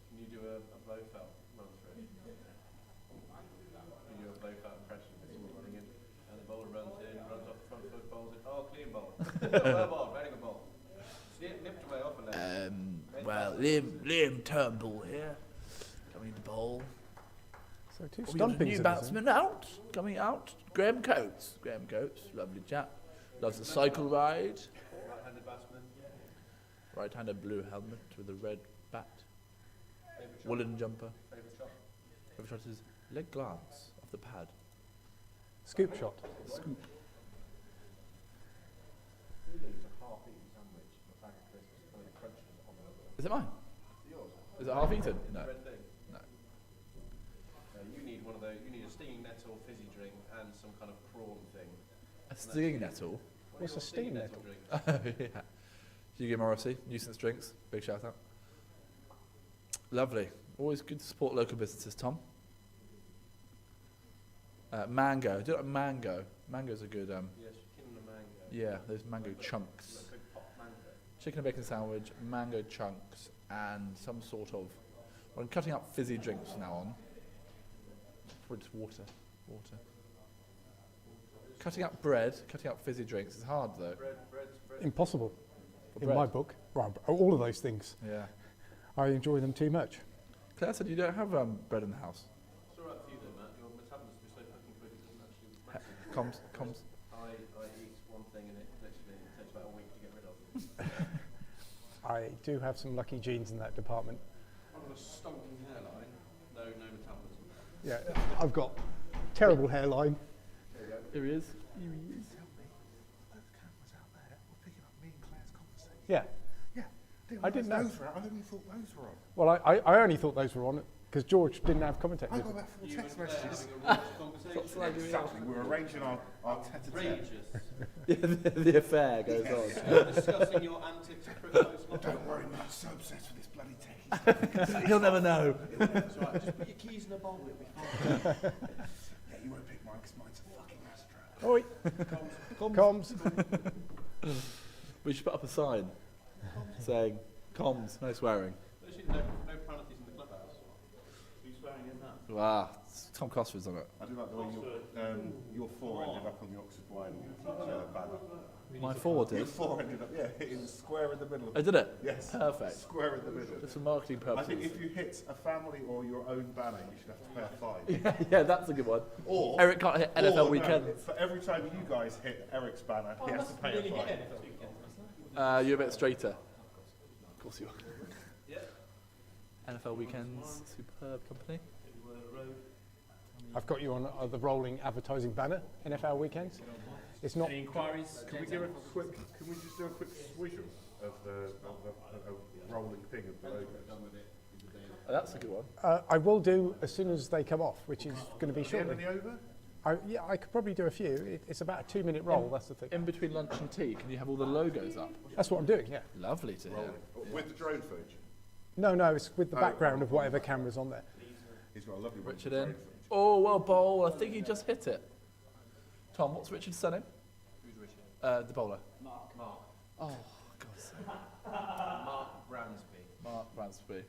Can you do a Blofeld run through? Can you do a Blofeld impression of someone running in? And the bowler runs in, runs off the front foot, bowls it. Oh, clean bowl. Well bowled, very good ball. Nipped away off a leg. Well, Liam Turnbull here, coming to bowl. So two We got a stumpings. new batsman out, coming out. Graham Coates. Graham Coates, lovely chap. Loves the cycle ride. Right-handed batsman. Right-handed blue helmet with a red bat. Favourite shot? Woolen jumper. Favourite shot? River shot is leg glance off the pad. Scoop shot. Scoop. Is it mine? Is it half eaten? No. No. You need one of those. You need a stinging nettle, fizzy drink, and some kind of prawn thing. A stinging nettle? What's a stinging nettle? Oh, yeah. Hugo Morrissey, Nuisance Drinks, big shout out. Lovely. Always good to support local businesses, Tom. Mango. Do you like mango? Mango's a good. Yes, chicken and mango. Yeah, those mango chunks. Chicken and bacon sandwich, mango chunks, and some sort of. Well, I'm cutting up fizzy drinks from now on. Probably just water. Water. Cutting up bread, cutting up fizzy drinks is hard though. Bread's Impossible. For In bread. my book. Well, all of those things. Yeah. I enjoy them too much. Claire said you don't have bread in the house. It's alright for you though, Matt. Your metabolism is so fucking quick, it doesn't actually matter. Comms. I eat one thing and it literally takes about a week to get rid of. I do have some lucky genes in that department. I've got a stonking hairline, no metabolism. Yeah, I've got terrible hairline. There you go. Here he is. Yeah. Didn't I realise didn't know. those were out. I only thought those were on. Well, I only thought those were on because George didn't have I commentators. got about 4 You text and Claire messages. having a rich conversation. Exactly. We're arranging our tete-a-tete. Outrageous. The affair goes on. Discussing your antics at Christmas. Don't worry, Matt's so obsessed with this bloody techie. He'll never know. It's all right, just put your keys in a bowl, it'll be fine. Yeah, you won't pick mine because mine's a fucking Astra. Oi, comms. We should put up a sign saying, comms, no swearing. Actually, no profanity in the clubhouse. Who's swearing in that? Wow, Tom Cosford's on it. I do like the way your 4 ended up on the Oxford wine banner. My 4 Your did. 4 ended up, hitting square in the middle. Oh, did it? Yes. Perfect. Square in the middle. Just for marketing I think purposes. if you hit a family or your own banner, you should have to pay a fine. Yeah, that's a good one. Or Eric can't hit NFL no, weekends. for every time you guys hit Eric's banner, he has to pay a fine. You're a bit straighter. Of course you are. NFL weekends, superb company. I've got you on the rolling advertising banner, NFL weekends. It's not. Any inquiries? Can we do a quick? Can we just do a quick swish of the rolling thing of the logo? Oh, that's a good one. I will do as soon as they come off, which is going to be The end of shortly. the over? Yeah, I could probably do a few. It's about a 2-minute roll. That's the thing. In between lunch and tea, can you have all the logos up? That's what I'm doing. Yeah. Lovely to hear. With the drone footage. No, it's with the background of whatever camera's on there. He's got a lovely one. Richard in. Oh, well, Bowl, I think he just hit it. Tom, what's Richard's surname? Who's Richard? The bowler. Mark. Oh, God's sake. Mark Bransby. Mark Bransby.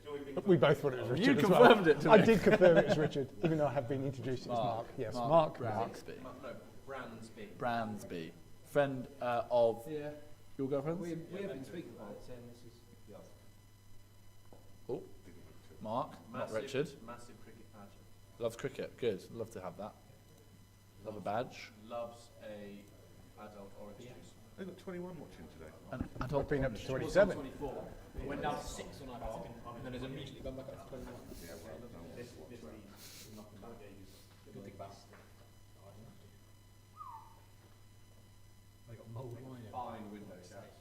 We both thought it was Richard. You as confirmed well. it to I me. did confirm it was Richard, even though I have been introduced as Mark. Yes, Mark. Bransby. No, Bransby. Bransby. Friend of Yeah. your girlfriend's? We have been speaking about it, saying this is. Oh, Mark, not Richard. Massive cricket passion. Loves cricket. Good. Love to have that. Love a badge. Loves a adult orange juice. They've got 21 watching today. And I've adult been up to orange. 27. 24. It went down to 6 on iPad, and then it's immediately gone back up to 21. Good thing about They got mould wine. Fine window set.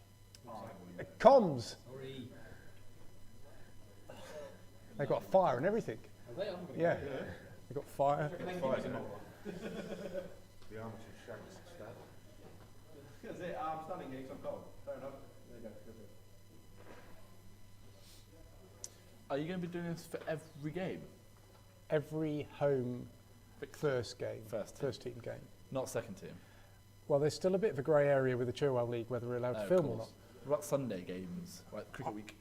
Fine window. Comms. Sorry. They got fire and everything. Are they? I'm gonna Yeah. They got fire. Fire's not. The armature shanks stab. That's it. I'm standing here because I'm cold. Fair enough. There you go. Are you going to be doing this for every game? Every home first game, First team game. Not second team? Well, there's still a bit of a grey area with the Chilwell League whether we're allowed to of film or not. course. What about Sunday games, like cricket week?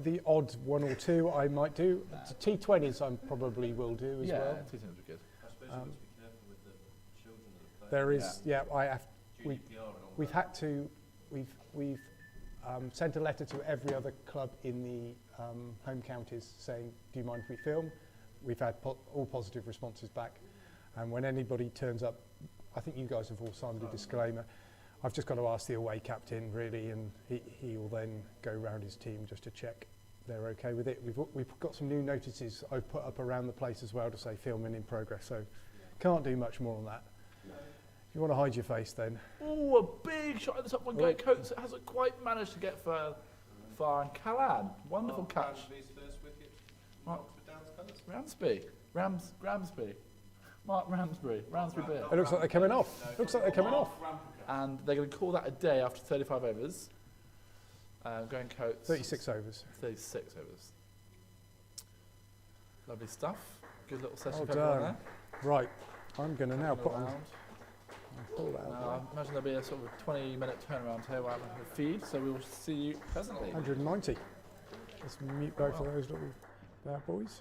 The odd 1 or 2 I might do. T20s I probably will do as well. T20s would be good. I suppose you've got to be careful with the children that play. There is, I have. GDPR and all We've that. had to. We've sent a letter to every other club in the home counties saying, "Do you mind if we film?" We've had all positive responses back, and when anybody turns up, I think you guys have all signed a disclaimer. I've just got to ask the away captain really, and he will then go round his team just to check they're okay with it. We've got some new notices I've put up around the place as well to say filming in progress, so can't do much more on that. If you want to hide your face then. Oh, a big shot at the top one. Going Coates hasn't quite managed to get far. And Callan, wonderful catch. Ramsby. Mark Ramsbury. Ramsbury Bear. It looks like they're coming off. Looks like they're coming off. And they're going to call that a day after 35 overs. Going Coates. 36 overs. 36 overs. Lovely stuff. Good little session Well for everyone done. there. Right, I'm going to now put on. Around. Pull that Now, out. I imagine there'll be a sort of 20-minute turnaround here while the feed, so we will see you presently. 190. Let's mute both of those little bad boys.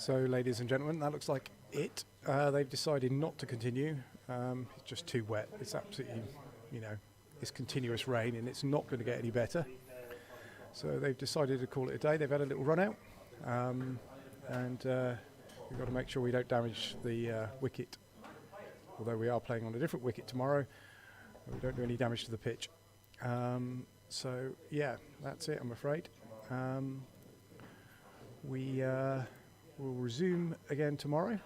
So, ladies and gentlemen, that looks like it. They've decided not to continue. It's just too wet. It's absolutely, it's continuous rain, and it's not going to get any better. So they've decided to call it a day. They've had a little run out, and we've got to make sure we don't damage the wicket. Although we are playing on a different wicket tomorrow, we don't do any damage to the pitch. So yeah, that's it, I'm afraid. We will resume again tomorrow,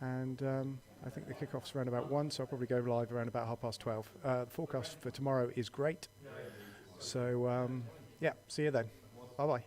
and I think the kickoff's around about 1, so I'll probably go live around about 12:30. The forecast for tomorrow is great. So yeah, see you then. Bye bye.